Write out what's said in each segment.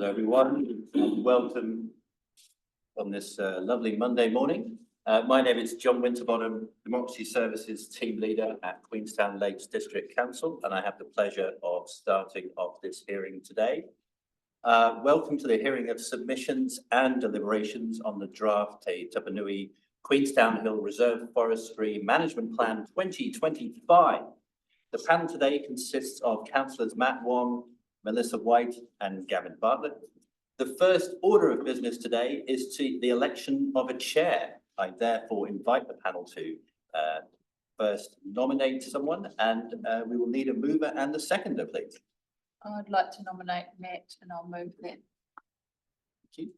Hello everyone, and welcome on this lovely Monday morning. My name is John Winterbottom, Democracy Services Team Leader at Queenstown Lakes District Council, and I have the pleasure of starting off this hearing today. Welcome to the hearing of submissions and deliberations on the draft Te Tapanui Queenstown Hill Reserve Forestry Management Plan 2025. The panel today consists of Councillors Matt Wong, Melissa White and Gavin Bartlett. The first order of business today is the election of a chair. I therefore invite the panel to first nominate someone, and we will need a mover and a seconder, please. I'd like to nominate Matt, and I'll move that. Thank you.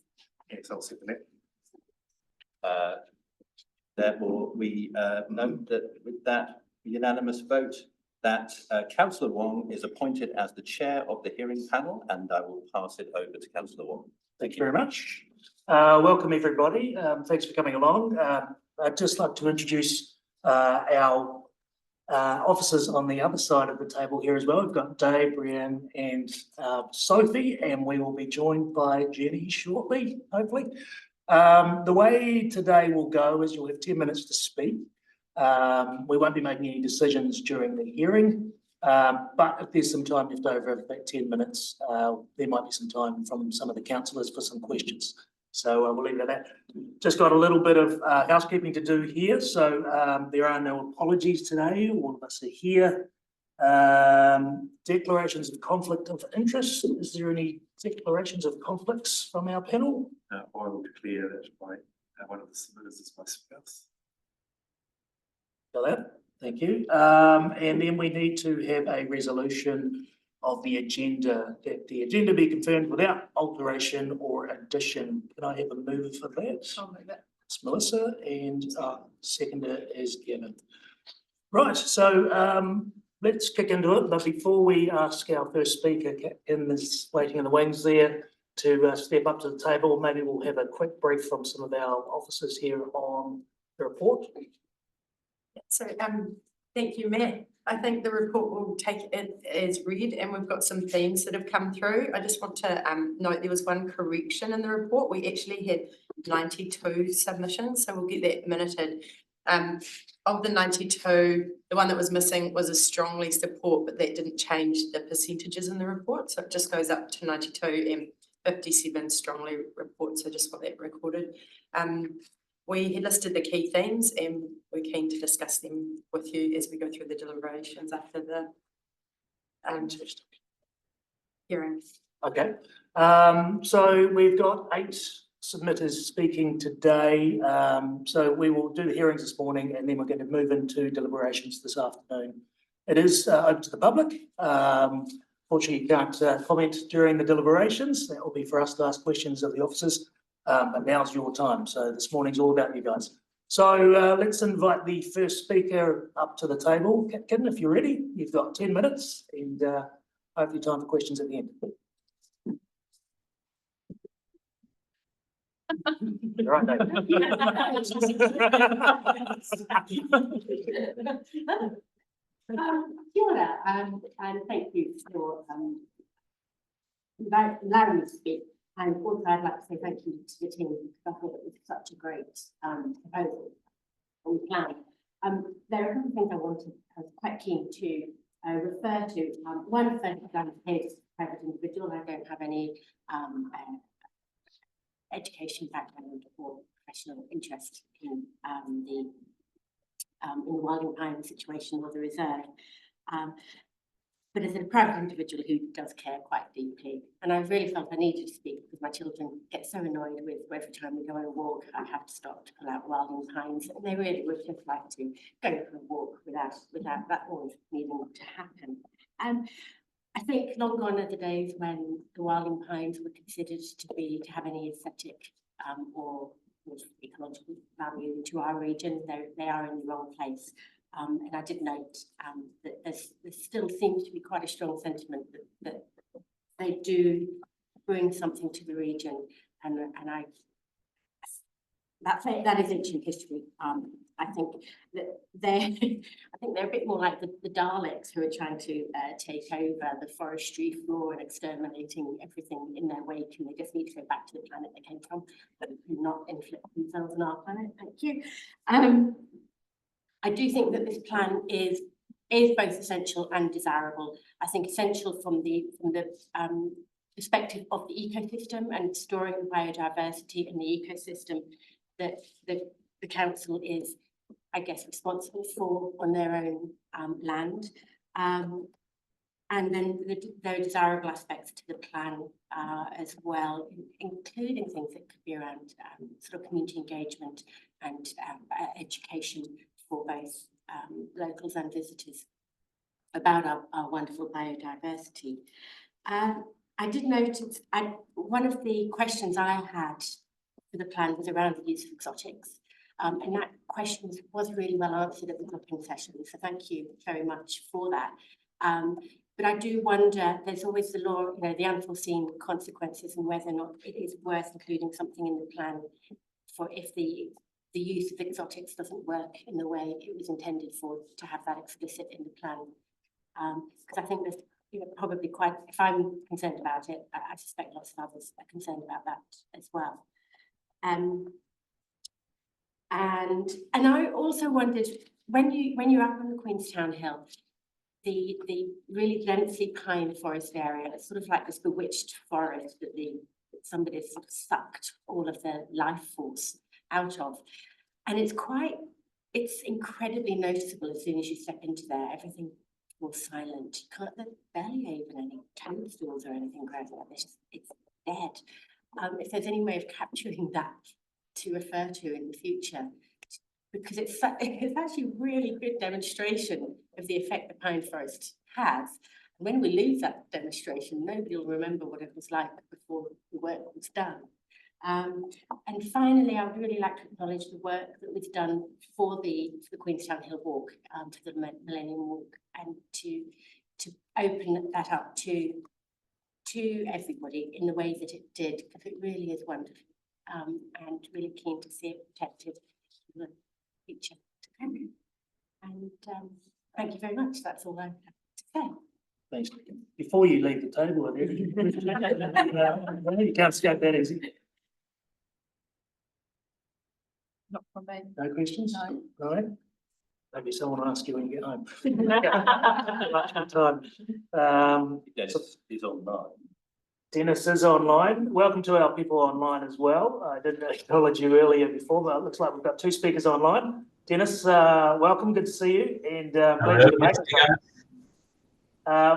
Yes, I'll second it. Therefore, we note that with that unanimous vote, that Councillor Wong is appointed as the chair of the hearing panel, and I will pass it over to Councillor Wong. Thank you very much. Welcome everybody. Thanks for coming along. I'd just like to introduce our officers on the other side of the table here as well. We've got Dave, Brianne and Sophie, and we will be joined by Jenny shortly, hopefully. The way today will go is you'll have 10 minutes to speak. We won't be making any decisions during the hearing, but if there's some time left over of that 10 minutes, there might be some time from some of the councillors for some questions. So we'll leave it at that. Just got a little bit of housekeeping to do here. So there are no apologies today. All of us are here. Declarations of conflict of interest. Is there any declarations of conflicts from our panel? I will declare that one of the submitters is my spouse. Got that. Thank you. And then we need to have a resolution of the agenda, that the agenda be confirmed without alteration or addition. Can I have a move for that? I'll move it. It's Melissa, and seconder is Gavin. Right, so let's kick into it. But before we ask our first speaker in this waiting in the wings there to step up to the table, maybe we'll have a quick brief from some of our officers here on the report. So thank you, Matt. I think the report will take it as read, and we've got some themes that have come through. I just want to note there was one correction in the report. We actually had 92 submissions, so we'll get that minuted. Of the 92, the one that was missing was a strongly support, but that didn't change the percentages in the report. So it just goes up to 92 and 57 strongly reports. So just got that recorded. We had listed the key themes, and we're keen to discuss them with you as we go through the deliberations after the hearing. Okay, so we've got 8 submitters speaking today. So we will do the hearings this morning, and then we're going to move into deliberations this afternoon. It is open to the public. Fortunately, you can't comment during the deliberations. That will be for us to ask questions of the officers. But now's your time. So this morning's all about you guys. So let's invite the first speaker up to the table. Kitten, if you're ready, you've got 10 minutes and hopefully time for questions at the end. Right, Dave. Kia ora, and thank you for allowing me to speak. And also, I'd like to say thank you to the team, because I thought it was such a great proposal and plan. There are a couple of things I was quite keen to refer to. One, first, I'm a private individual. I don't have any education background or professional interest in the wilding pine situation or the reserve. But as a private individual who does care quite deeply, and I really felt I needed to speak because my children get so annoyed with every time we go on a walk, I have to stop to pull out wilding pines, and they really would just like to go for a walk without that always needing to happen. I think long gone are the days when the wilding pines were considered to have any aesthetic or ecological value to our region. They are in the wrong place. And I did note that there still seems to be quite a strong sentiment that they do bring something to the region, and I that is ancient history. I think that they're a bit more like the Daleks who are trying to take over the forestry floor and exterminating everything in their wake, and they just need to go back to the planet they came from, but not inflict themselves on our planet. Thank you. I do think that this plan is both essential and desirable. I think essential from the perspective of the ecosystem and storing the biodiversity in the ecosystem that the council is, I guess, responsible for on their own land. And then there are desirable aspects to the plan as well, including things that could be around sort of community engagement and education for both locals and visitors about our wonderful biodiversity. I did notice, one of the questions I had for the plan was around the use of exotics. And that question was really well answered at the group session. So thank you very much for that. But I do wonder, there's always the law, you know, the unforeseen consequences, and whether or not it is worth including something in the plan for if the use of exotics doesn't work in the way it was intended for, to have that explicit in the plan. Because I think there's, you know, probably quite, if I'm concerned about it, I suspect lots of others are concerned about that as well. And I also wondered, when you're up on the Queenstown Hill, the really densely pine forest area, it's sort of like this bewitched forest that somebody has sort of sucked all of the life force out of. And it's incredibly noticeable as soon as you step into there. Everything was silent. You can't, there's barely even any toadstools or anything growing like this. It's dead. If there's any way of capturing that to refer to in the future, because it's actually a really good demonstration of the effect the pine forest has. And when we lose that demonstration, nobody will remember what it was like before the work was done. And finally, I would really like to acknowledge the work that was done for the Queenstown Hill Walk, for the Millennium Walk, and to open that up to everybody in the way that it did, because it really is wonderful, and really keen to see it protected in the future to come. And thank you very much. That's all I have to say. Thanks. Before you leave the table, you can't escape that easy. Not from me. No questions? No. All right. Maybe someone will ask you when you get home. Much good time. Dennis is online. Dennis is online. Welcome to our people online as well. I didn't acknowledge you earlier before, but it looks like we've got two speakers online. Dennis, welcome. Good to see you. And glad you're back.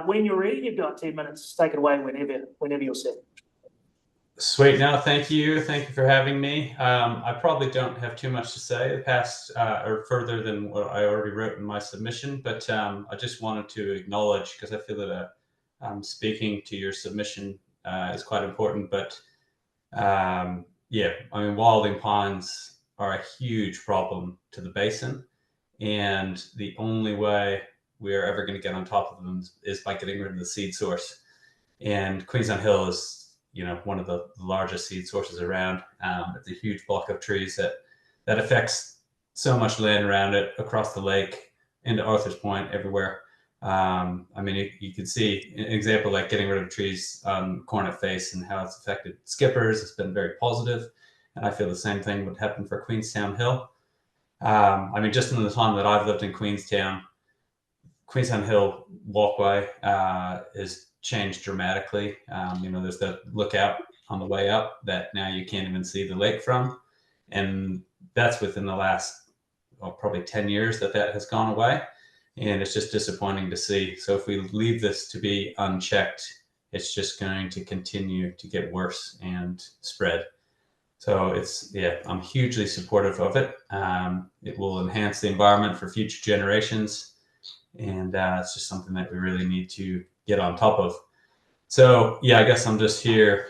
When you're ready, you've got 10 minutes. Take it away whenever you're set. Sweet. No, thank you. Thank you for having me. I probably don't have too much to say past or further than what I already wrote in my submission, but I just wanted to acknowledge, because I feel that speaking to your submission is quite important. But yeah, I mean, wilding pines are a huge problem to the basin, and the only way we are ever going to get on top of them is by getting rid of the seed source. And Queenstown Hill is, you know, one of the largest seed sources around. It's a huge block of trees that affects so much land around it, across the lake, into Arthur's Point, everywhere. I mean, you could see an example like getting rid of trees on Cornet Face and how it's affected skippers. It's been very positive, and I feel the same thing would happen for Queenstown Hill. I mean, just in the time that I've lived in Queenstown Hill walkway is changed dramatically. You know, there's the lookout on the way up that now you can't even see the lake from. And that's within the last, probably 10 years that has gone away. And it's just disappointing to see. So if we leave this to be unchecked, it's just going to continue to get worse and spread. So it's, yeah, I'm hugely supportive of it. It will enhance the environment for future generations. And it's just something that we really need to get on top of. So yeah, I guess I'm just here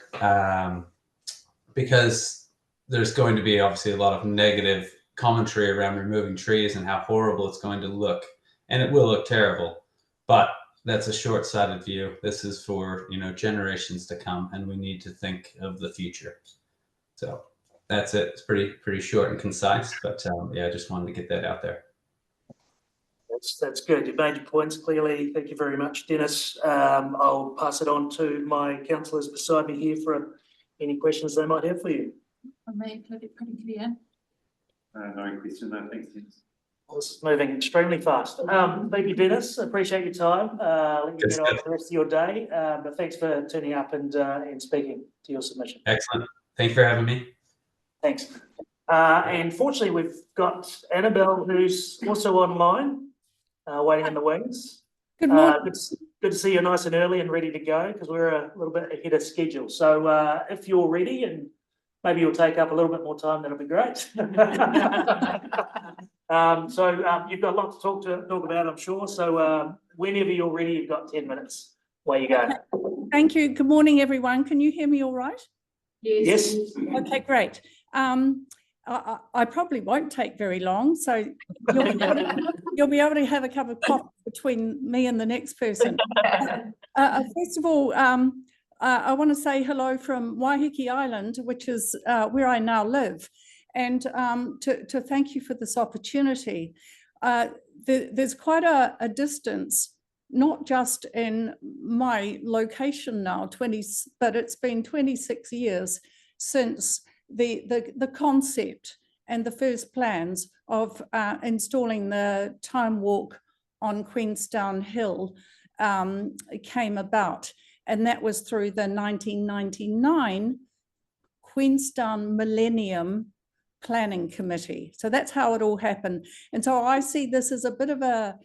because there's going to be obviously a lot of negative commentary around removing trees and how horrible it's going to look, and it will look terrible, but that's a short-sighted view. This is for, you know, generations to come, and we need to think of the future. So that's it. It's pretty short and concise, but yeah, I just wanted to get that out there. That's good. You've made your points clearly. Thank you very much, Dennis. I'll pass it on to my councillors beside me here for any questions they might have for you. I made it pretty clear. No question, no, thanks, Dennis. This is moving extremely fast. Thank you, Dennis. Appreciate your time. Let you get on with the rest of your day. But thanks for turning up and speaking to your submission. Excellent. Thank you for having me. Thanks. And fortunately, we've got Annabelle, who's also online, waiting in the wings. Good morning. Good to see you nice and early and ready to go, because we're a little bit ahead of schedule. So if you're ready, and maybe you'll take up a little bit more time, that'll be great. So you've got a lot to talk about, I'm sure. So whenever you're ready, you've got 10 minutes. Away you go. Thank you. Good morning, everyone. Can you hear me all right? Yes. Okay, great. I probably won't take very long, so you'll be able to have a cup of coffee between me and the next person. First of all, I want to say hello from Waiheke Island, which is where I now live, and to thank you for this opportunity. There's quite a distance, not just in my location now, but it's been 26 years since the concept and the first plans of installing the time walk on Queenstown Hill came about. And that was through the 1999 Queenstown Millennium Planning Committee. So that's how it all happened. And so I see this as a bit of a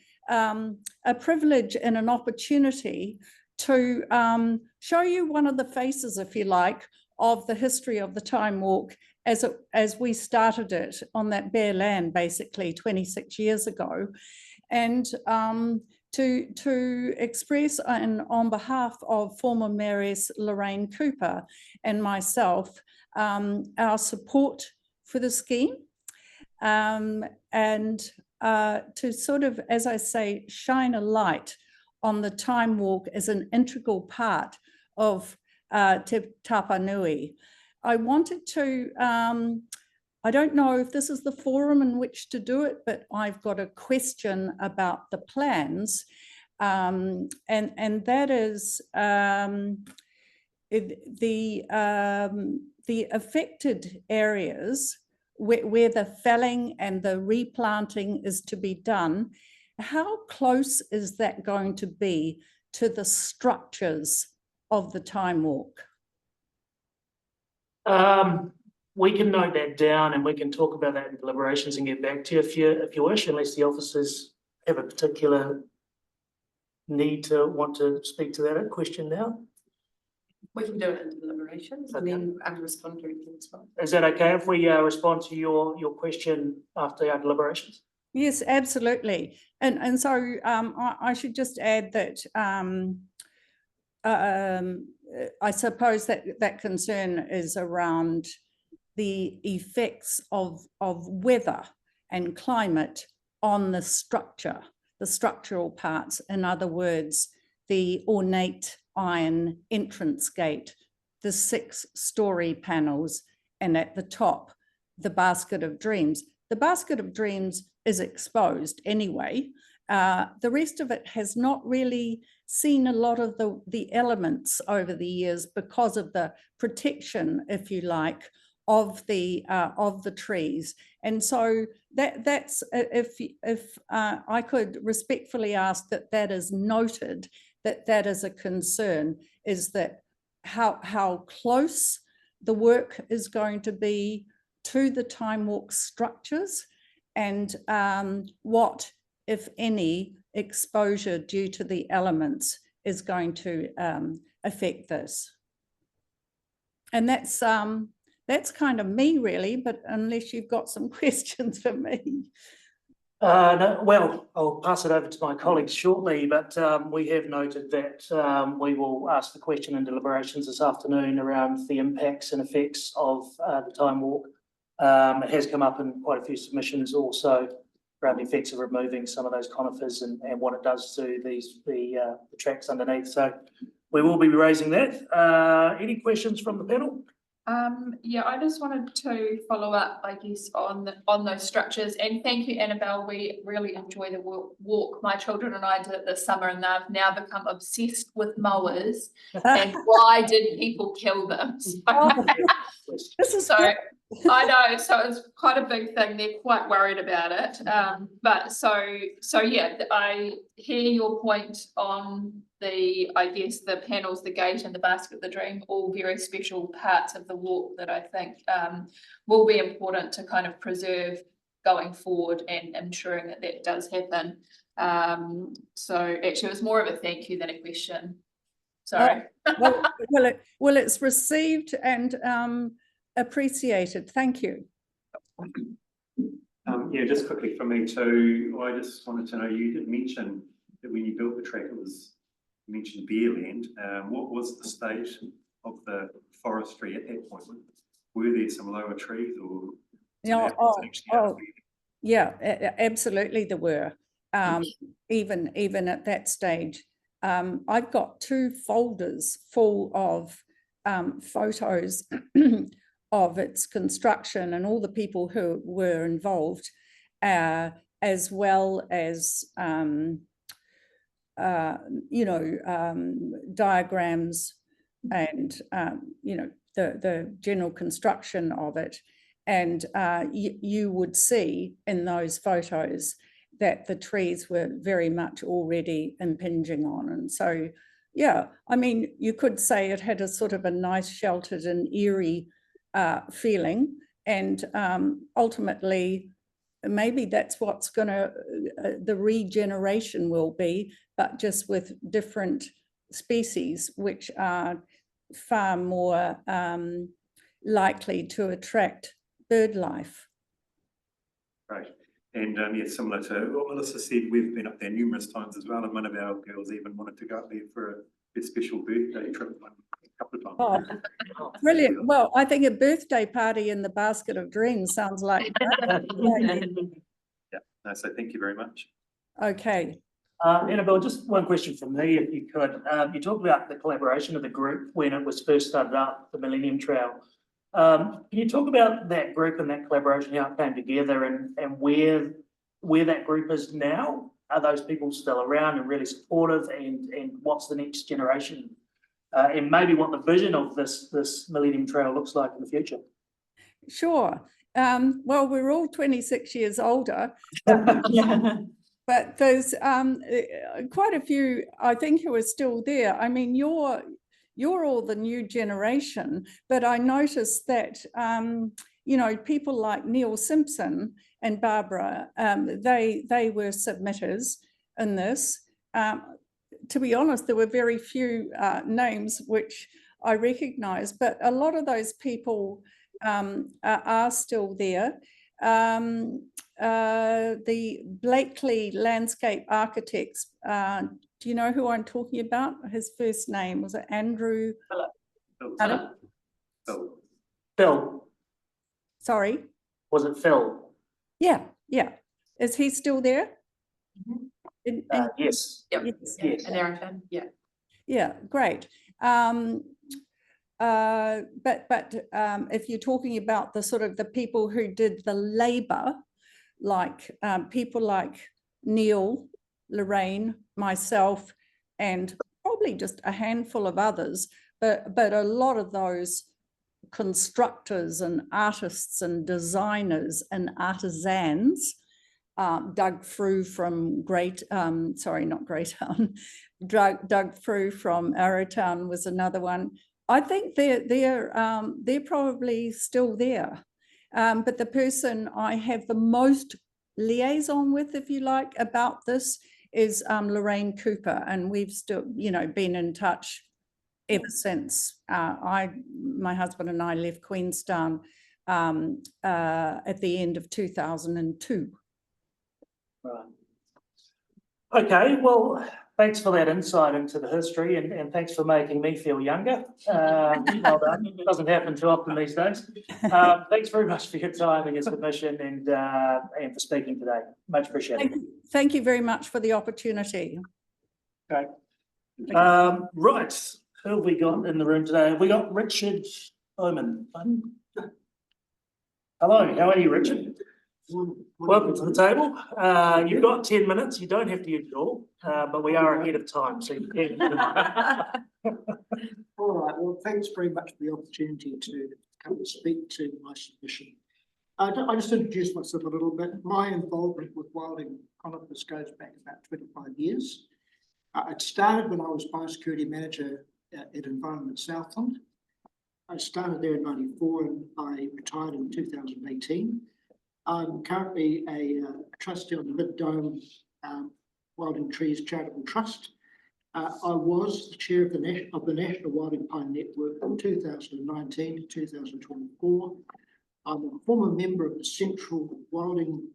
privilege and an opportunity to show you one of the faces, if you like, of the history of the time walk as we started it on that bare land, basically 26 years ago. And to express on behalf of former Mayoress Lorraine Cooper and myself our support for the scheme, and to sort of, as I say, shine a light on the time walk as an integral part of Te Tapanui. I wanted to, I don't know if this is the forum in which to do it, but I've got a question about the plans, and that is the affected areas where the felling and the replanting is to be done. How close is that going to be to the structures of the time walk? We can note that down and we can talk about that in deliberations and get back to you if you wish, unless the officers have a particular need to want to speak to that question now. We can do it in deliberations and then respond to it as well. Is that okay if we respond to your question after our deliberations? Yes, absolutely. And so I should just add that I suppose that concern is around the effects of weather and climate on the structure, the structural parts. In other words, the ornate iron entrance gate, the 6-story panels, and at the top, the basket of dreams. The basket of dreams is exposed anyway. The rest of it has not really seen a lot of the elements over the years because of the protection, if you like, of the trees. And so that's, if I could respectfully ask that is noted, that is a concern, is that how close the work is going to be to the time walk structures, and what, if any, exposure due to the elements is going to affect this. And that's kind of me, really, but unless you've got some questions for me. No, well, I'll pass it over to my colleagues shortly, but we have noted that we will ask the question in deliberations this afternoon around the impacts and effects of the time walk. It has come up in quite a few submissions also around the effects of removing some of those conifers and what it does to the tracks underneath. So we will be raising that. Any questions from the panel? Yeah, I just wanted to follow up, I guess, on those structures, and thank you, Annabelle. We really enjoy the walk. My children and I did it this summer, and they've now become obsessed with mowers. And why did people kill them? This is So I know, so it's quite a big thing. They're quite worried about it. But so yeah, I hear your point on I guess the panels, the gate and the basket of the dream, all very special parts of the walk that I think will be important to kind of preserve going forward and ensuring that that does happen. So actually it was more of a thank you than a question. Sorry. Well, it's received and appreciated. Thank you. Yeah, just quickly for me too, I just wanted to know, you did mention that when you built the track, you mentioned bare land. What was the state of the forestry at that point? Were there some lower trees or? Yeah, yeah, absolutely there were. Even at that stage. I've got 2 folders full of photos of its construction and all the people who were involved, as well as diagrams and the general construction of it. And you would see in those photos that the trees were very much already impinging on. And so, yeah, I mean, you could say it had a sort of a nice sheltered and eerie feeling. And ultimately, maybe that's what's gonna, the regeneration will be, but just with different species, which are far more likely to attract bird life. Right. And yeah, similar to what Melissa said, we've been up there numerous times as well, and one of our girls even wanted to go up there for a special birthday trip a couple of times. Oh, brilliant. Well, I think a birthday party in the basket of dreams sounds like Yeah, no, so thank you very much. okay. Annabelle, just one question from me, if you could. You talked about the collaboration of the group when it was first started up, the Millennium Trail. Can you talk about that group and that collaboration, how it came together, and where that group is now? Are those people still around and really supportive, and what's the next generation? And maybe what the vision of this Millennium Trail looks like in the future? Sure. Well, we're all 26 years older, but there's quite a few, I think, who are still there. I mean, you're all the new generation, but I noticed that, people like Neil Simpson and Barbara, they were submitters in this. To be honest, there were very few names which I recognise, but a lot of those people are still there. The Blakely Landscape Architects, do you know who I'm talking about? His first name, was it Andrew? Phil. Sorry? Was it Phil? Yeah. Is he still there? Yes. Yep. Yes. And Erica, yeah. Yeah, great. But if you're talking about the sort of the people who did the labour, like people like Neil, Lorraine, myself, and probably just a handful of others, but a lot of those constructors and artists and designers and artisans, Doug Frew from Doug Frew from Arrowtown was another one. I think they're probably still there. But the person I have the most liaison with, if you like, about this is Lorraine Cooper, and we've still, been in touch ever since my husband and I left Queenstown at the end of 2002. Right. Okay, well, thanks for that insight into the history, and thanks for making me feel younger. Well done. It doesn't happen too often these days. Thanks very much for your time and your submission, and for speaking today. Much appreciated. Thank you very much for the opportunity. Okay. Right, who have we got in the room today? We got Richard Omen. Hello, how are you, Richard? Welcome to the table. You've got 10 minutes. You don't have to use it all, but we are ahead of time, so you can. All right, well, thanks very much for the opportunity to come and speak to my submission. I just introduce myself a little bit. My involvement with wilding conifers goes back about 25 years. It started when I was biosecurity manager at Environment Southland. I started there in '94 and I retired in 2018. I'm currently a trustee on the Mid-Dome Wilding Trees Charitable Trust. I was the chair of the National Wilding Pine Network from 2019 to 2024. I'm a former member of the Central Wilding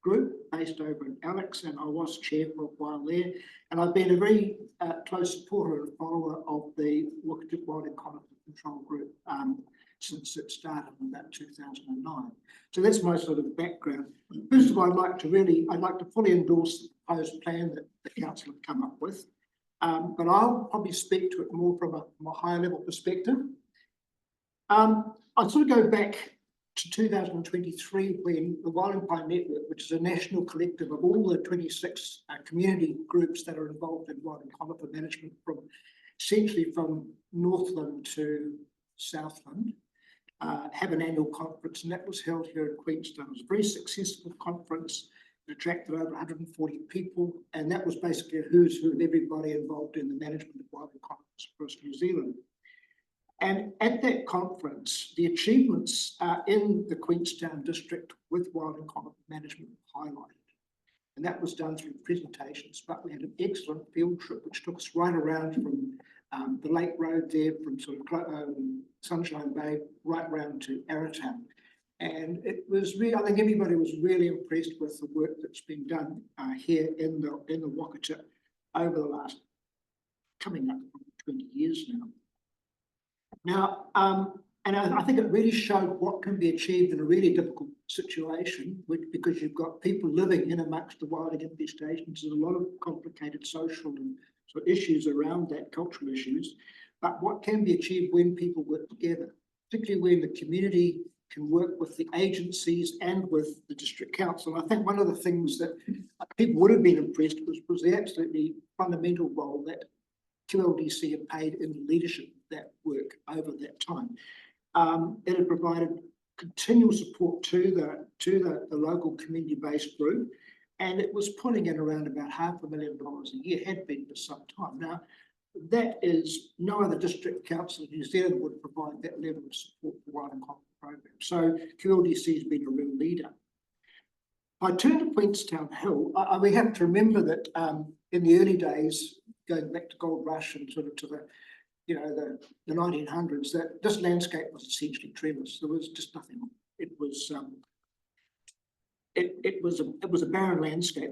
Group based over in Alex, and I was chair for a while there. And I've been a very close supporter and follower of the Wilding Conifer Control Group since it started in about 2009. So that's my sort of background. First of all, I'd like to fully endorse the proposed plan that the council have come up with. But I'll probably speak to it more from a higher level perspective. I'll sort of go back to 2023 when the Wilding Pine Network, which is a national collective of all the 26 community groups that are involved in wilding conifer management essentially from Northland to Southland, have an annual conference, and that was held here in Queenstown. It was a very successful conference. It attracted over 140 people, and that was basically a who's who of everybody involved in the management of wilding conifers across New Zealand. And at that conference, the achievements in the Queenstown district with wilding conifer management were highlighted. And that was done through presentations, but we had an excellent field trip which took us right around from the Lake Road there, from sort of Sunshine Bay, right round to Arrowtown. And it was really, I think everybody was really impressed with the work that's been done here in the Wakata over the last, coming up 20 years now. Now, and I think it really showed what can be achieved in a really difficult situation, because you've got people living in amongst the wilding infestations. There's a lot of complicated social and sort of issues around that, cultural issues, but what can be achieved when people work together, particularly when the community can work with the agencies and with the district council. I think one of the things that people would have been impressed with was the absolutely fundamental role that QLDC have played in the leadership of that work over that time. It had provided continual support to the local community-based group, and it was pulling in around about $500,000 a year, had been for some time. Now, that is, no other district council in New Zealand would provide that level of support for wilding conifer program. So QLDC has been a real leader. I turn to Queenstown Hill. We have to remember that in the early days, going back to Gold Rush and sort of to the 1900s, that this landscape was essentially treeless. There was just nothing. It was it was a barren landscape.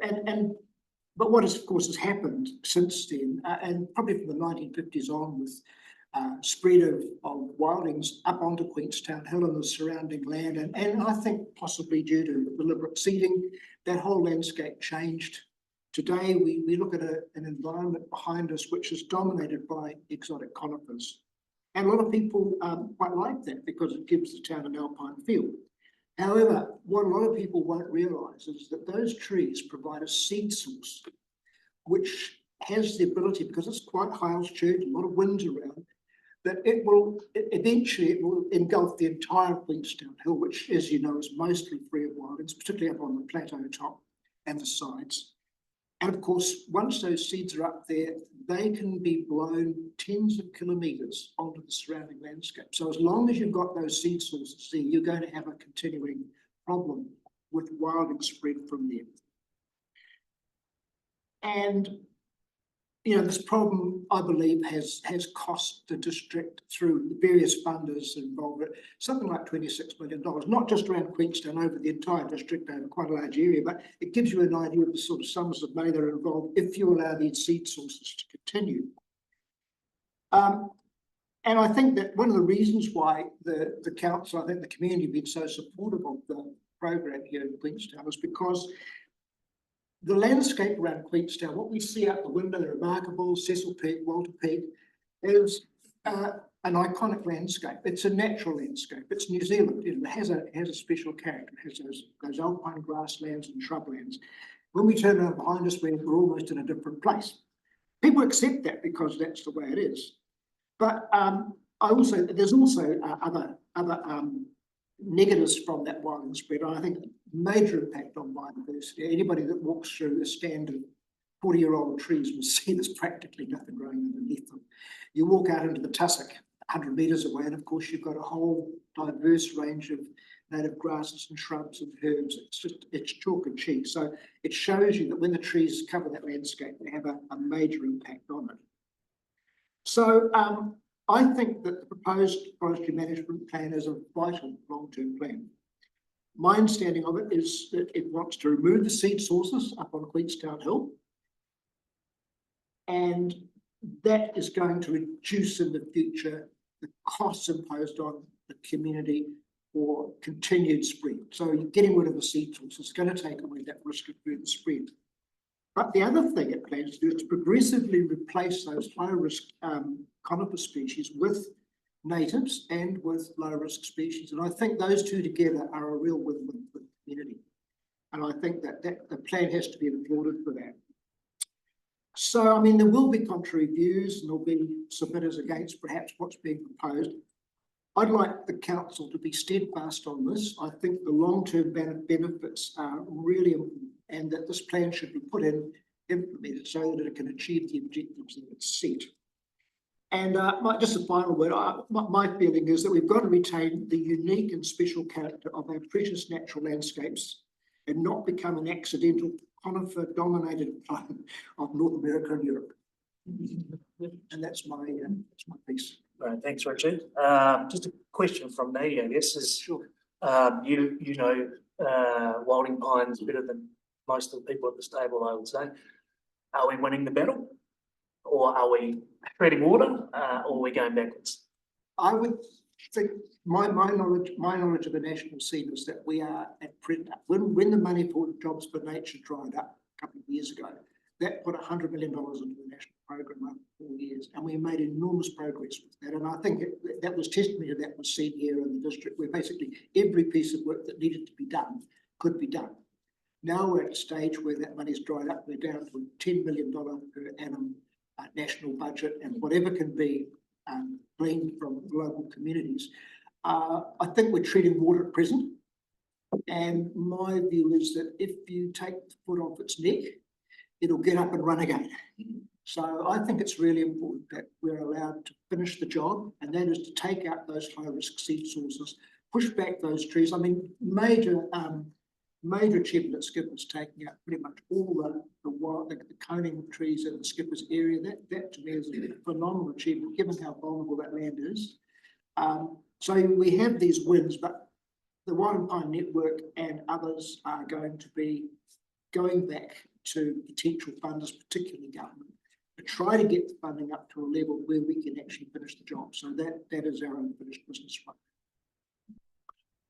But what has, of course, has happened since then, and probably from the 1950s on, with spread of wildings up onto Queenstown Hill and the surrounding land, and I think possibly due to deliberate seeding, that whole landscape changed. Today, we look at an environment behind us which is dominated by exotic conifers. And a lot of people quite like that because it gives the town an alpine feel. However, what a lot of people won't realise is that those trees provide a seed source which has the ability, because it's quite high altitude, a lot of winds around, that it will eventually engulf the entire Queenstown Hill, which, as you know, is mostly free of wildings, particularly up on the plateau top and the sides. And of course, once those seeds are up there, they can be blown tens of kilometres onto the surrounding landscape. So as long as you've got those seed sources there, you're going to have a continuing problem with wilding spread from there. And this problem, I believe, has cost the district, through the various funders involved, something like $26 million, not just around Queenstown, over the entire district, over quite a large area, but it gives you an idea of the sort of sums of money that are involved if you allow these seed sources to continue. And I think that one of the reasons why the council, I think the community, have been so supportive of the program here in Queenstown is because the landscape around Queenstown, what we see out the window, the remarkable Cecil Peak, Walter Peak, is a an iconic landscape. It's a natural landscape. It's New Zealand. It has a special character. It has those alpine grasslands and shrublands. When we turn around behind us, we're almost in a different place. People accept that because that's the way it is. But there's also other negatives from that wilding spread. I think major impact on biodiversity. Anybody that walks through a stand of 40-year-old trees will see there's practically nothing growing underneath them. You walk out into the tussock 100 metres away, and of course you've got a whole diverse range of native grasses and shrubs and herbs. It's chalk and cheese. So it shows you that when the trees cover that landscape, they have a major impact on it. So I think that the proposed forestry management plan is a vital long-term plan. My understanding of it is that it wants to remove the seed sources up on Queenstown Hill, and that is going to reduce in the future the costs imposed on the community for continued spread. So you're getting rid of the seed source. It's going to take away that risk of further spread. But the other thing it plans to do is to progressively replace those high-risk conifer species with natives and with low-risk species. And I think those two together are a real win-win for the community. And I think that the plan has to be applauded for that. So, I mean, there will be contrary views and there'll be submitters against perhaps what's being proposed. I'd like the council to be steadfast on this. I think the long-term benefits are really important, and that this plan should be implemented so that it can achieve the objectives that it's set. And just a final word, my feeling is that we've got to retain the unique and special character of our precious natural landscapes and not become an accidental conifer-dominated part of North America and Europe. And that's my piece. Right, thanks, Richard. Just a question from me, I guess, is Sure. you know wilding pines better than most of the people at this table, I would say. Are we winning the battle, or are we treading water, or are we going backwards? I would think my knowledge of the national scene is that we are at present, when the money for Jobs for Nature dried up a couple of years ago, that put $100 million into the national program over 4 years, and we made enormous progress with that. And I think that was testimony to that was seen here in the district, where basically every piece of work that needed to be done could be done. Now we're at a stage where that money's dried up. We're down to a $10 million per annum national budget, and whatever can be gleaned from local communities. I think we're treading water at present, and my view is that if you take the foot off its neck, it'll get up and run again. So I think it's really important that we're allowed to finish the job, and that is to take out those high-risk seed sources, push back those trees. I mean, major achievement at Skipper's taking out pretty much all the coning trees in the Skipper's area. That to me is a phenomenal achievement, given how vulnerable that land is. So we have these wins, but the Wild and Pine Network and others are going to be going back to potential funders, particularly government, to try to get the funding up to a level where we can actually finish the job. So that is our unfinished business one.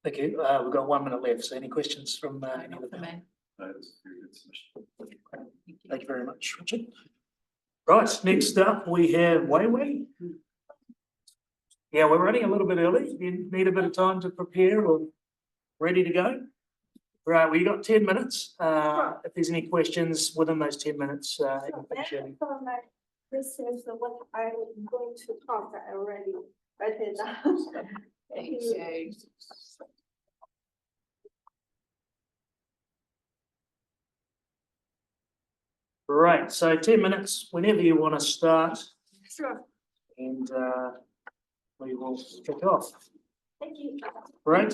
Thank you. We've got 1 minute left. So any questions from any of the panel? No, that's a very good submission. Thank you very much, Richard. Right, next up we have Weiwei. Yeah, we're running a little bit early. You need a bit of time to prepare or ready to go? Right, we got 10 minutes. If there's any questions within those 10 minutes, you can finish early. This is what I'm going to talk. I already write it down. Thank you. Right, so 10 minutes, whenever you want to start, Sure. and we will kick off. Thank you. Right.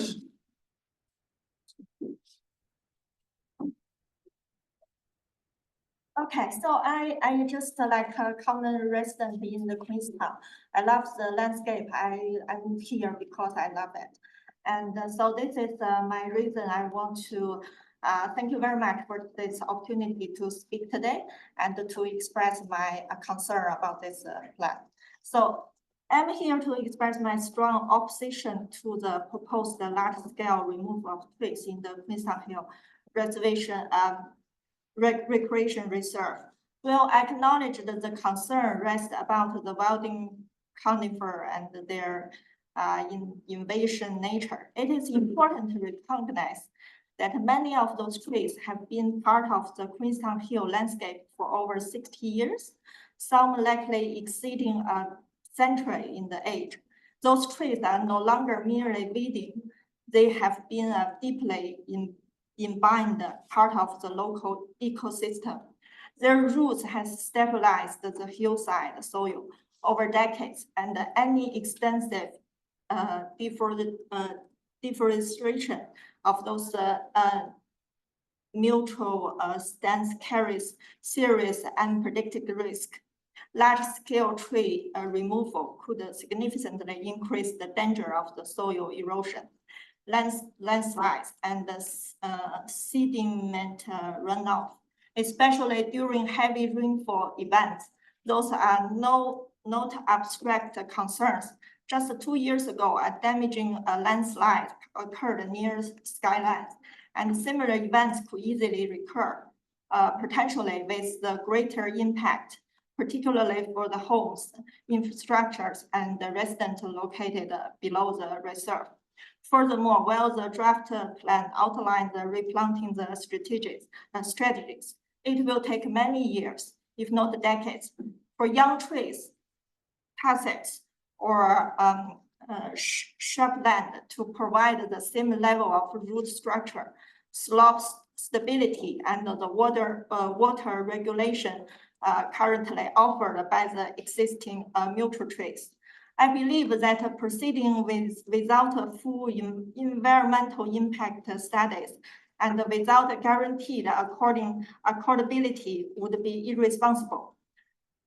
Okay, so I just like a common resident in the Queenstown. I love the landscape. I moved here because I love it. And so this is my reason I want to thank you very much for this opportunity to speak today and to express my concern about this plan. So I'm here to express my strong opposition to the proposed large-scale removal of trees in the Queenstown Hill Reservation Recreation Reserve. We'll acknowledge that the concern rests about the wilding conifer and their invasion nature. It is important to recognize that many of those trees have been part of the Queenstown Hill landscape for over 60 years, some likely exceeding a century in the age. Those trees are no longer merely weeding. They have been a deeply imbibed part of the local ecosystem. Their roots have stabilized the hillside soil over decades, and any extensive deforestation of those mutual stands carries serious unpredicted risk. Large-scale tree removal could significantly increase the danger of the soil erosion, landslides, and sediment runoff, especially during heavy rainfall events. Those are not abstract concerns. Just 2 years ago, a damaging landslide occurred near Skylands, and similar events could easily recur, potentially with the greater impact, particularly for the homes, infrastructures, and the residents located below the reserve. Furthermore, while the draft plan outlines the replanting the strategies, it will take many years, if not decades, for young trees, tassets, or shrubland to provide the same level of root structure, slope stability, and the water regulation currently offered by the existing mulch trees. I believe that proceeding without a full environmental impact studies and without guaranteed accordability would be irresponsible.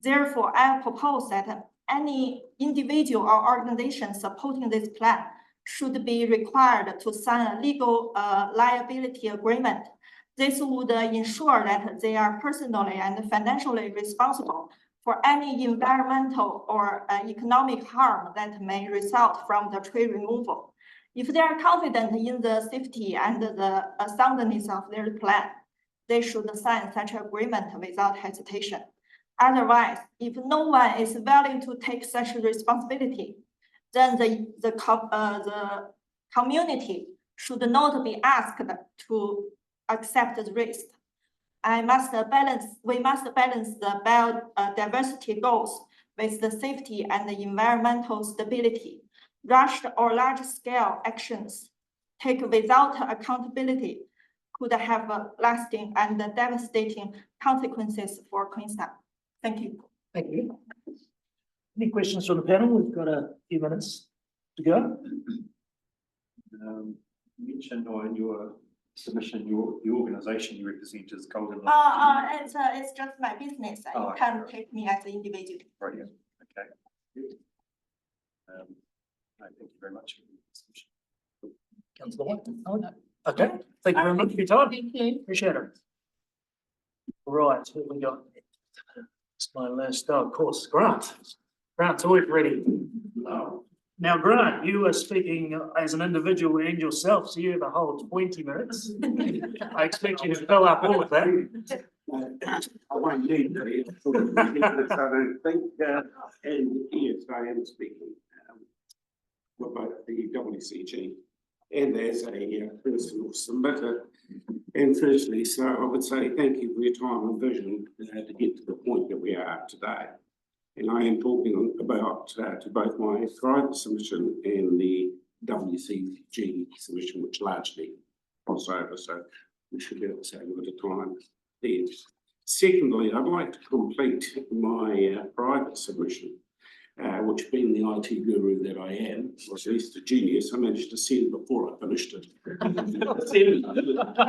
Therefore, I propose that any individual or organization supporting this plan should be required to sign a legal liability agreement. This would ensure that they are personally and financially responsible for any environmental or economic harm that may result from the tree removal. If they are confident in the safety and the soundness of their plan, they should sign such agreement without hesitation. Otherwise, if no one is willing to take such responsibility, then the community should not be asked to accept the risk. We must balance the biodiversity goals with the safety and the environmental stability. Rushed or large-scale actions taken without accountability could have lasting and devastating consequences for Queenstown. Thank you. Thank you. Any questions from the panel? We've got a few minutes to go. You mentioned in your submission, the organisation you represent is Golden. It's just my business. You can't take me as an individual. Brilliant. Okay. Thank you very much. Councillor White? Oh, no. Okay, thank you very much for your time. Thank you. Appreciate it. Right, who have we got? It's my last, of course, Grant. Grant's always ready. Now, Grant, you are speaking as an individual and yourself, so you have a whole 20 minutes. I expect you to fill up all of that. I won't need to. I don't think, and yes, I am speaking for both the WCG and as a personal submitter. And firstly, so I would say thank you for your time and vision to get to the point that we are today. And I am talking about to both my private submission and the WCG submission, which largely cross over. So we should be able to save a bit of time there. Secondly, I'd like to complete my private submission, which being the IT guru that I am, or at least a genius, I managed to send before I finished it. I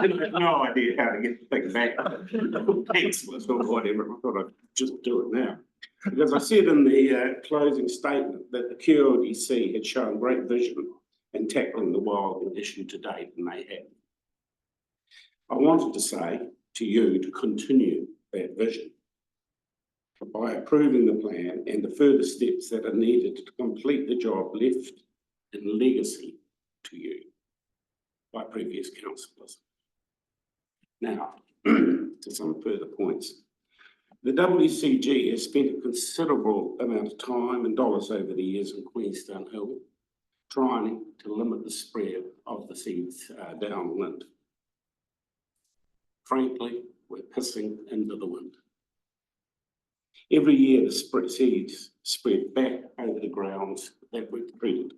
had no idea how to get the thing back. Thanks, or whatever. I thought I'd just do it now. Because I said in the closing statement that the QLDC had shown great vision in tackling the wilding issue to date, and they have. I wanted to say to you to continue that vision by approving the plan and the further steps that are needed to complete the job left in legacy to you by previous councillors. Now, to some further points. The WCG has spent a considerable amount of time and dollars over the years in Queenstown Hill trying to limit the spread of the seeds downwind. Frankly, we're pissing into the wind. Every year the seeds spread back over the grounds that we've treated.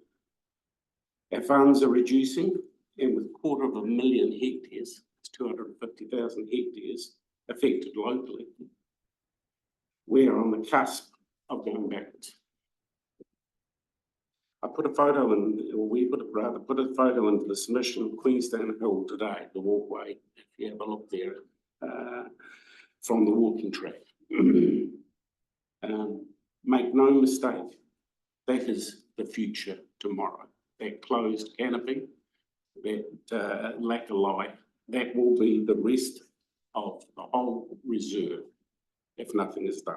Our funds are reducing, and with 250,000 hectares, it's 250,000 hectares affected locally, we're on the cusp of going backwards. I put a photo in, or we put a photo into the submission of Queenstown Hill today, the walkway, if you have a look there, from the walking track. Make no mistake, that is the future tomorrow. That closed canopy, that lack of light, that will be the rest of the whole reserve if nothing is done.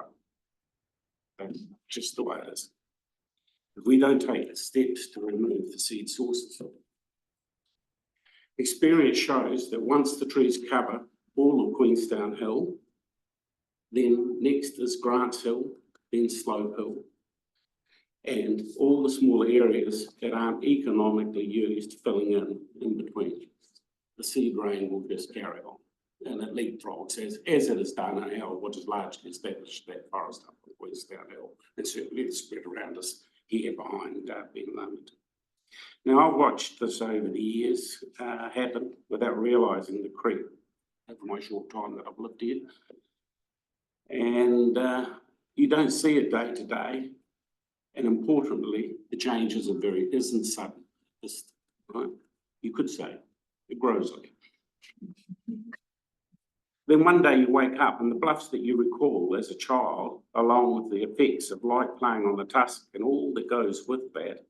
That's just the way it is. If we don't take steps to remove the seed sources, experience shows that once the trees cover all of Queenstown Hill, then next is Grants Hill, then Slope Hill, and all the smaller areas that aren't economically used filling in between. The seed rain will just carry on, and it leapfrogs as it has done in our, what is largely established that forest up in Queenstown Hill, and certainly the spread around us here behind Ben London. Now, I've watched this over the years happen without realising the creep over my short time that I've lived here. And you don't see it day to day. And importantly, the changes are isn't sudden. Right? You could say it grows like it. Then one day you wake up and the bluffs that you recall as a child, along with the effects of light playing on the tusk and all that goes with that,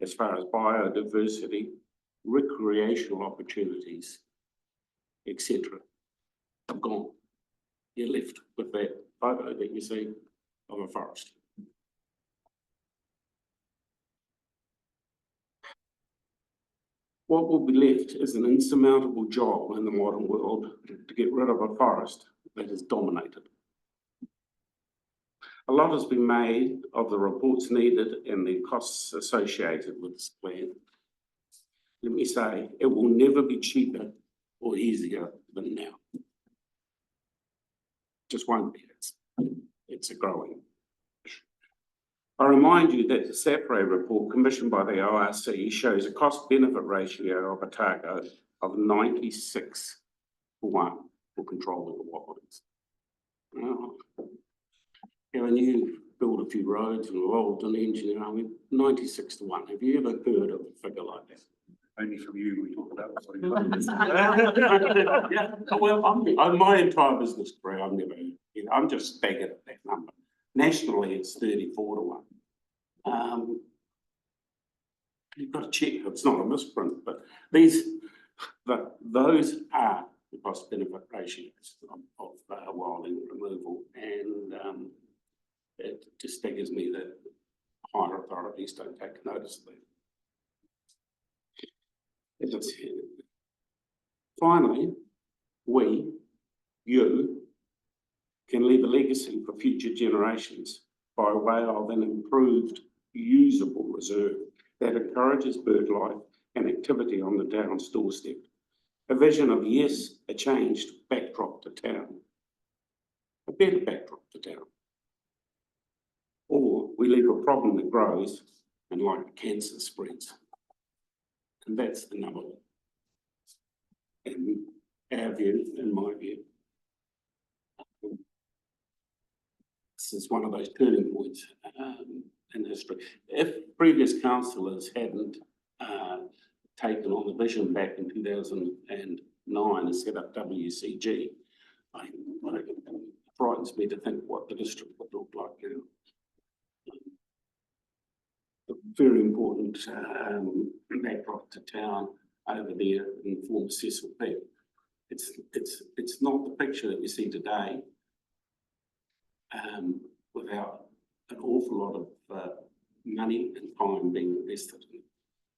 as far as biodiversity, recreational opportunities, etc., have gone. You're left with that photo that you see of a forest. What will be left is an insurmountable job in the modern world to get rid of a forest that is dominated. A lot has been made of the reports needed and the costs associated with this plan. Let me say, it will never be cheaper or easier than now. Just won't be. It's a growing issue. I remind you that the SAPRE report commissioned by the ORC shows a cost-benefit ratio of Otago of 96 to 1 for controlling the wildlands. Now, when you build a few roads and involved in engineering, I mean, 96 to 1. Have you ever heard of a figure like that? Only from you, we talk about Yeah, well, my entire business career, I've never, I'm just staggered at that number. Nationally, it's 34 to 1. You've got to check, it's not a misprint, but those are the cost benefit ratios of wildland removal, and it just staggers me that higher authorities don't take notice of that. Finally, you can leave a legacy for future generations by way of an improved, usable reserve that encourages bird life and activity on the town's doorstep. A vision of, yes, a changed backdrop to town, a better backdrop to town. Or we leave a problem that grows and like cancer spreads. And that's the number one. In our view, in my view. This is one of those turning points in history. If previous councillors hadn't taken on the vision back in 2009 and set up WCG, it frightens me to think what the district would look like now. A very important backdrop to town over there in former Cecil Peak. It's not the picture that we see today without an awful lot of money and time being invested in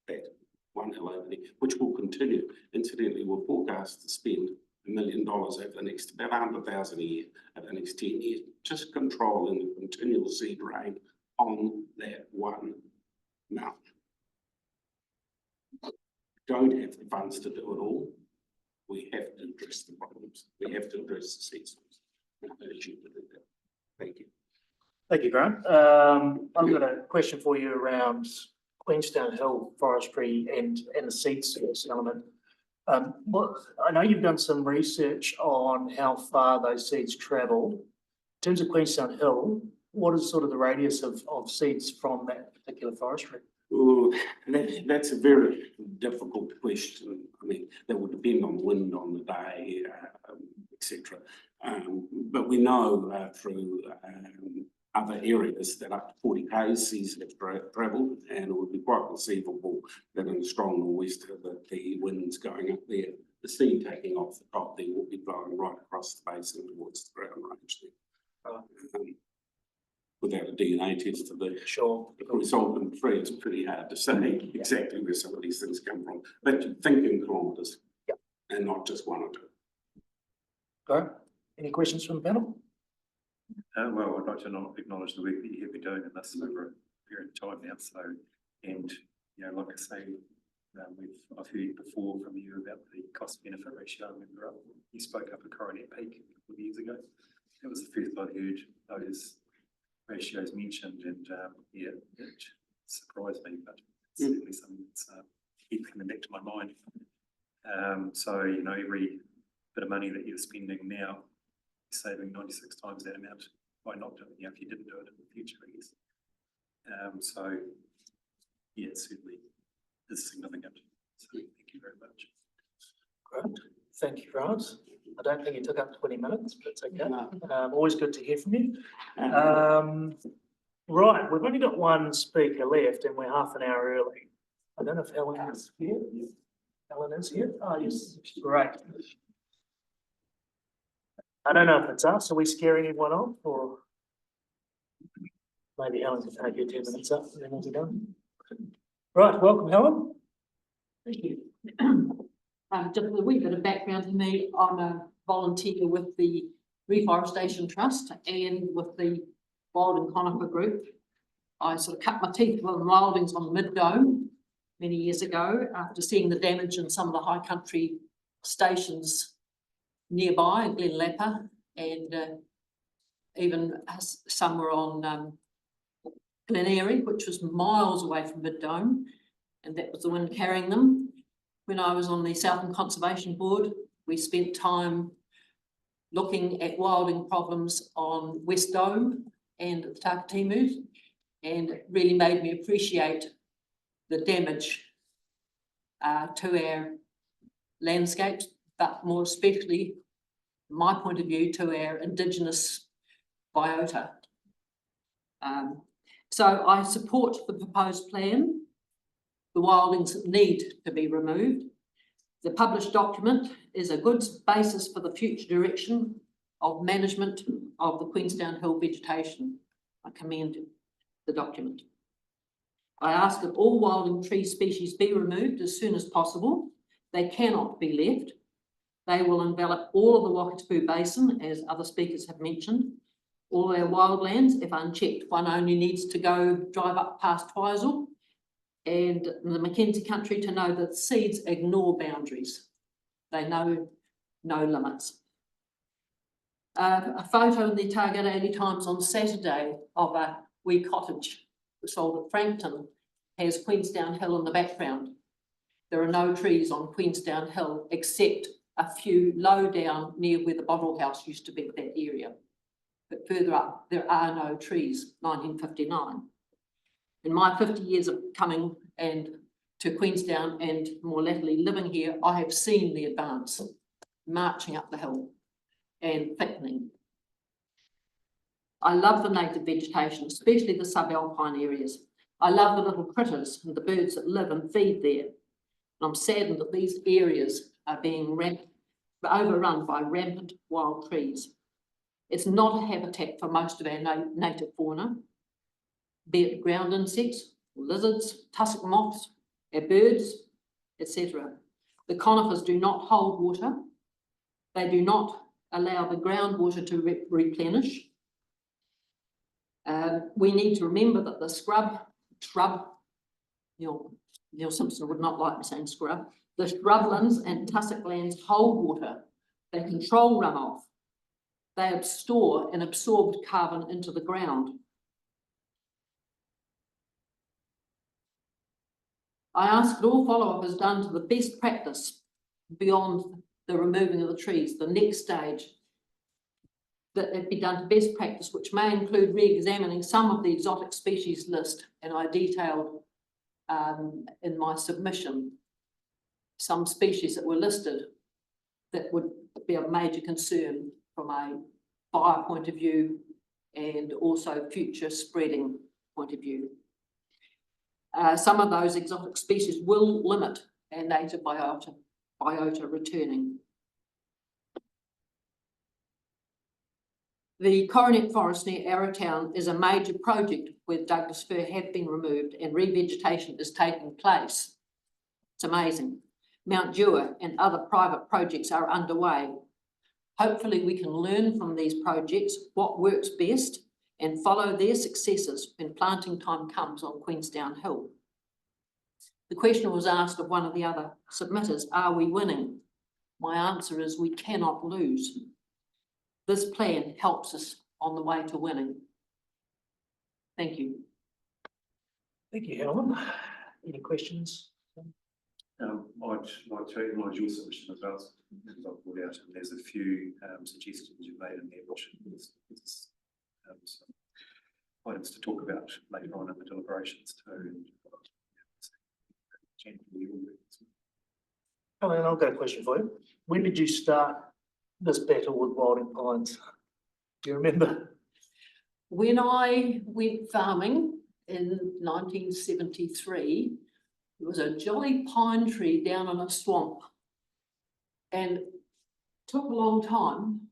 that one hill over there, which will continue. Incidentally, we're forecast to spend $1 million over the next, about 100,000 a year over the the next 10 years, just controlling the continual seed rain on that one mountain. Don't have the funds to do it all. We have to address the problems. We have to address the seasons. Thank you. Thank you, Grant. I've got a question for you around Queenstown Hill Forestry and the seed source element. I know you've done some research on how far those seeds travel. In terms of Queenstown Hill, what is sort of the radius of seeds from that particular forestry? Ooh, that's a very difficult question. I mean, that would depend on wind on the day, etc. But we know through other areas that up to 40 k's seeds have travelled, and it would be quite conceivable that in the strong nor'west that the winds going up there, the steam taking off the top there will be blowing right across the basin towards the ground range there. Without a DNA test of the resultant tree, it's pretty hard to say exactly where some of these things come from. But you think in kilometres, and not just one or two. Go. Any questions from the panel? Well, I'd like to acknowledge the work that you have been doing in this over a period of time now. So, and you know, like I say, I've heard before from you about the cost benefit ratio. I remember you spoke up at Coronet Peak a couple of years ago. That was the first I'd heard those ratios mentioned, and yeah, it surprised me, but it's certainly something that's keeps coming back to my mind. So you know, every bit of money that you're spending now, you're saving 96 times that amount by not doing it. You know, if you didn't do it in the future, I guess. So yeah, it certainly is significant. So thank you very much. Great, thank you, Grant. I don't think it took up 20 minutes, but it's okay. Always good to hear from you. Right, we've only got one speaker left and we're half an hour early. I don't know if Helen is here. Helen is here. Oh, yes, great. I don't know if it's us. Are we scaring everyone off, or maybe Helen can take your 10 minutes up and then we'll be done. Right, welcome, Helen. Thank you. Just a wee bit of background to me. I'm a volunteer with the Reforestation Trust and with the Wild and Conifer Group. I sort of cut my teeth with wildings on the Mid-Dome many years ago after seeing the damage in some of the high country stations nearby in Glen Lappa, and even some were on Glen Airy, which was miles away from Mid-Dome, and that was the wind carrying them. When I was on the Southern Conservation Board, we spent time looking at wilding problems on West Dome and the Takatimu, and it really made me appreciate the damage to our landscapes, but more especially, from my point of view, to our Indigenous biota. So I support the proposed plan. The wildings need to be removed. The published document is a good basis for the future direction of management of the Queenstown Hill vegetation. I commend the document. I ask that all wilding tree species be removed as soon as possible. They cannot be left. They will envelop all of the Wakatipu Basin, as other speakers have mentioned. All our wildlands, if unchecked, one only needs to go drive up past Twizel and the Mackenzie country to know that seeds ignore boundaries. They know no limits. A photo in the Target Daily Times on Saturday of a wee cottage sold at Frankton has Queenstown Hill in the background. There are no trees on Queenstown Hill except a few low down near where the bottle house used to be, that area. But further up, there are no trees, 1959. In my 50 years of coming and to Queenstown and more latterly living here, I have seen the advance marching up the hill and thickening. I love the native vegetation, especially the subalpine areas. I love the little critters and the birds that live and feed there. And I'm saddened that these areas are being overrun by rampant wild trees. It's not a habitat for most of our native fauna, be it ground insects, lizards, tussock moths, our birds, etc. The conifers do not hold water. They do not allow the groundwater to replenish. We need to remember that the shrub, Neil Simpson would not like me saying scrub, the shrublands and tussock lands hold water. They control runoff. They store and absorb carbon into the ground. I ask that all follow-up is done to the best practice beyond the removing of the trees. The next stage, that it be done to best practice, which may include re-examining some of the exotic species list, and I detailed in my submission some species that were listed that would be of major concern from a fire point of view and also future spreading point of view. Some of those exotic species will limit our native biota returning. The Coronet Forest near Arrowtown is a major project where Douglas fir have been removed and revegetation is taking place. It's amazing. Mount Dewar and other private projects are underway. Hopefully we can learn from these projects what works best and follow their successes when planting time comes on Queenstown Hill. The question was asked of one of the other submitters, are we winning? My answer is we cannot lose. This plan helps us on the way to winning. Thank you. Thank you, Helen. Any questions? I'd like to acknowledge your submission as well, because I've brought out, and there's a few suggestions you've made in there, which is some items to talk about later on in the deliberations too. Helen, I've got a question for you. When did you start this battle with Wilding Pines? Do you remember? When I went farming in 1973, there was a jolly pine tree down in a swamp, and it took a long time.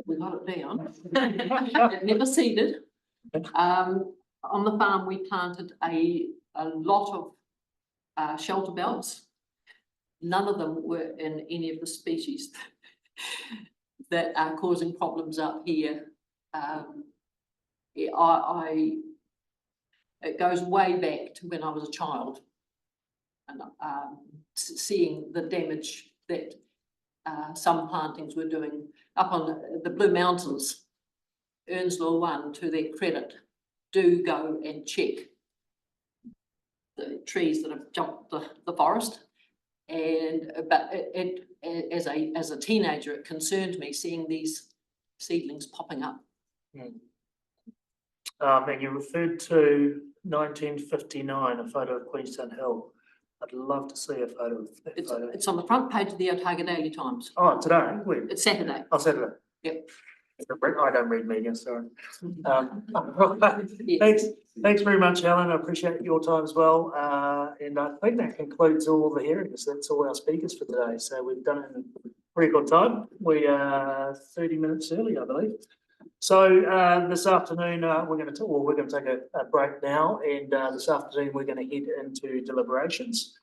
We got it down. It never seeded. On the farm, we planted a lot of shelter belts. None of them were in any of the species that are causing problems up here. It goes way back to when I was a child, and seeing the damage that some plantings were doing up on the Blue Mountains. Earnslaw One, to their credit, do go and check the trees that have jumped the forest, and but it as a teenager, it concerned me seeing these seedlings popping up. And you referred to 1959, a photo of Queenstown Hill. I'd love to see a photo of that photo. It's on the front page of the Otago Daily Times. Oh, today? When? It's Saturday. Oh, Saturday. Yep. I don't read media, sorry. Yes. Thanks very much, Helen. I appreciate your time as well. And I think that concludes all the hearings. That's all our speakers for today. So we've done it in pretty good time. We are 30 minutes early, I believe. So this afternoon, we're going to take a break now, and this afternoon we're going to head into deliberations.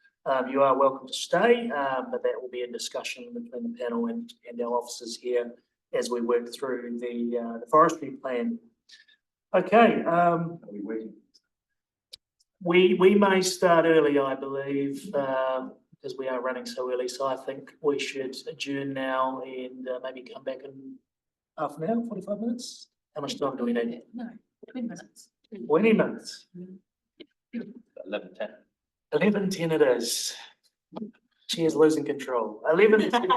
You are welcome to stay, but that will be a discussion between the panel and our officers here as we work through the forestry plan. Okay. We may start early, I believe, because we are running so early. So I think we should adjourn now and maybe come back in half an hour, 45 minutes. How much time do we need? No, 20 minutes. 20 minutes. 11:10. 11:10 it is. She is losing control. 11:10.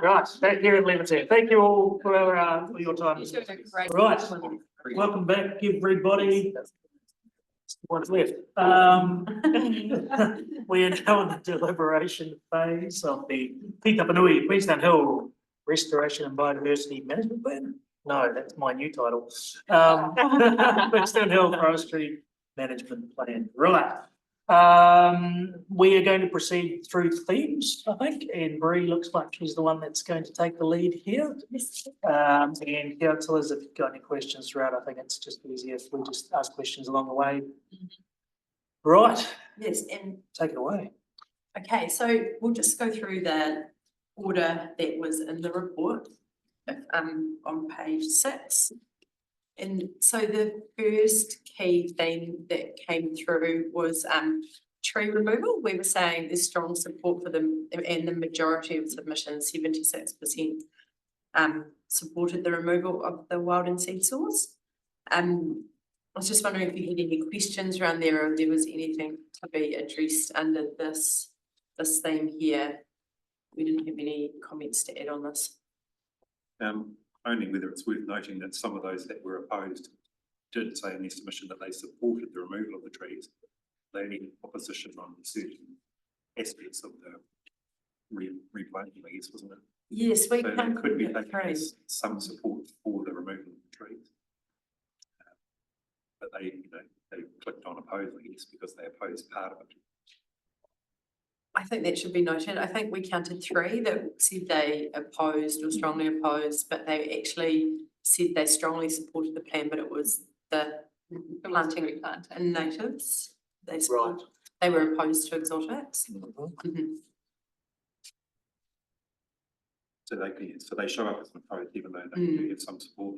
Right, back here at 11:10. Thank you all for your time. You're doing a great Right, job. welcome back, everybody. What's left? We are now in the deliberation phase of the Pitapanui Queenstown Hill Restoration and Biodiversity Management Plan. No, that's my new title. Queenstown Hill Forestry Management Plan. Right. We are going to proceed through themes, I think, and Bree looks like she's the one that's going to take the lead here. And councillors, if you've got any questions throughout, I think it's just easier if we just ask questions along the way. Right. Yes, and Take it away. okay, so we'll just go through the order that was in the report, on page 6. And so the first key theme that came through was tree removal. We were saying there's strong support for them, and the majority of submissions, 76%, supported the removal of the wild and seed source. I was just wondering if you had any questions around there, or if there was anything to be addressed under this theme here. We didn't have any comments to add on this. Only whether it's worth noting that some of those that were opposed did say in their submission that they supported the removal of the trees. They only had opposition on certain aspects of the replanting, I guess, wasn't it? Yes, we So can that could be put taken as some support for the removal of the trees. But they, they clicked on oppose, I guess, because they opposed part of it. I think that should be noted. I think we counted 3 that said they opposed or strongly opposed, but they actually said they strongly supported the plan, but it was the planting and natives. They were opposed to exotics. So they show up as opposed, even though they do have some support.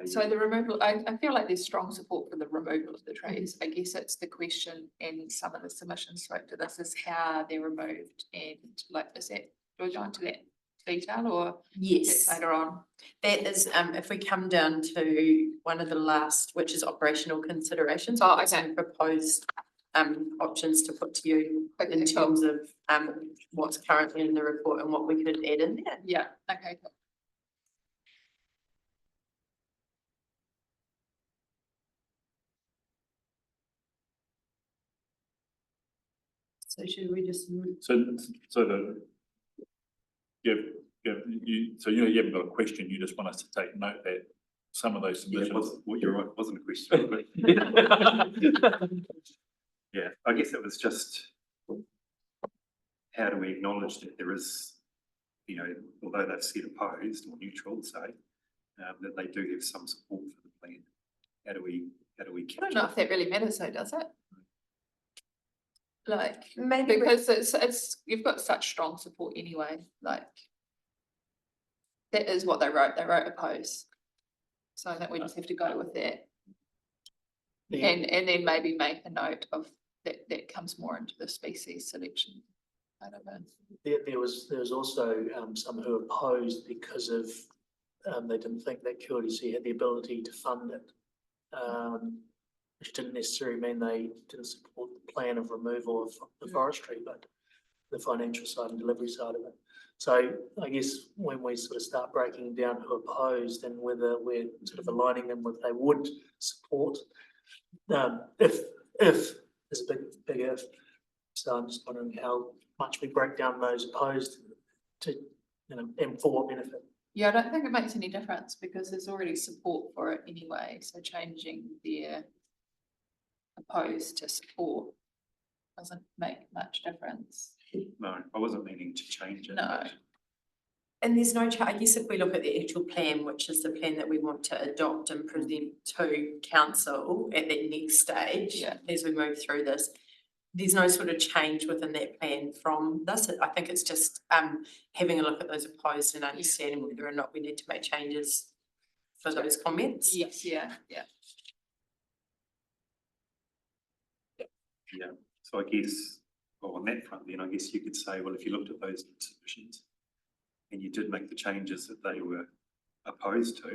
So the removal, I feel like there's strong support for the removal of the trees. I guess it's the question, and some of the submissions spoke to this, is how they're removed, and like, is that, do we go into that detail, or Yes, later on? that is, if we come down to one of the last, which is operational considerations. Oh, we've got okay. some proposed options to put to you in Okay, cool. terms of what's currently in the report and what we could add in there. Yeah, okay, cool. So should we just move? So you haven't got a question, you just want us to take note that some of those submissions. Well, you're right, it wasn't a question, but yeah, I guess it was just how do we acknowledge that there is, although they've said opposed or neutral, say, that they do have some support for the plan. How do we I don't know if that really matters though, does it? Like, Maybe because it's, you've got such strong support anyway, like. That is what they wrote oppose. So I think we just have to go with that. And then maybe make a note of that comes more into the species selection. I don't know. There was also some who opposed because of they didn't think that QLDC had the ability to fund it, which didn't necessarily mean they didn't support the plan of removal of the forestry, but the financial side and delivery side of it. So I guess when we sort of start breaking down who opposed and whether we're sort of aligning them with they would support, if there's a big if. So I'm just wondering how much we break down those opposed to, and for what benefit. Yeah, I don't think it makes any difference because there's already support for it anyway. So changing their opposed to support doesn't make much difference. No, I wasn't meaning to change it. No. And there's no, I guess if we look at the actual plan, which is the plan that we want to adopt and present to council at that next stage, as we move through this, there's no sort of change within that plan from this. I think it's just having a look at those opposed and understanding whether or not we need to make changes for those comments. Yes, yeah. Yeah, so I guess, well, on that front, then I guess you could say, well, if you looked at those submissions and you did make the changes that they were opposed to,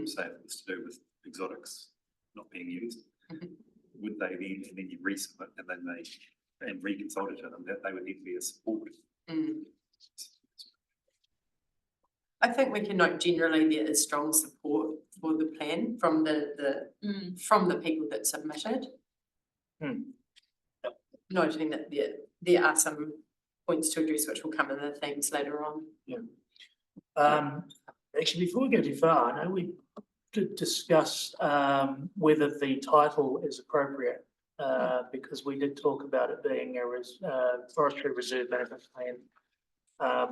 say it was to do with exotics not being used, would they then, and then you resubmit and then they, and reconsult it, and that they would need to be a support. I think we can note generally there is strong support for the plan from from the people that submitted. Noting that there are some points to address which will come in the themes later on. Actually, before we go too far, I know we did discuss whether the title is appropriate because we did talk about it being a forestry reserve management plan,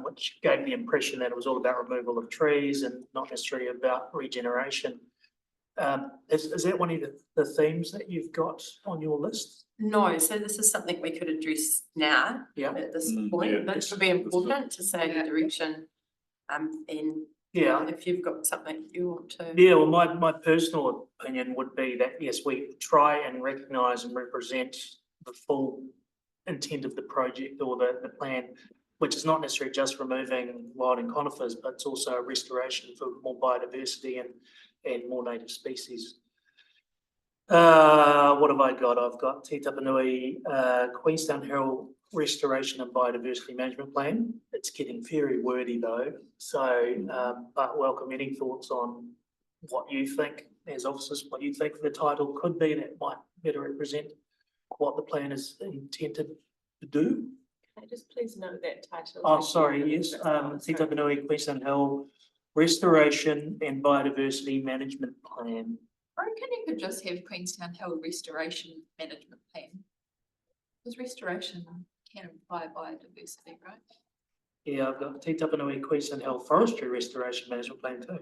which gave the impression that it was all about removal of trees and not necessarily about regeneration. Is that one of the themes that you've got on your list? No, so this is something we could address now Yeah. at this yeah. point, but it would be important to say Yeah. the direction. And Yeah. if you've got something you want to. Yeah, well, my personal opinion would be that, yes, we try and recognise and represent the full intent of the project or the plan, which is not necessarily just removing wild and conifers, but it's also a restoration for more biodiversity and more native species. What have I got? I've got Te Tapanui, Queenstown Hill Restoration and Biodiversity Management Plan. It's getting very wordy though, so, but welcome any thoughts on what you think as officers, what you think the title could be that might better represent what the plan is intended to do. Can I just please note that title? Oh, sorry, yes, Te Tapanui, Queenstown Hill Restoration and Biodiversity Management Plan. I reckon you could just have Queenstown Hill Restoration Management Plan. Because restoration can imply biodiversity, right? Yeah, I've got Te Tapanui, Queenstown Hill Forestry Restoration Management Plan too.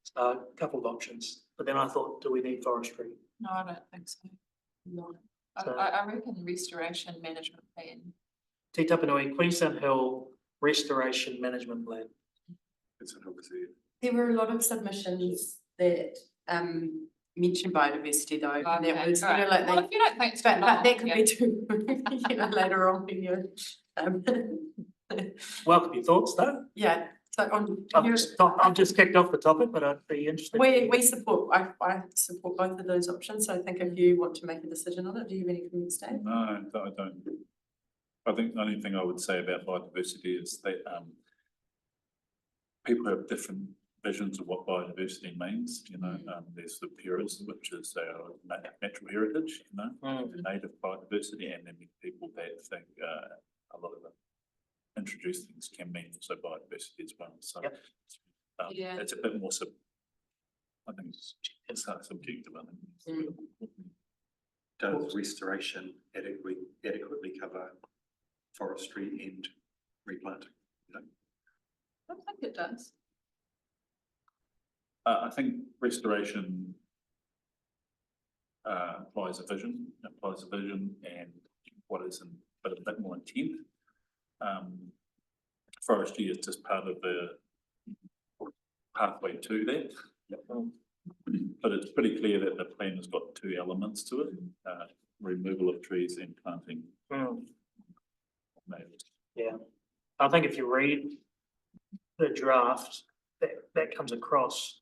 So a couple of options, but then I thought, do we need forestry? No, I don't think so. No. So- I reckon restoration management plan. Te Tapanui, Queenstown Hill Restoration Management Plan. It's an obviously. There were a lot of submissions that mentioned biodiversity though. And that was, Okay, like well, they, if you don't think it's but that long, could yeah. be too, later on when you're, Welcome your thoughts though. yeah. So on, I've just kicked off the topic, but I'd be interested. we support, I support both of those options. So I think if you want to make a decision on it, do you have any comments, Dave? No, I don't. I think the only thing I would say about biodiversity is that people have different visions of what biodiversity means, you know. There's the purists, which is our natural heritage, you know, the native biodiversity, and then people that think a lot of the introduced things can mean also biodiversity as well. So Yep. Yeah. it's a bit more I think it's subjective, I think. Does restoration adequately cover forestry and replanting? I don't think it does. I think restoration applies a vision and what is but a bit more intent. Forestry is just part of the pathway to that. But it's pretty clear that the plan has got two elements to it, removal of trees and planting. Yeah, I think if you read the draft, that comes across.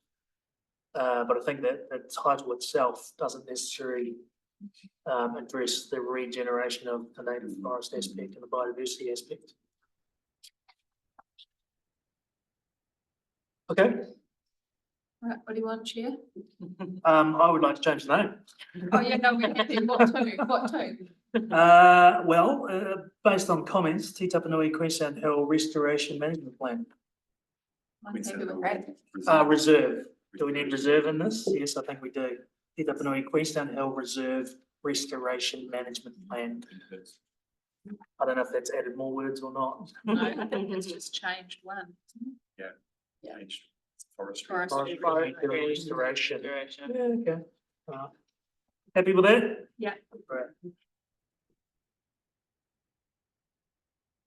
But I think that the title itself doesn't necessarily address the regeneration of the native forest aspect and the biodiversity aspect. Okay, Right, what do you want, Chair? I would like to change the name. Oh, yeah, no, we're happy. What two? Based on comments, Te Tapanui Queenstown Hill Restoration Management Plan. I'm happy with that. Reserve. Do we need reserve in this? Yes, I think we do. Te Tapanui Queenstown Hill Reserve Restoration Management Plan. I don't know if that's added more words or not. No, I think it's just changed one. Changed forestry. Forestry. Restoration. Yeah, okay. Happy with that? Yeah. Right.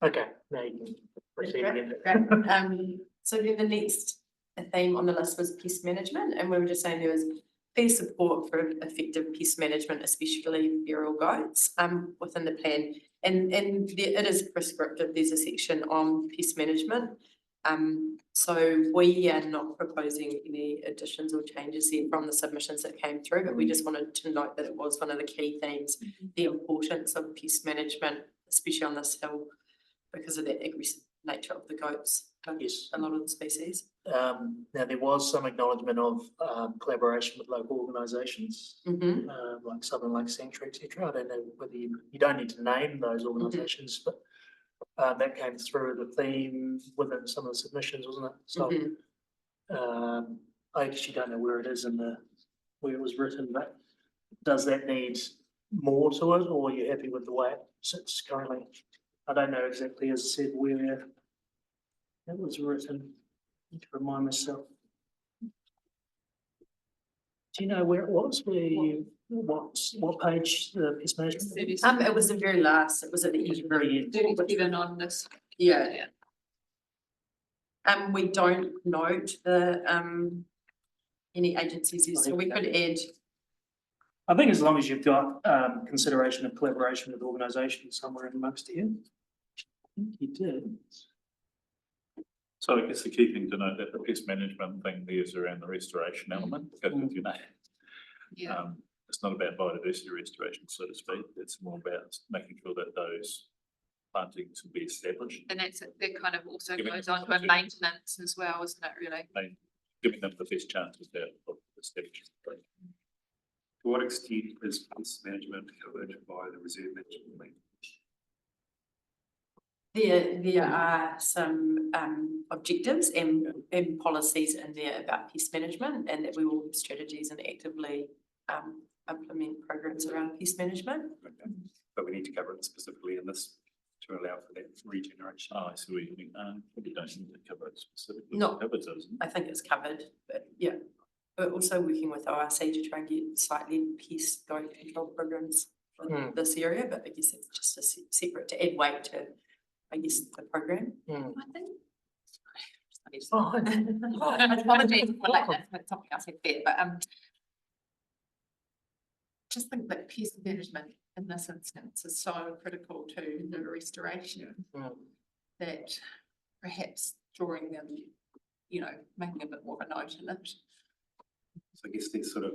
Okay, now you can proceed again. Great. So then the next theme on the list was pest management, and we were just saying there was fair support for effective pest management, especially feral goats, within the plan. And it is prescriptive. There's a section on pest management. So we are not proposing any additions or changes here from the submissions that came through, but we just wanted to note that it was one of the key themes, the importance of pest management, especially on this hill, because of the aggressive nature of the goats. Yes. A lot of the species. Now, there was some acknowledgement of collaboration with local organisations, like Southern Lake Sanctuary, etc. I don't know whether you don't need to name those organisations, but that came through the theme within some of the submissions, wasn't it? So I actually don't know where it is where it was written, but does that need more to it, or are you happy with the way it sits currently? I don't know exactly, as I said, where it was written. I need to remind myself. Do you know where it was, what page, the pest management? It was the very last, it was at the end. Very end. 37 on this. Yeah. We don't note the, any agencies, so we could add, I think as long as you've got consideration of collaboration with organisations somewhere in amongst here. I think you did. So I guess the key thing to note that the pest management thing there is around the restoration element, goes with your name. Yeah. It's not about biodiversity restoration, so to speak. It's more about making sure that those plantings will be established, And that kind of also Giving goes them on to a to- maintenance as well, isn't it, really? giving them the best chances of establishing. To what extent is pest management covered by the reserve management plan? there are some, objectives and policies in there about pest management, and that we will have strategies and actively, implement programs around pest management. Okay. But we need to cover it specifically in this to allow for that regeneration. Oh, I see what you mean. Probably don't need to cover it specifically. No. Covers it, isn't it? I think it's covered, but yeah. We're also working with ORC to try and get slightly pest goat control programs for this area, but I guess it's just a separate to add weight to, I guess, the program. I think. Oh, Apologies for that, that's something I said there, but just think that pest management in this instance is so critical to the restoration that perhaps drawing them, making a bit more of a note in it. So I guess there's sort of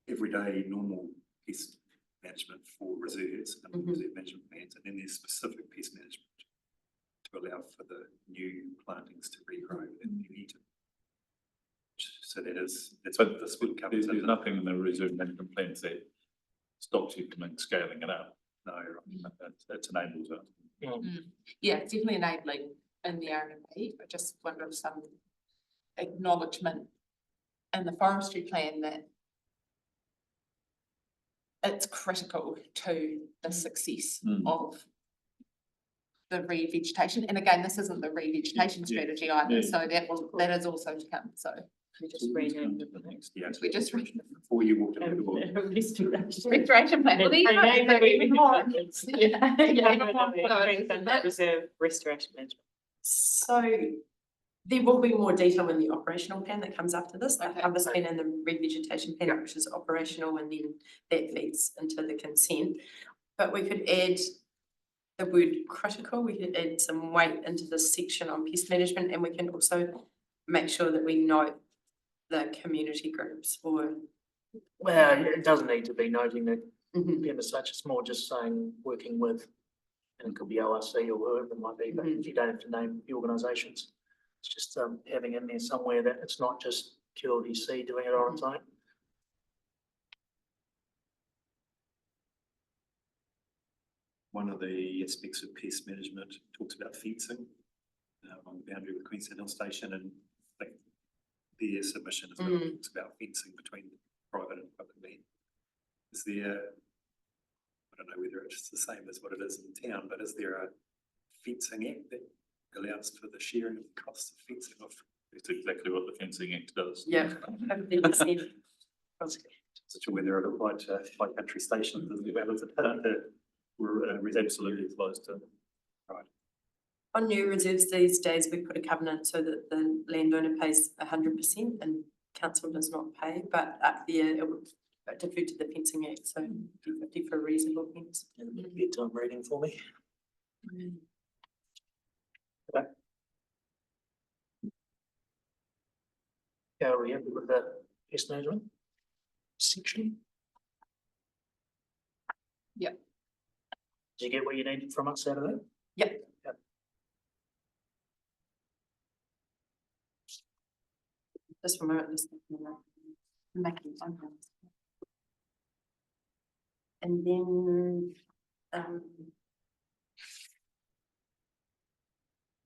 everyday normal pest management for reserves and reserve management plans, and then there's specific pest management to allow for the new plantings to regrow and be eaten. So that's what the split covers. There's nothing in the reserve management plans that stops you from scaling it up. No, It's enables it. Yeah, it's definitely enabling in the RMP, but just wonder if some acknowledgement in the forestry plan that it's critical to the success of the revegetation. And again, this isn't the revegetation strategy either, so that is also to come, so. We just renamed it. Yeah. We just Before you walked in the door. restoration plan. Well, there you go. Rename So it even more. Reserve restoration management. So there will be more detail in the operational plan that comes after this, the Okay. harvest plan and the revegetation plan, which is operational, and then that feeds into the consent. But we could add the word critical, we could add some weight into this section on pest management, and we can also make sure that we note the community groups or. well, it doesn't need to be noting that Mhm. as such, it's more just saying working with, and it could be ORC or whoever it might be, but you don't have to name the organisations. It's just having in there somewhere that it's not just QLDC doing it on its own. One of the aspects of pest management talks about fencing on the boundary with Queenstown Hill Station, and I think their submission as well talks about fencing between private and public land. Is there, I don't know whether it's the same as what it is in town, but is there a fencing act that allows for the sharing of the costs of fencing off? It's exactly what the fencing act does. Yeah. Such a whether it applied to high country stations as well as We're absolutely close to. On new reserves these days, we put a covenant so that the landowner pays 100% and council does not pay, but up there it would defer to the fencing act, so 50 for a reasonable fence. Bedtime reading for me. Okay. Are we happy with the pest management section? Yep. Did you get what you needed from us out of that? Yep. Yep. Just from a, making fun. And then,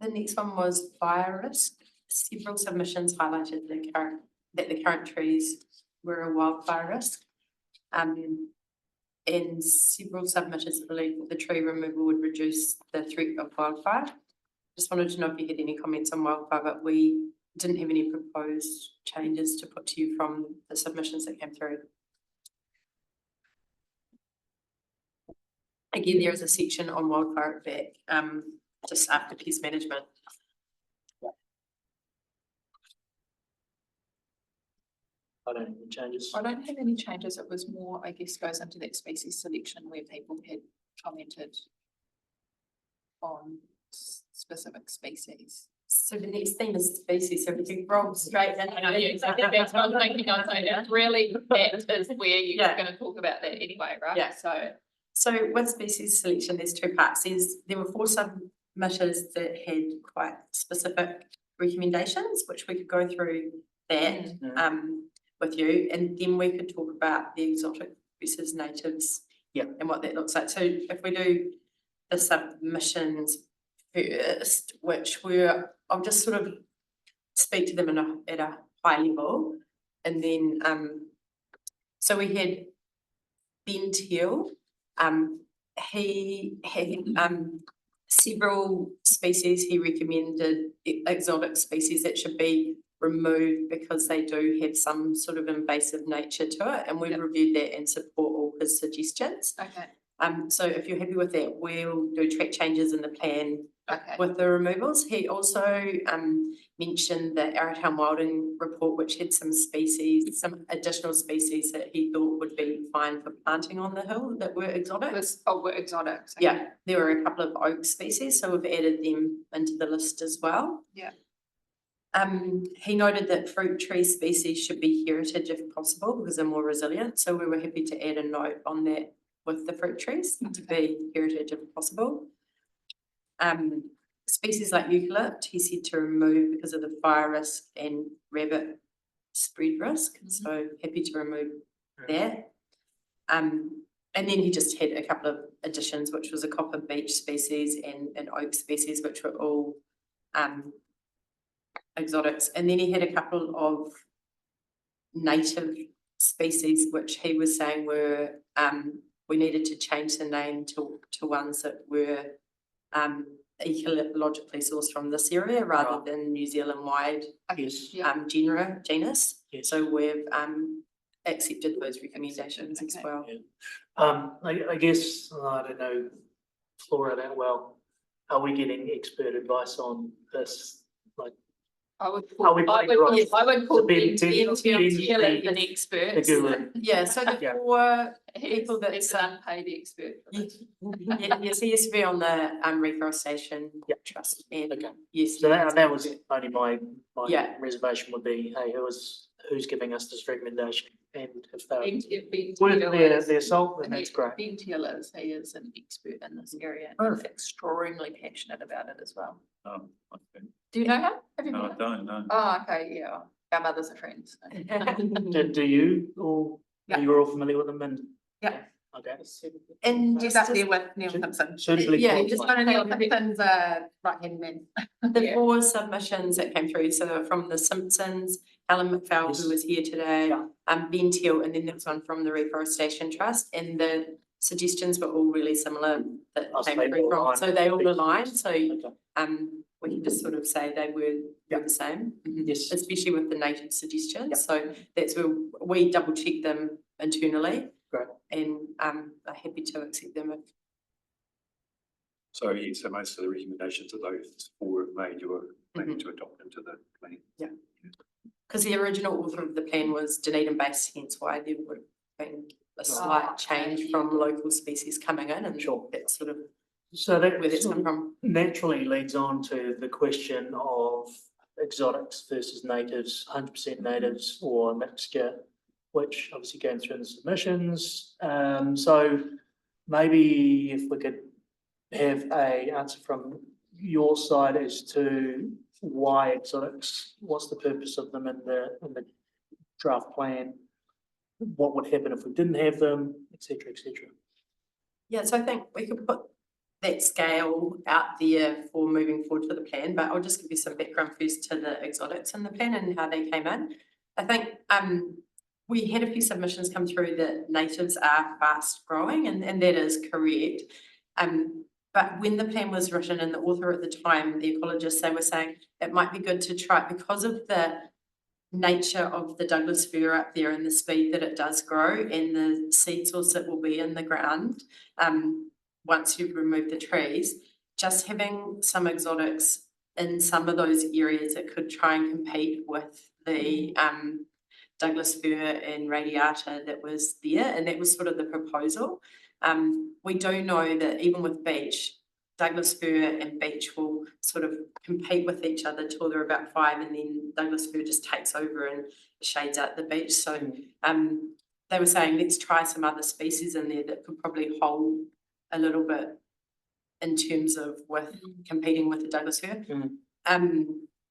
the next one was fire risk. Several submissions highlighted that the current trees were a wildfire risk. And several submitters believe that the tree removal would reduce the threat of wildfire. Just wanted to know if you had any comments on wildfire, but we didn't have any proposed changes to put to you from the submissions that came through. Again, there is a section on wildfire back, just after pest management. I don't have any changes. I don't have any changes. It was more, I guess, goes into that species selection where people had commented on specific species. So the next theme is species, so we can roll straight in. I know, yeah, exactly. That's what I'm thinking. I was like, that's really, that is where you're Yeah. gonna talk about that anyway, right? Yeah. So, with species selection, there's two parts. There were 4 submitters that had quite specific recommendations, which we could go through that with you, and then we could talk about the exotic versus natives. Yeah. And what that looks like. So if we do the submissions first, which I'll just sort of speak to them at a high level, and then so we had Ben Teal. He had several species he recommended, exotic species that should be removed because they do have some sort of invasive nature to it, and we've reviewed that and support all his suggestions. okay, So if you're happy with that, we'll do track changes in the plan okay. with the removals. He also mentioned the Arrowtown Wilding report, which had some species, some additional species that he thought would be fine for planting on the hill that were exotic. Were exotic. So. Yeah, there were a couple of oak species, so we've added them into the list as well. Yeah. He noted that fruit tree species should be heritage if possible because they're more resilient. So we were happy to add a note on that with the fruit trees to be heritage if possible. Species like eucalypt, he said to remove because of the fire risk and rabbit spread risk. So happy to remove that. And then he just had a couple of additions, which was a copper beech species and an oak species, which were all exotics. And then he had a couple of native species, which he was saying were, we needed to change the name to ones that were ecologically sourced from this area rather than New Zealand wide genus. Yes. So we've accepted those recommendations as well. I guess, I don't know Flora that well. Are we getting expert advice on this? Like, I would Are we call, putting right- I would call So Ben Ben Teal as an the expert. guru. Yeah, so the Yeah. 4 He's people that an unpaid expert. for this. yes, he used to be on the reforestation trust. And Okay. yes, So that was only my Yeah. reservation would be, hey, who's giving us this recommendation? And if they're Ben worth Teal their is- salt, then that's great. Ben Teal he is an expert in this area and Perfect. extremely passionate about it as well. Okay. Do you know him? Have you No, met I him? don't know. Oh, okay, yeah. Our mothers are friends. Do you, or Yeah. you're all familiar with them and? Yeah. Okay. and He's just up there with Neil Simpson. Suitably Yeah, Just qualified. one of Neil Simpson's right hand man. the Yeah. 4 submissions that came through, so from the Simpsons, Helen McPhail, Yes. who was here today, Yeah. Ben Teal, and then there was one from the Reforestation Trust, and the suggestions were all really similar that Oh, so came they through all from, align. so they all aligned, so Okay. we can just sort of say they were the same. Yes. Especially with the native suggestions, so that's where we double check them internally. Great. And are happy to accept them if So most of the recommendations that those 4 have made, you were planning to adopt into the plan. because the original author of the plan was Dunedin based, hence why there would have been a slight change from local species coming in, and Sure. that's sort of So that where that's come from. naturally leads on to the question of exotics versus natives, 100% natives or a mixture, which obviously came through in the submissions. So maybe if we could have a answer from your side as to why exotics, what's the purpose of them in the draft plan? What would happen if we didn't have them, et cetera, et cetera. Yeah, so I think we could put that scale out there for moving forward for the plan, but I'll just give you some background first to the exotics in the plan and how they came in. I think we had a few submissions come through that natives are fast growing, and that is correct. But when the plan was written and the author at the time, the ecologists, they were saying it might be good to try, because of the nature of the Douglas fir up there and the speed that it does grow and the seed source that will be in the ground, once you've removed the trees, just having some exotics in some of those areas that could try and compete with the Douglas fir and radiata that was there, and that was sort of the proposal. We do know that even with beech, Douglas fir and beech will sort of compete with each other till they're about 5, and then Douglas fir just takes over and shades out the beech. So they were saying, let's try some other species in there that could probably hold a little bit in terms of with competing with the Douglas fir.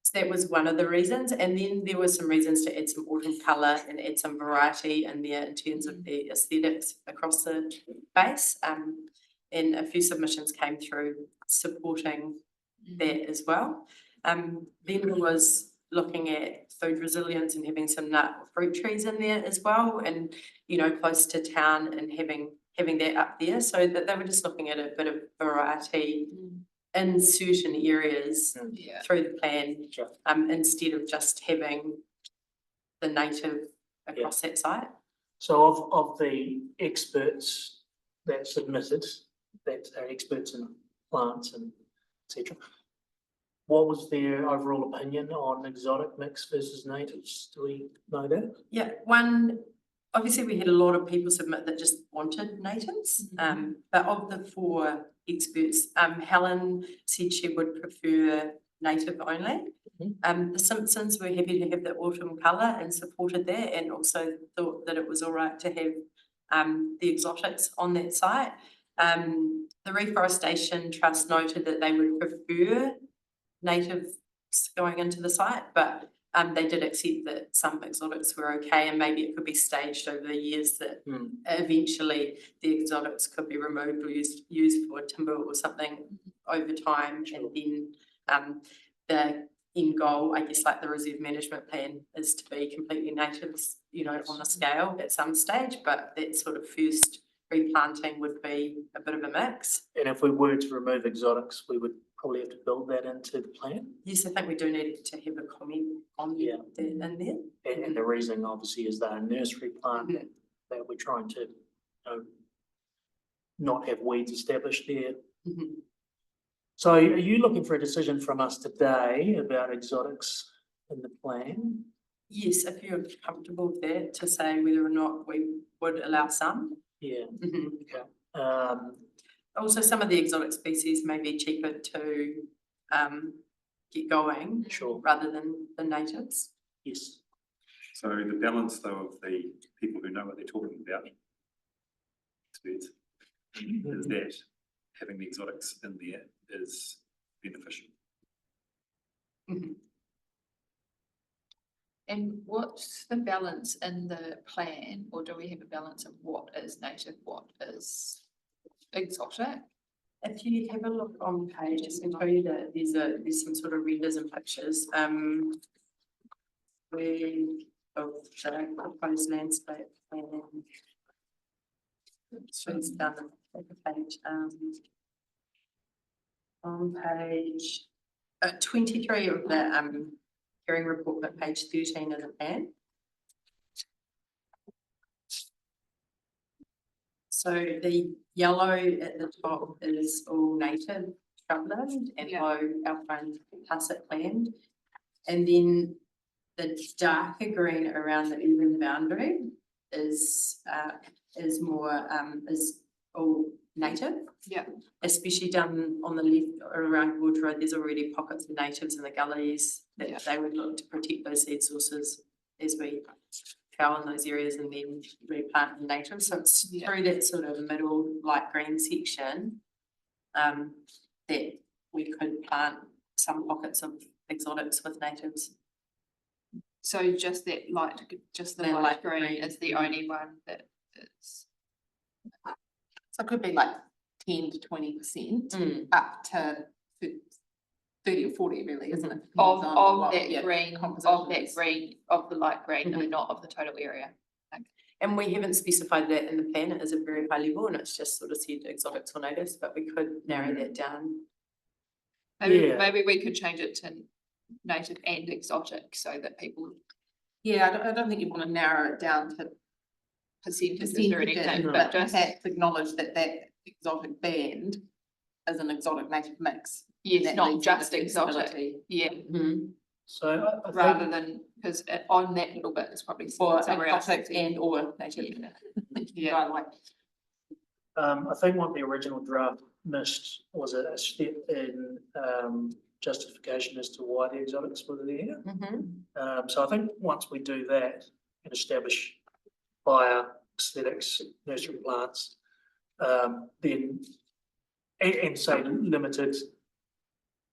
So that was one of the reasons, and then there were some reasons to add some autumn colour and add some variety in there in terms of the aesthetics across the base. And a few submissions came through supporting that as well. Then there was looking at food resilience and having some nut or fruit trees in there as well, and close to town and having that up there, so that they were just looking at a bit of variety in certain areas through the plan, instead of just having the native across that site. So of the experts that submitted, that are experts in plants and etc., what was their overall opinion on exotic mix versus natives? Do we know that? Yeah, obviously we had a lot of people submit that just wanted natives, but of the 4 experts, Helen said she would prefer native only. The Simpsons were happy to have the autumn colour and supported that, and also thought that it was all right to have the exotics on that site. The Reforestation Trust noted that they would prefer natives going into the site, but they did accept that some exotics were okay, and maybe it could be staged over the years, that eventually the exotics could be removed or used for timber or something over time. And then the end goal, I guess, like the reserve management plan, is to be completely natives, on the scale at some stage, but that sort of first replanting would be a bit of a mix. And if we were to remove exotics, we would probably have to build that into the plan. Yes, I think we do need to have a comment on that in there. And the reason obviously is that a nursery plant that we're trying to not have weeds established there. So are you looking for a decision from us today about exotics in the plan? Yes, if you're comfortable with that, to say whether or not we would allow some. Yeah. Okay. Also, some of the exotic species may be cheaper to get going, rather than the natives. Yes. So the balance though of the people who know what they're talking about, experts, is that having the exotics in there is beneficial. And what's the balance in the plan, or do we have a balance of what is native, what is exotic? If you have a look on page, I can tell you that there's some sort of renders and pictures. Of the proposed landscape plan. It shows down the page. On page 23 of the hearing report, but page 13 of the plan. So the yellow at the top is all native shrubland and low alpine tussock land, and then the darker green around the urban boundary is more is all native. Especially down on the left around Wood Road, there's already pockets of natives in the gullies that they would look to protect those seed sources as we go in those areas and then replant the natives. So it's through that sort of middle light green section that we could plant some pockets of exotics with natives. So just the light green is the only one that is. So it could be like 10 to 20% up to 30 or 40 really, isn't it? Of that green, of the light green, and not of the total area. And we haven't specified that in the plan, it is a very high level and it's just sort of said exotics or natives, but we could narrow that down. Maybe, Yeah. maybe we could change it to native and exotic so that people Yeah, I don't think you want to narrow it down to percentages or anything, percentages, but but just, perhaps acknowledge that that exotic band is an exotic native mix. yes, That not leads to just the exotic, flexibility. yeah, So I rather think, than, because on that little bit is probably Or somewhere else. exotic and or native. Yeah. Either way. I think what the original draft missed was a step in, justification as to why the exotics were there. So I think once we do that and establish fire, aesthetics, nursery plants, then, and say limited,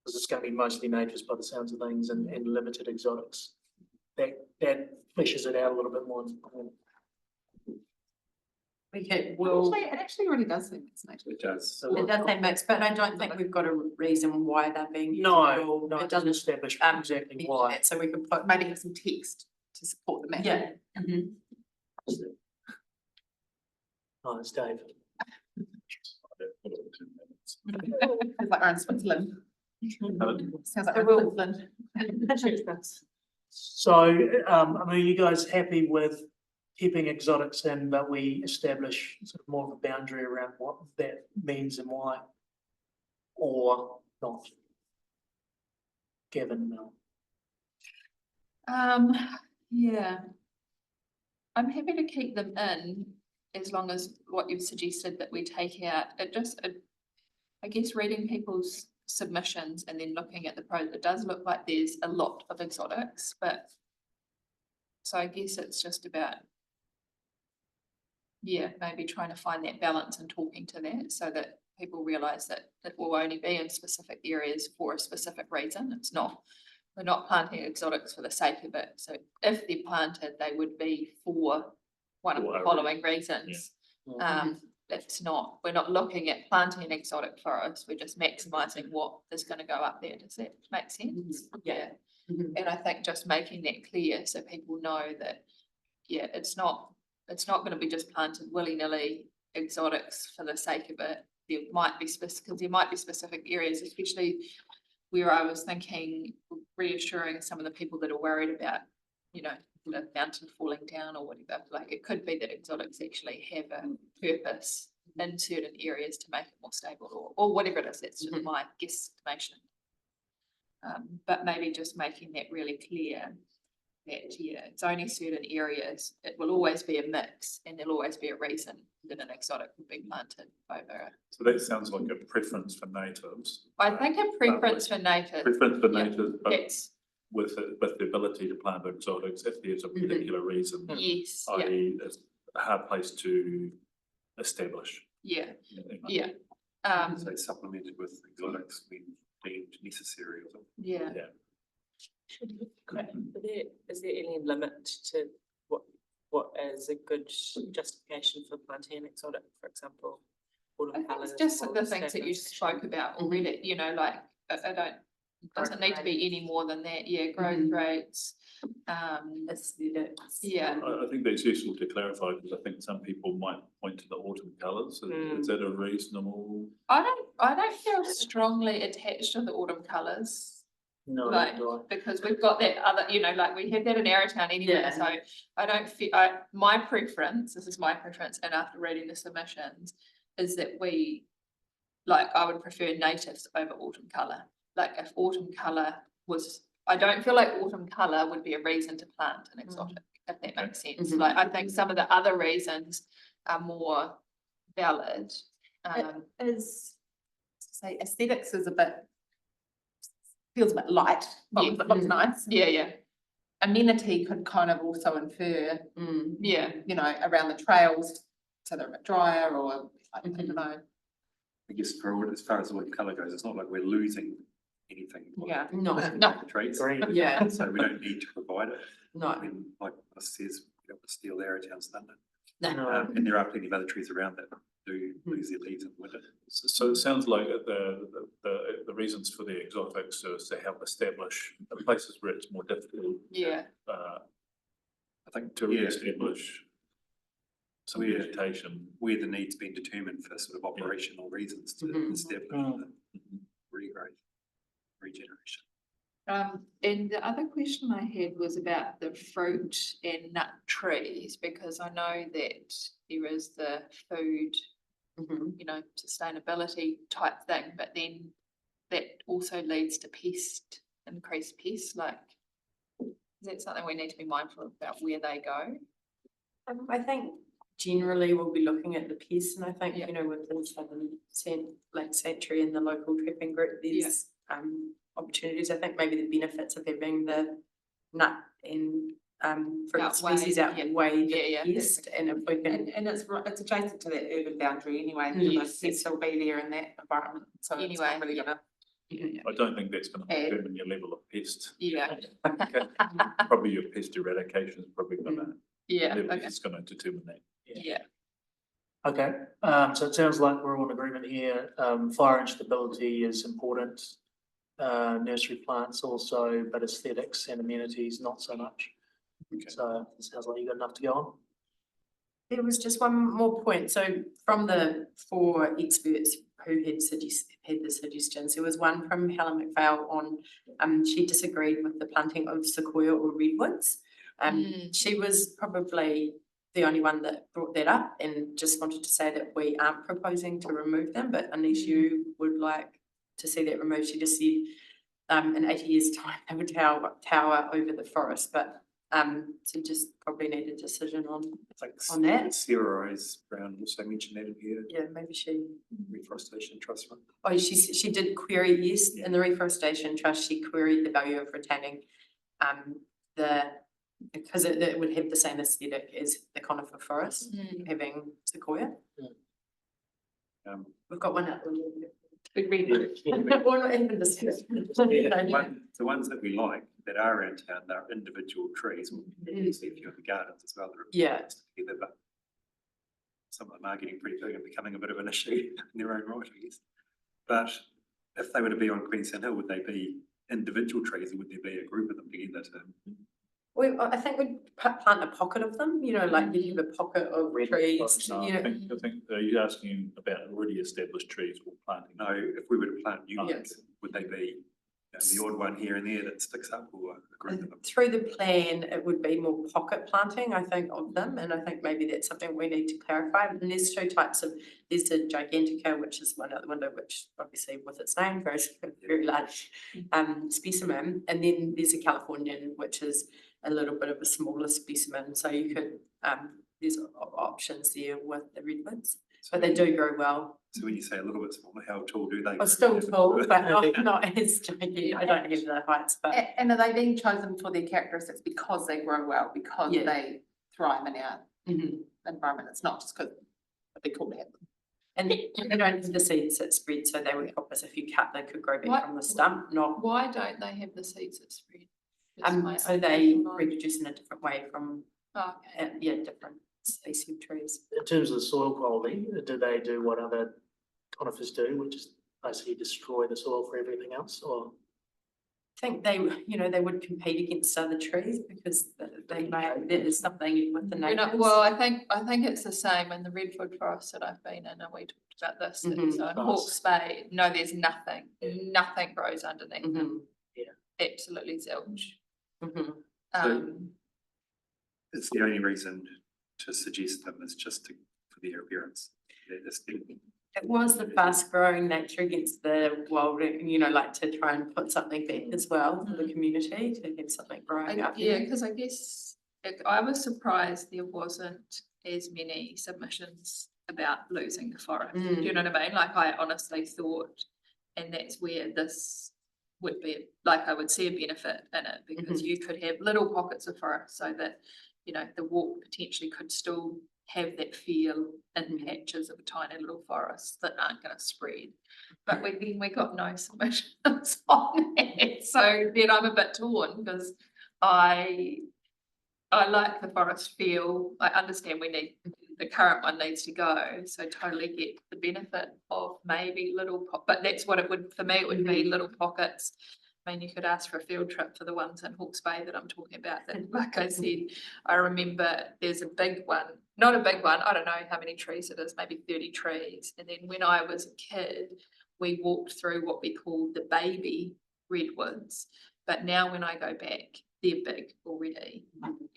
because it's going to be mostly natives by the sounds of things, and limited exotics, that fleshes it out a little bit more. Okay, It actually really does think it's native. It does. it does say mix, but I don't think we've got a reason why they're being. used at No, all. no, It it doesn't doesn't establish exactly mention why. that, so we could put, Maybe have some text to support the map. yeah. Oh, it's Dave. It's like we're in Switzerland. Sounds like So we're in we'll- Switzerland. So, I mean, are you guys happy with keeping exotics in, but we establish sort of more of a boundary around what that means and why? Or not? Kevin, no. Yeah. I'm happy to keep them in as long as what you've suggested that we take out, I guess reading people's submissions and then looking at the pros, it does look like there's a lot of exotics, but so I guess it's just about, yeah, maybe trying to find that balance and talking to that so that people realise that it will only be in specific areas for a specific reason. It's not, we're not planting exotics for the sake of it. So if they're planted, they would be for one of the following reasons. It's not, we're not looking at planting an exotic forest, we're just maximising what is going to go up there. Does that make sense? Yeah. And I think just making that clear so people know that, yeah, it's not going to be just planted willy-nilly exotics for the sake of it. There might be specific areas, especially where I was thinking, reassuring some of the people that are worried about, you know, the mountain falling down or whatever. Like it could be that exotics actually have a purpose in certain areas to make it more stable or whatever it is. That's just my guesstimation. But maybe just making that really clear that, yeah, it's only certain areas. It will always be a mix and there'll always be a reason that an exotic would be planted over. So that sounds like a preference for natives. I think a preference for native. Preference for Yeah, natives, but That's, with the ability to plant exotics if there's a particular reason. yes, yeah, I.e. it's a hard place to establish. yeah, you know. yeah. So it's supplemented with exotics when deemed necessary or something. Yeah. Yeah. Is there any limit to what is a good justification for planting an exotic, for example? I think it's just the things that you spoke about already, you know, like, doesn't need to be any more than that, yeah, growth rates. Yeah. I think that's useful to clarify because I think some people might point to the autumn colours. Is that a reasonable? I don't feel strongly attached to the autumn colours. No, Like, because we've got that other, you know, like we have that in Arrowtown anyway, so I don't feel, my preference, this is my preference, and after reading the submissions, is that I would prefer natives over autumn colour. Like if autumn colour was, I don't feel like autumn colour would be a reason to plant an exotic, if that makes sense. Like I think some of the other reasons are more valid. Say aesthetics is feels a bit light, but it looks nice. Yeah, yeah. Amenity could kind of also infer, Yeah. you know, around the trails, so they're a bit drier or I don't know. I guess as far as the word colour goes, it's not like we're losing anything. Yeah. No. The traits. Yeah. So we don't need to provide it. No. I mean, like it says, we don't want to steal the Arrowtown's thunder. No. And there are plenty of other trees around that do lose their leaves in winter. So it sounds like the reasons for the exotics is to help establish the places where it's more difficult. Yeah. I think to establish So where the need's been determined for sort of operational reasons to establish the regrowth, regeneration. And the other question I had was about the fruit and nut trees, because I know that there is the food, you know, sustainability type thing, but then that also leads to increased pests, like, is that something we need to be mindful about where they go? I think generally we'll be looking at the pests, and I think, you know, within Southern Lake Sanctuary and the local trapping group, there's opportunities. I think maybe the benefits of having the nut and fruit species outweigh the pest, and if we can. And it's adjacent to that urban boundary anyway, the pests will be there in that environment, so it's not really gonna. I don't think that's gonna determine your level of pest. Yeah. Okay. Probably your pest eradication is probably gonna. Okay. It's gonna determine that. Yeah. Okay, so it sounds like we're all in agreement here. Fire instability is important. Nursery plants also, but aesthetics and amenities, not so much. Okay. So it sounds like you got enough to go on. There was just one more point. So from the 4 experts who had the suggestions, there was one from Helen McPhail on, she disagreed with the planting of sequoia or redwoods. She was probably the only one that brought that up, and just wanted to say that we aren't proposing to remove them, but unless you would like to see that removed, she just said in 80 years' time they would tower over the forest, but so just probably need a decision on that. Sarah Rose Brown also mentioned that in here. Yeah, maybe she. Reforestation Trust Fund. Oh, she did query, yes, in the Reforestation Trust, she queried the value of retaining because it would have the same aesthetic as the conifer forest, having sequoia. We've got one out there. We're not even discussing. The ones that we like that are around town, they're individual trees. You see a few in the gardens as well. Together, but some of them are getting pretty big and becoming a bit of an issue in their own right, I guess. But if they were to be on Queenstown Hill, would they be individual trees, or would there be a group of them together to? I think we'd plant a pocket of them, you know, like you have a pocket of trees, No, you know. I think, are you asking about already established trees or planting? No, if we were to plant new ones, would they be the odd one here and there that sticks up, or a group of them? Through the plan, it would be more pocket planting, I think, of them, and I think maybe that's something we need to clarify. And there's 2 types of, there's the Gigantica, which is one out the window, which obviously with its name grows a very large specimen, and then there's a Californian, which is a little bit of a smaller specimen, so you could, there's options there with the redwoods, but they do grow well. So when you say a little bit smaller, how tall do they? Oh, still tall, but not as gigantic. I don't have the heights, but. And are they being chosen for their characteristics because they grow well, because they thrive in our environment? It's not just because it'd be cool to have them. And they don't have the seeds that spread, so they would help us if you cut, they could grow back from the stump, not. Why don't they have the seeds that spread? So they reproduce in a different way from, okay. different species of trees. In terms of the soil quality, do they do what other conifers do, which is basically destroy the soil for everything else, or? I think they would compete against other trees because there is something with the neighbours. Well, I think it's the same in the redwood forest that I've been in, and we talked about this. So in Hawke's Bay, no, there's nothing grows underneath them. Absolutely zilch. It's the only reason to suggest them is just for their appearance. It was the fast growing nature against the wild, like to try and put something back as well for the community, to have something growing up. Yeah, because I guess I was surprised there wasn't as many submissions about losing the forest. Do you know what I mean? Like, I honestly thought, and that's where this would be, like, I would see a benefit in it, because you could have little pockets of forest so that, the walk potentially could still have that feel in patches of a tiny little forest that aren't going to spread. But we got no submissions on it. So then I'm a bit torn, because I like the forest feel. I understand the current one needs to go, so totally get the benefit of maybe little but that's what it would, for me, it would be little pockets. I mean, you could ask for a field trip for the ones in Hawke's Bay that I'm talking about, that, like I said, I remember there's a big one not a big one. I don't know how many trees it is, maybe 30 trees. And then when I was a kid, we walked through what we called the baby redwoods. But now when I go back, they're big already.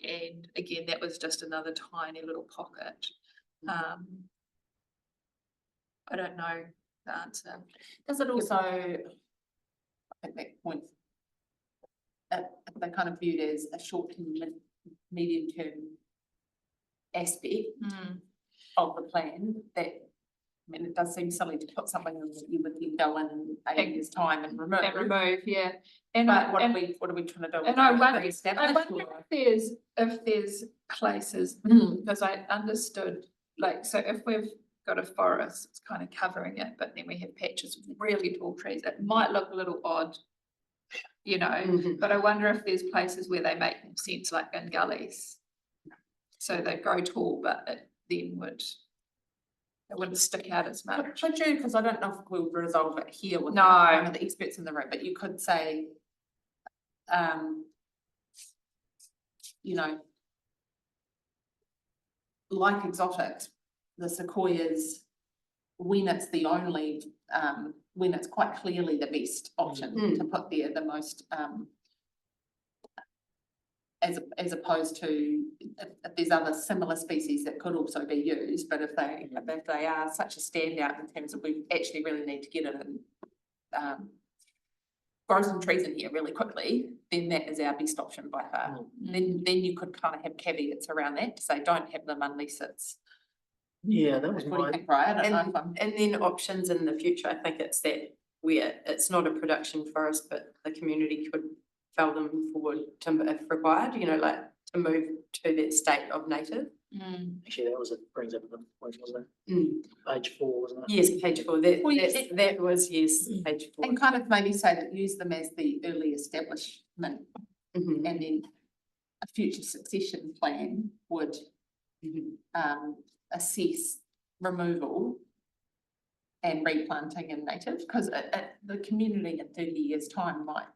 And again, that was just another tiny little pocket. I don't know the answer. Does it also, at that point, they kind of viewed as a short-term, medium-term aspect of the plan that, I mean, it does seem silly to put something in that you would then go in 8 years' time and remove. Yeah. And But what are we trying to do? And I wonder Re-establish if there's places, because I understood, like, so if we've got a forest, it's kind of covering it, but then we have patches of really tall trees, it might look a little odd, you know, but I wonder if there's places where they make sense, like in gullies. So they grow tall, but it then it wouldn't stick out as much. Could you, because I don't know if we'll resolve it here with No. one of the experts in the room, but you could say, you know, like exotics, the sequoias, when it's the only, when it's quite clearly the best option to put there, the most, as opposed to if there's other similar species that could also be used, but if they are such a standout in terms of we actually really need to get it and grow some trees in here really quickly, then that is our best option by far. Then you could kind of have caveats around that to say don't have them unless it's. Yeah, that was What do you my, think, Brian? I don't know if I'm. And then options in the future, I think it's that where it's not a production forest, but the community could fell them forward to, if required, you know, like to move to that state of native. actually, that was it, brings up a good point, wasn't it? Page 4, wasn't it? Yes, page 4, that was, yes, page 4. And kind of maybe say that use them as the early establishment, and then a future succession plan would assess removal and replanting in native, because the community in 30 years' time might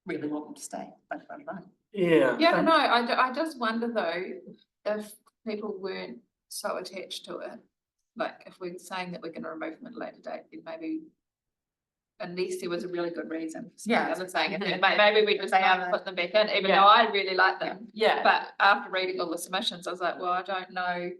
really want them to stay. I don't know. Yeah. Yeah, no, I just wonder though, if people weren't so attached to it, like if we're saying that we're gonna remove them at a later date, then maybe unless there was a really good reason. Yeah. I'm saying, and maybe we just put them back in, even though I really like them. Yeah. But after reading all the submissions, I was like, well, I don't know.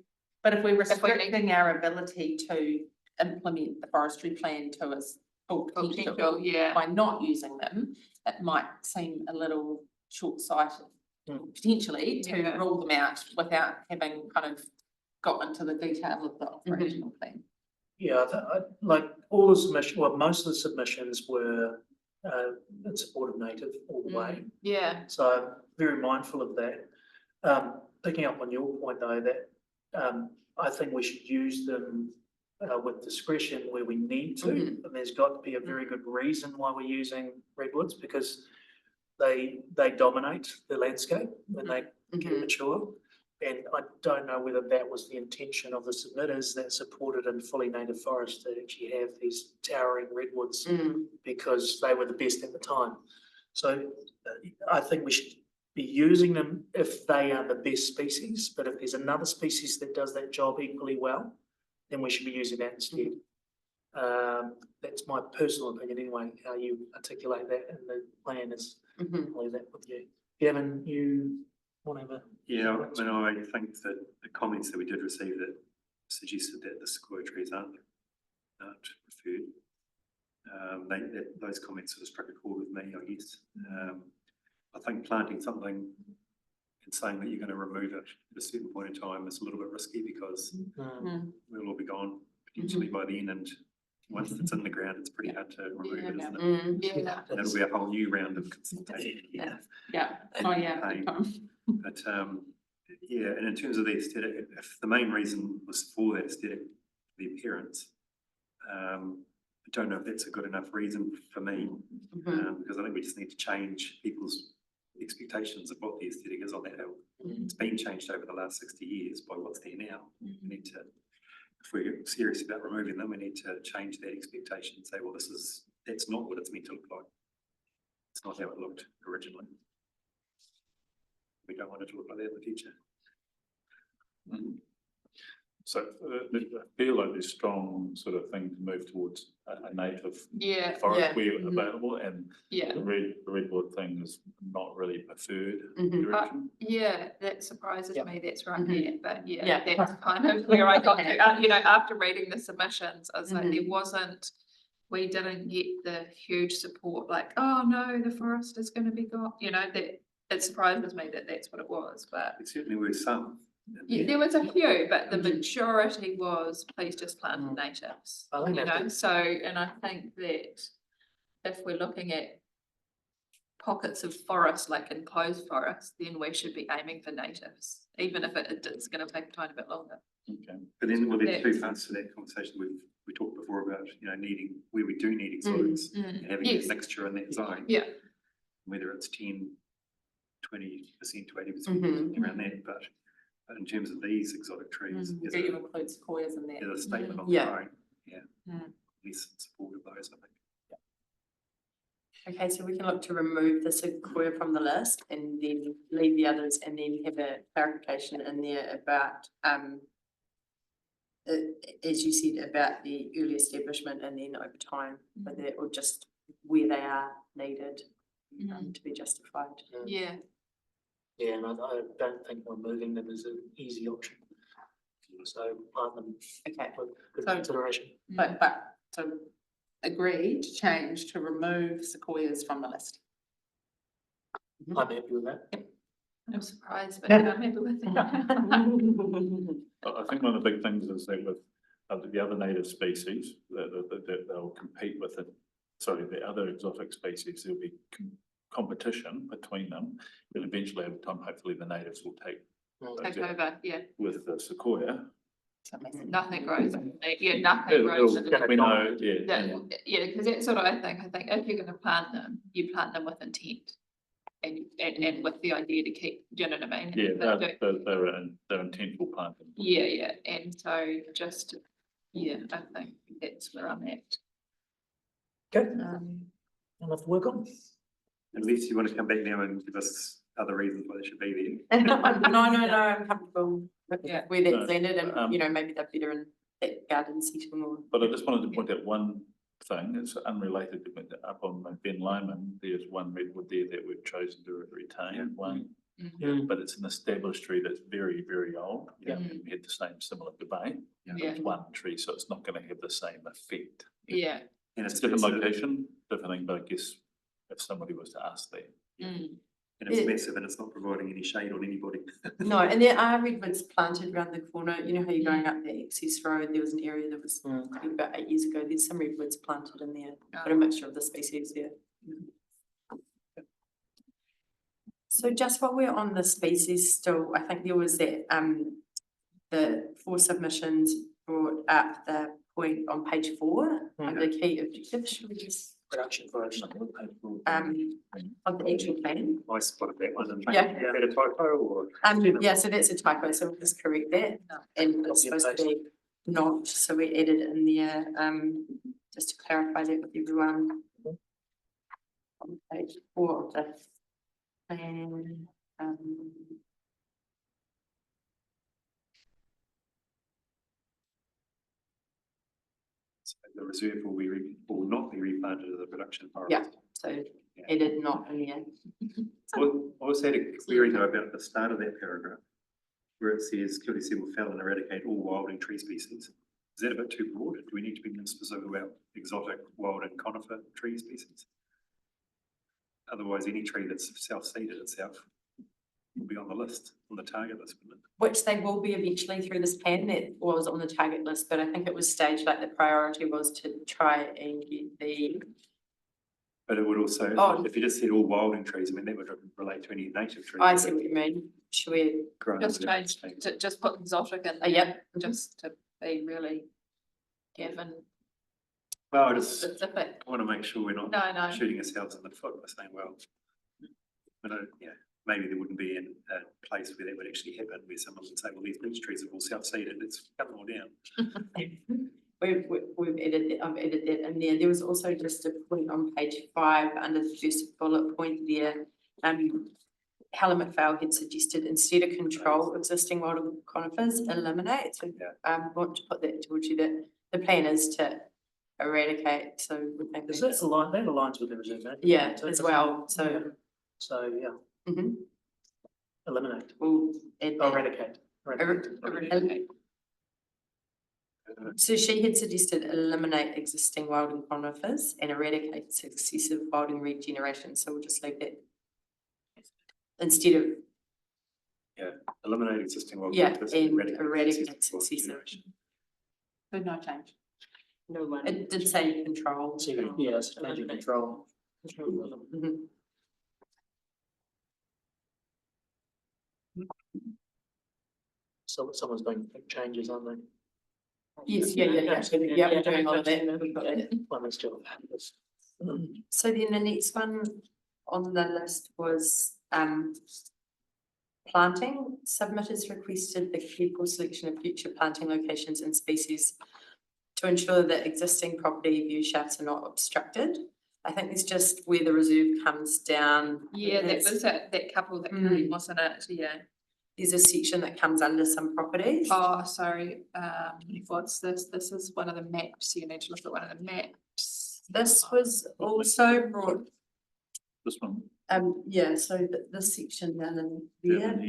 But if we're restricting our ability to implement the forestry plan to its full potential by not using them, it might seem a little short-sighted potentially to rule them out without having kind of got into the detail of the operational plan. Yeah, like all the submissions, well, most of the submissions were in support of native all the way. Yeah. So I'm very mindful of that. Picking up on your point though, that I think we should use them with discretion where we need to. And there's got to be a very good reason why we're using redwoods, because they dominate the landscape when they get mature. And I don't know whether that was the intention of the submitters that supported in fully native forests to actually have these towering redwoods because they were the best at the time. So I think we should be using them if they are the best species, but if there's another species that does that job equally well, then we should be using that instead. That's my personal opinion anyway. How you articulate that in the plan is, I'll leave that with you. Gavin, you want to have a... Yeah, I mean, I think that the comments that we did receive that suggested that the sequoia trees aren't preferred. Those comments sort of struck a chord with me, I guess. I think planting something and saying that you're going to remove it at a certain point in time is a little bit risky, because we'll all be gone potentially by then, and once it's in the ground, it's pretty hard to remove it, isn't it? And it'll be a whole new round of consultation. But yeah, and in terms of the aesthetic, if the main reason was for that aesthetic, the appearance, I don't know if that's a good enough reason for me, because I think we just need to change people's expectations of what the aesthetic is on that hill. It's been changed over the last 60 years by what's there now. We need to, if we're serious about removing them, we need to change that expectation and say, well, that's not what it's meant to look like. It's not how it looked originally. We don't want it to look like that in the future. So I feel like there's strong sort of thing to move towards a native Yeah, forest where Mhm. available, and yeah. the redwood thing is not really preferred Mhm. direction. Yeah, that surprises Yeah. me, that's right Mhm. there, but yeah, Yeah. that's kind of where I got to, you know, after reading the submissions, I was like, there Mhm. wasn't. We didn't get the huge support, like, oh no, the forest is gonna be gone, you know, that, it surprises me that that's what it was, but. There certainly were some. Yeah, there was a few, but the Mhm. majority was, please just plant Mm. natives, I think you that's know, so, and I think that if we're looking at pockets of forest, like enclosed forest, then we should be aiming for natives, even if it's gonna take a tiny bit longer. Okay. But then, well, there's Yeah. two parts to that conversation we talked before about, you know, needing, where we do need exotics and having a Yes, mixture in that zone. yeah, Whether it's 10, 20% to 80%, Mhm. around that, but in terms of these exotic trees, Do as you a, include sequoias in that? as a statement on Yeah. their own, yeah. Mm. Less support of those, I think. Okay, so we can look to remove the sequoia from the list and then leave the others and then have a clarification in there about, as you said, about the early establishment and then over time, whether, or just where they are needed to be justified. yeah, Yeah, and I don't think removing them is an easy option. So plant them Okay, with So- consideration. But, so agreed to change to remove sequoias from the list. I'm happy with that. I'm surprised, but I'm happy with that. But I think one of the big things is that with the other native species, that they'll compete with it. Sorry, the other exotic species, there'll be competition between them, but eventually over time, hopefully the natives will take Take those out. over, yeah, With the sequoia. nothing grows, yeah, nothing grows. in We it. know, yeah. That, yeah, because that's what I think if you're gonna plant them, you plant them with intent. And with the idea to keep, do you know what I mean? Yeah, But they're intentful planting. yeah, and so just, yeah, I think that's where I'm at. Okay, Um, enough to work on. Unless you want to come back now and give us other reasons why they should be there. No, I'm comfortable with Yeah. where that's landed and, Um, you know, maybe they're better in that garden setting or. But I just wanted to point out one thing, it's unrelated, but up on Ben Lyman, there's one redwood there that we've chosen to retain, one. Mm. But it's an established tree that's very, very old. Yeah. And we had the same similar debate. Yeah. It's one tree, so it's not gonna have the same effect. yeah, And It's it's a different massive, location, different thing, but I guess if somebody was to ask that. and it's massive and it's not providing any shade on anybody. No, and there are redwoods planted around the corner, you know how you're going up the access road, there was an area that was maybe about 8 years ago, there's some redwoods planted in there, but a mixture of the species there. So just while we're on the species still, I think there was that, the 4 submissions brought up the point on page 4, under key objectives, should we just, Production first. of the actual plan? I spotted that one and. Yeah. Is that a typo or? Yeah, so that's a typo, so we'll just correct that, and it's supposed to be not, so we added in there, just to clarify that with everyone. On page 4 of the plan, So the reserve will be, will not be replanted as a production forest. yeah, so added not in there. I also had a query though about the start of that paragraph, where it says QLDC will fell and eradicate all wilding tree species. Is that a bit too broad? Do we need to be more specific about exotic wild and conifer tree species? Otherwise, any tree that's self-seeded itself will be on the list, on the target list, wouldn't it? Which they will be eventually through this plan, that was on the target list, but I think it was staged, like the priority was to try and get the. But it would also, Oh. if you just said all wilding trees, I mean, that would relate to any native trees. I see what you mean, should we, Grown just without change, state. just put exotic in. yep. Just to be really given Well, I just specific, want to make sure we're not no, shooting ourselves in the foot by saying, well, you know, yeah, maybe there wouldn't be a place where that would actually happen, where someone would say, well, these beech trees are all self-seeded, let's cut them all down. We've added that, I've added that in there. There was also just a point on page 5 under the first bullet point there. Helen McPhail had suggested instead of control existing wild conifers, eliminate. So want to put that towards you that the plan is to eradicate. So we think Is that align, that aligns with the reserve? Act? yeah, So as it's- well. yeah. So So, yeah, mhm, eliminate, we'll add that. eradicate. Eradicate. So she had suggested eliminate existing wilding conifers and eradicate successive wilding regeneration. So we'll just leave that instead of Eliminate existing wild. yeah, conifers and eradicate eradicate wild successive. generation. But no change. No one. It did say control. So, yeah, it's major control. Mhm. So someone's going to make changes, aren't they? Yes, yeah. So yeah, we're doing all of that. We've got that. One that's still. So then the next one on the list was planting. Submitters requested the careful selection of future planting locations and species to ensure that existing property view shafts are not obstructed. I think it's just where the reserve comes down. Yeah, that was that couple that came, wasn't it? Yeah. There's a section that comes under some properties. Oh, sorry, what's this? This is one of the maps. You need to look at one of the maps. This was also brought, This one. yeah, so this section down in there.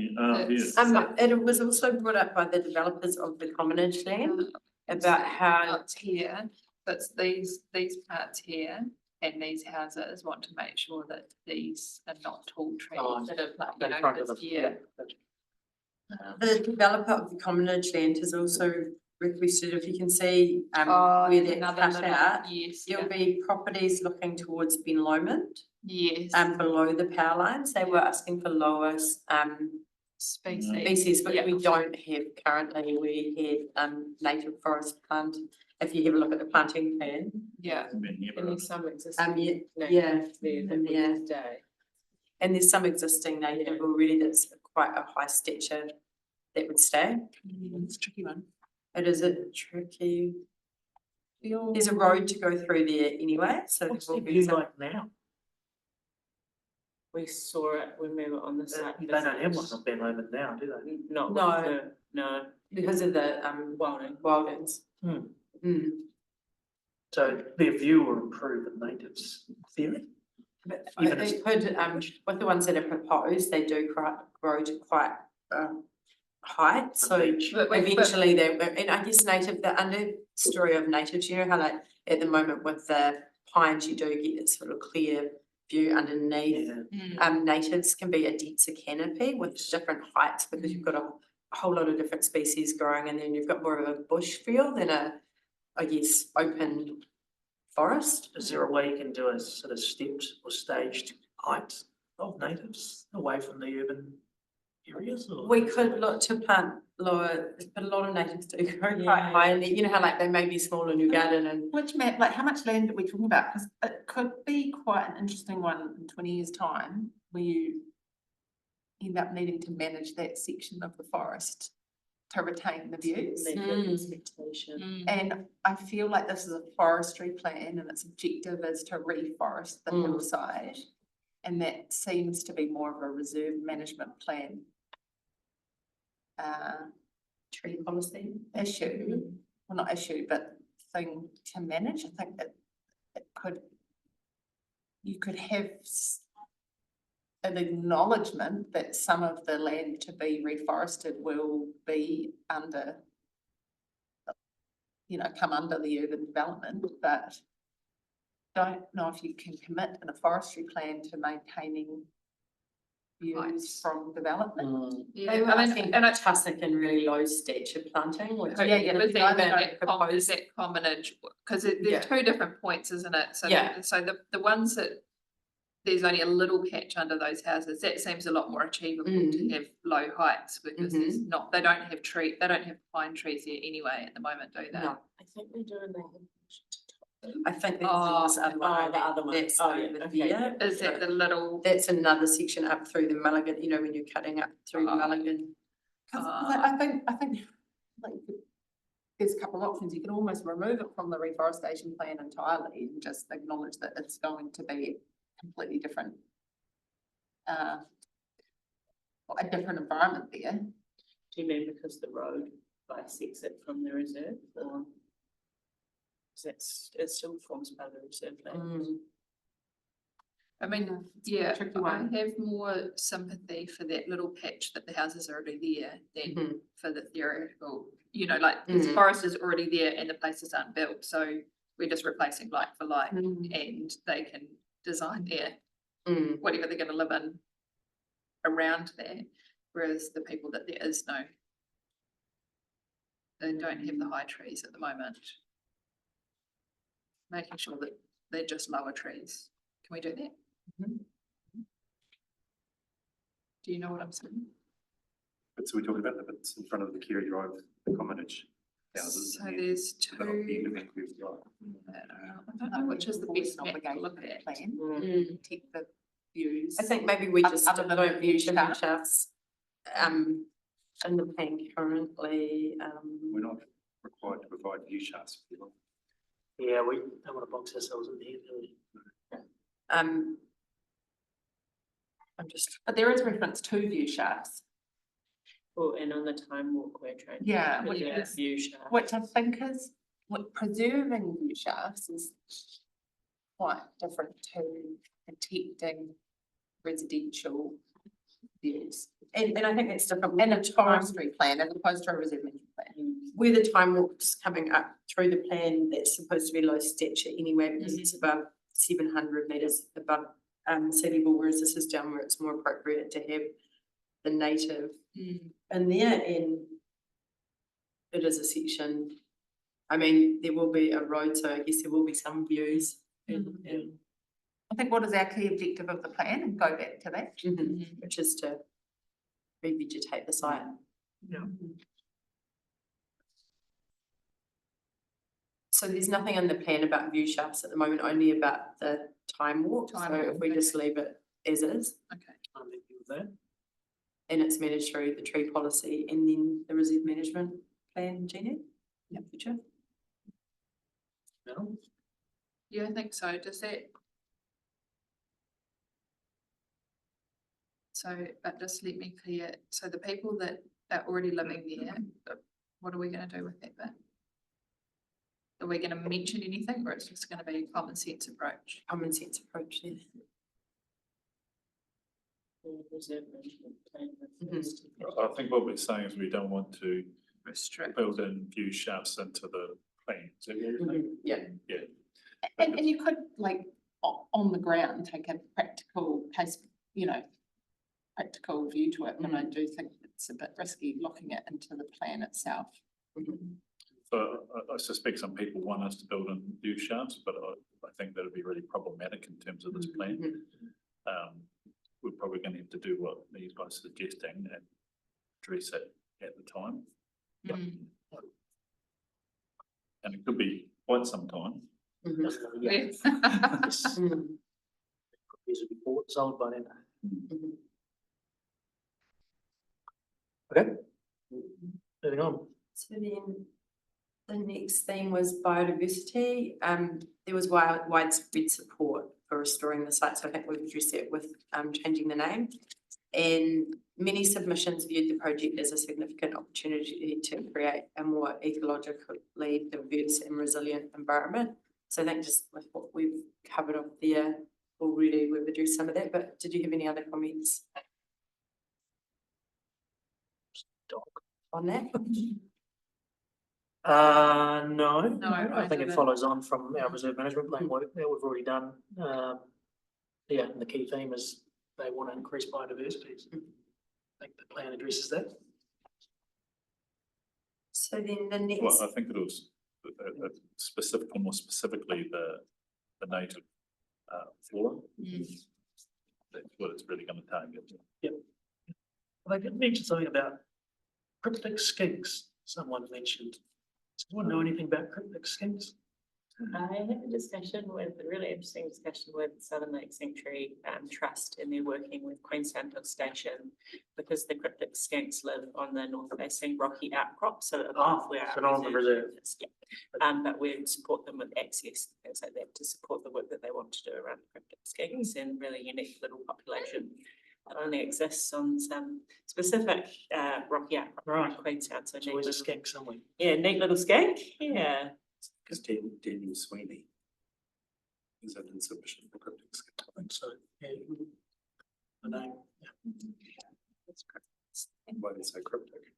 Yes. It was also brought up by the developers of the commonage land about how It's here, that's these parts here, and these houses want to make sure that these are not tall trees Oh, that are like, you in know, front of this them, year. the developer of the commonage land has also requested, if you can see, Oh, where there's that another cut little, out, yes, there'll yeah, be properties looking towards Ben Lomond, yes, below the power lines. They were asking for lower, species, but yeah. we don't have currently. We have, native forest plant. If you have a look at the planting plan, Yeah, And there's some existing. yeah, native there that would yeah. stay. and there's some existing native already that's quite a high stature that would stay. It's a tricky one. It is a tricky. There's a road to go through there anyway, so there What's the will be view some. like now? We saw it when we were on the site. They don't have one on Ben Lomond now, do they? Not No. with the, no. Because of the wildings. So their view will improve with natives theory. But Even it could, with the ones that are proposed, they do grow to quite height, so But we- eventually they, and I guess native, the understory of natives, you know how like at the moment with the pines, you do get this sort of clear view underneath. Yeah. Natives can be a denser canopy with different heights because you've got a whole lot of different species growing, and then you've got more of a bush feel than a, I guess, open forest. Is there a way you can do a sort of stepped or staged height of natives away from the urban areas? Or? We could look to plant lower, but a lot of natives do grow quite high, and you know how like they may be small in your garden and. Which map, like how much land are we talking about? Because it could be quite an interesting one in 20 years' time, where you end up needing to manage that section of the forest to retain the views. Make an expectation. And I feel like this is a forestry plan and its objective is to reforest the hillside. And that seems to be more of a reserve management plan Tree policy. issue, well, not issue, but thing to manage. I think that it could, you could have an acknowledgement that some of the land to be reforested will be under, you know, come under the urban development, but don't know if you can commit in a forestry plan to maintaining views from development. yeah, They were I mean, asking and I, tussock and really low stature planting, which. but yeah, but but then they that is that commonage, because Yeah. there's two different points, isn't it? So, Yeah. so the ones that there's only a little patch under those houses, that seems a lot more achievable to have low heights because there's not, they don't have pine trees there anyway at the moment, do they? No, I think we do in the. I think that's Oh, this other one. the other one. That's Oh, yeah, over okay. there. Is that the little? That's another section up through the Mulligan, you know, when you're cutting up through Mulligan. I think like there's a couple of options. You can almost remove it from the reforestation plan entirely and just acknowledge that it's going to be completely different a different environment there. Do you mean because the road bisects it from the reserve or? Because it still forms part of the reserve land. I mean, It's a yeah, tricky I one. have more sympathy for that little patch that the houses are already there than for the theoretical, you know, like this forest is already there and the places aren't built, so we're just replacing like for like and they can design their whatever they're gonna live in around that, whereas the people that there is no, they don't have the high trees at the moment. Making sure that they're just lower trees. Can we do that? Do you know what I'm saying? But so we're talking about the bits in front of the Kerry Drive, the commonage houses. So and there's the two, living group, right? I don't know which is the best map to look at. Plan, protect the views. I think maybe we just Other than don't the view view shafts in the plan currently, We're not required to provide view charts. if you like. Yeah, we don't want to box ourselves in here, do we? I'm just, But there is reference to view shafts, Well, and on the time walkway train. Yeah, But which yeah, is- view shaft. which I think is, what preserving view shafts is quite different to protecting residential views. and I think that's different. In a with the time- forestry plan as opposed to a reservation plan. Where the time walk's coming up through the plan, that's supposed to be low stature anyway, because it's above 700 metres above sea level, whereas this is down where it's more appropriate to have the native in there, and it is a section. I mean, there will be a road, so I guess there will be some views. And I think what is our key objective of the plan, and go back to that. which is to revegetate the site. Yeah. So there's nothing in the plan about view shafts at the moment, only about the time walk, so if we just leave it as is. Okay. I'm happy with that. And it's managed through the tree policy and then the reserve management plan, Gina? Yeah, future. No? Yeah, I think so. Does that? So, but just let me clear, so the people that are already living there, what are we gonna do with that bit? Are we gonna mention anything, or it's just gonna be a common sense approach? Common sense approach there. Reserve management plan. I think what we're saying is we don't want to Restrict. build in view shafts into the plan. Is that what you're saying? Yeah. Yeah. And you could like on the ground take a practical case, you know, practical view to it, but I do think it's a bit risky looking it into the plan itself. So I suspect some people want us to build in view shafts, but I think that'd be really problematic in terms of this plan. We're probably going to have to do what these guys are suggesting and address it at the time. And it could be quite some time. Yeah. These will be bought, sold by then. Okay. Moving on. So then the next thing was biodiversity. There was widespread support for restoring the site, so I think we've addressed it with changing the name. And many submissions viewed the project as a significant opportunity to create a more ecologically diverse and resilient environment. So I think just with what we've covered off there already, we've addressed some of that, but did you have any other comments on that? No, No, I think it didn't. follows on from our reserve management plan work that we've already done. Yeah, and the key theme is they want to increase biodiversity. I think the plan addresses that. So then the next. Well, I think it was specific, more specifically the native flora. That's what it's really going to target. Yep. I could mention something about cryptic skinks, someone mentioned. Does anyone know anything about cryptic skinks? I had a discussion with, a really interesting discussion with Southern Lake Sanctuary Trust, and they're working with Queenstown Hill Station because the cryptic skinks live on the north facing rocky outcrop, so above where so our not on the reserve. is. Yeah. But we'd support them with access, things like that, to support the work that they want to do around cryptic skinks and really unique little population. only exists on some specific rocky outcrop Right. in Queenstown, so There's neat always a little, skink somewhere. yeah, neat little skink, yeah. Because Daniel Sweeney is that in submission for cryptic skip. I think so, yeah. I know. Why is so cryptic?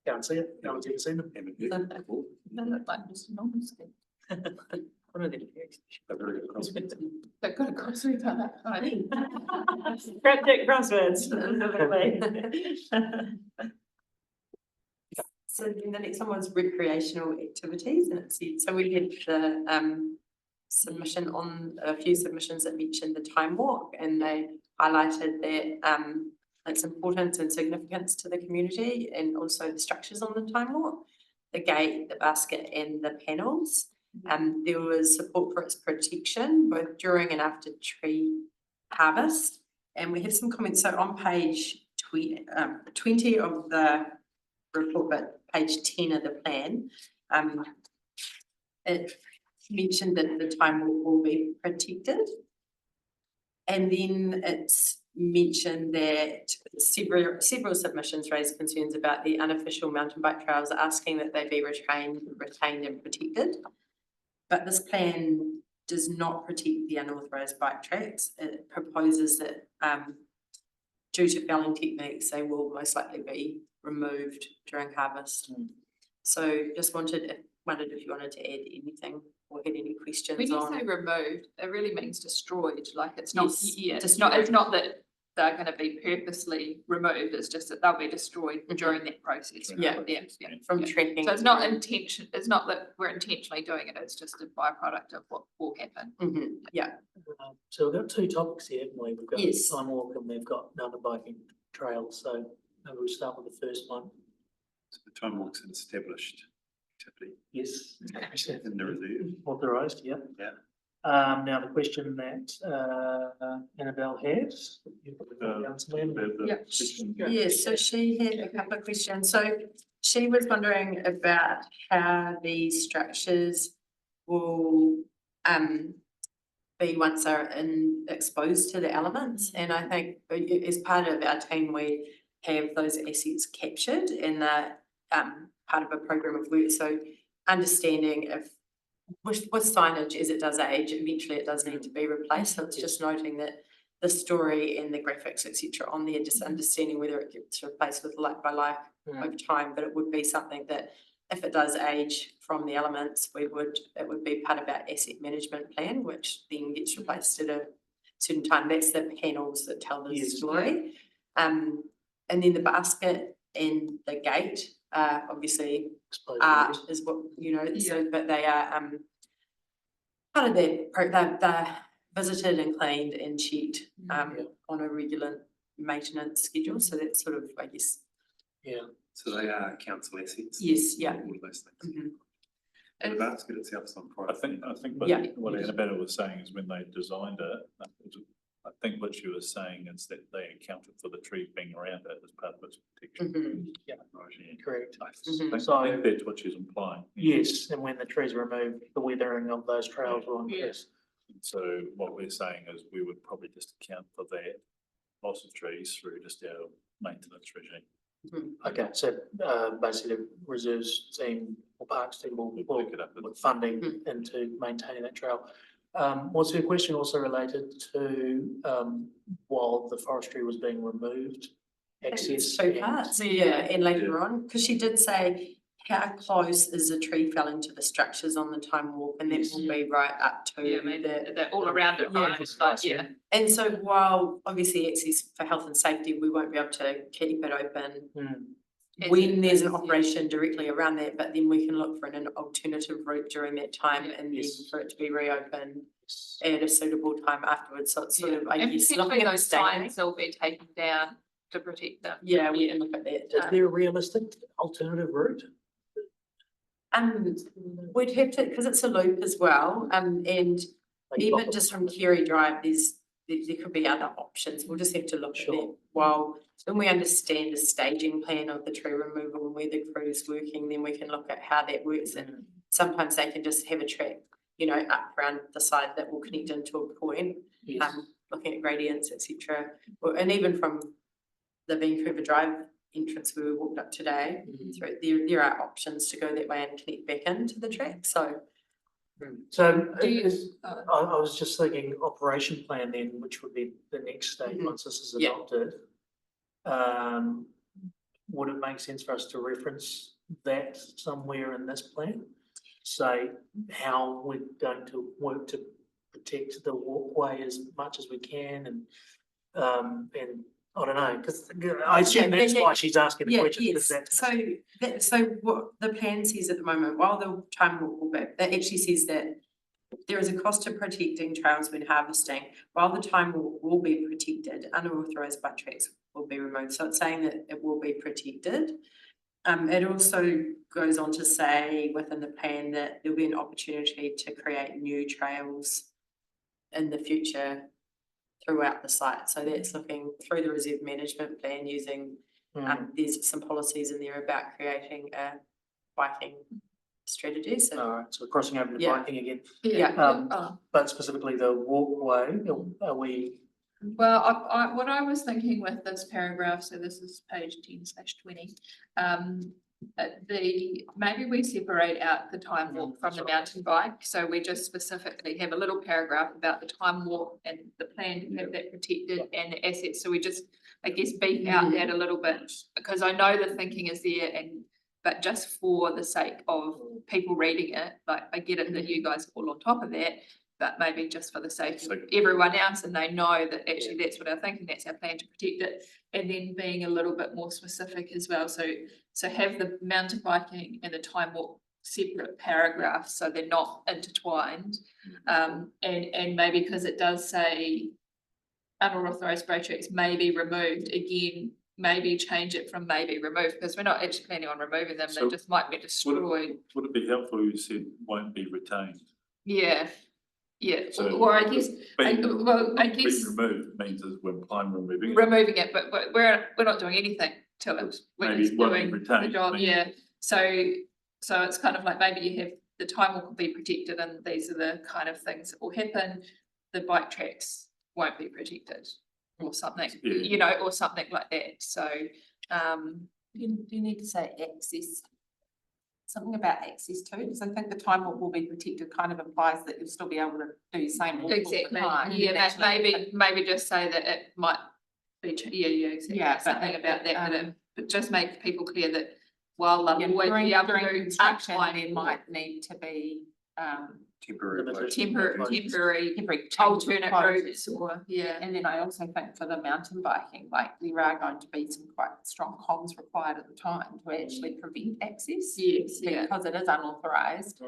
Can't see it, no one's ever seen them. Haven't you? Cool. They look like just a normal skin. One of the They're very good crosswords. They've got a crossword on that. cryptic crosswords. So then the next one was recreational activities, and it said, so we had the submission on, a few submissions that mentioned the time walk, and they highlighted that its importance and significance to the community, and also the structures on the time walk, the gate, the basket, and the panels. There was support for its protection, both during and after tree harvest. And we have some comments, so on page 20 of the report, but page 10 of the plan, it mentioned that the time will be protected. And then it's mentioned that several submissions raised concerns about the unofficial mountain bike trails, asking that they be retained and protected. But this plan does not protect the unauthorised bike tracks. It proposes that due to felling techniques, they will most likely be removed during harvest. So just wondered if you wanted to add anything or had any questions When you on. say removed, it really means destroyed, like it's not, Yes, yeah, it's not that they're gonna be purposely removed, it's just that they'll be destroyed during that process. Yeah. From yeah. tracking. So it's not it's not that we're intentionally doing it, it's just a byproduct of what will happen. Yeah. So we've got two topics here, haven't we? We've got Yes. time walk and we've got mountain biking trails, so maybe we'll start with the first one. So the time walk's an established activity Yes. in the reserve. Authorised, yeah. Yeah. Now the question that Annabelle has. you've got the answer, Lynn. Yes, so she had a couple of questions. So she was wondering about how these structures will be once they're exposed to the elements. And I think as part of our team, we have those assets captured in the part of a program of work. So understanding if with signage as it does age, eventually it does need to be replaced. So it's just noting that the story and the graphics, etc., on there, just understanding whether it gets replaced with like by like over time. But it would be something that if it does age from the elements, it would be part of our asset management plan, which then gets replaced at a certain time. That's the panels that tell the story. And then the basket and the gate, obviously art is what, so, but they are part of they're visited and cleaned and checked on a regular maintenance schedule. So that's sort of, I guess. Yeah. So they are council assets. Yes, yeah. All of those things. And the basket itself's on private. I think Yeah. what Annabella was saying is when they designed it, I think what she was saying is that they accounted for the tree being around it as part of its protection. Yeah, Right, yeah. correct. I think So- that's what she's implying. Yes, and when the trees are removed, the weathering of those trails will increase. So what we're saying is we would probably just account for that loss of trees through just our maintenance regime. Okay, so basically the reserves team or parks team will Pick it up. put funding into maintaining that trail. Was her question also related to while the forestry was being removed? Access. Two parts, and later on, because she did say, how close is a tree felling to the structures on the time walk, and that will be right up to Yeah, I mean, they're all around it, right? It's like, yeah. And so while obviously access for health and safety, we won't be able to keep it open when there's an operation directly around that, but then we can look for an alternative route during that time and then for it to be reopened at a suitable time afterwards. So it's sort of, I And guess, potentially looking at those the signs will be taken down to protect them. Yeah, we can look at that. Is there a realistic alternative route? We'd have to, because it's a loop as well, and even just from Kerry Drive, there could be other options. We'll just have to look at that. While when we understand the staging plan of the tree removal and where the crew is working, then we can look at how that works. And sometimes they can just have a track, up around the side that will connect into a point, looking at gradients, etc. And even from the Vancouver Drive entrance where we walked up today, through, there are options to go that way and connect back into the track, so. So Do you- I was just thinking operation plan then, which would be the next stage once this is Yeah. adopted. Would it make sense for us to reference that somewhere in this plan? Say how we're going to work to protect the walkway as much as we can and I don't know, because I assume that's why she's asking the question. Yes, so what the plan says at the moment, while the time walk will be, that actually says that there is a cost to protecting trails when harvesting, while the time walk will be protected, unauthorised bike tracks will be removed, so it's saying that it will be protected. It also goes on to say within the plan that there'll be an opportunity to create new trails in the future throughout the site. So that's looking through the reserve management plan using, there's some policies in there about creating a biking strategy. So, all right, so we're crossing over to Yeah. biking again. Yeah. But specifically the walkway, are we? Well, what I was thinking with this paragraph, so this is page 10/20. Maybe we separate out the time walk from the mountain bike, so we just specifically have a little paragraph about the time walk and the plan to have that protected and the assets, so we just, I guess, beef out that a little bit, because I know the thinking is there, but just for the sake of people reading it, like, I get it that you guys are all on top of that, but maybe just for the sake of everyone else, and they know that actually that's what our thinking, that's our plan to protect it, and then being a little bit more specific as well, so have the mountain biking and the time walk separate paragraphs, so they're not intertwined, and maybe because it does say unauthorised road tracks may be removed, again, maybe change it from may be removed, because we're not actually planning on removing them, they just might be destroyed. Would it be helpful if you said won't be retained? Yeah, So or I guess, I guess. Being removed means is when I'm removing it. Removing it, but we're not doing anything to it. We're Maybe just it won't be doing the retained, job, maybe. yeah. So it's kind of like maybe you have the time will be protected and these are the kind of things that will happen. The bike tracks won't be protected or something, you know, or something like that. So You need to say access. Something about access too, because I think the time walk will be protected kind of implies that you'll still be able to do the same walk all the exactly, time. yeah, maybe just say that it might be, exactly. Yeah, but something about that, but just make people clear that while they'll always during be able to construction, upline there might need to be Temporary. temporary changes alternate proposed. routes or, yeah. And then I also think for the mountain biking, like there are going to be some quite strong comms required at the time to actually prevent access. Yes, yeah. Because it is unauthorised.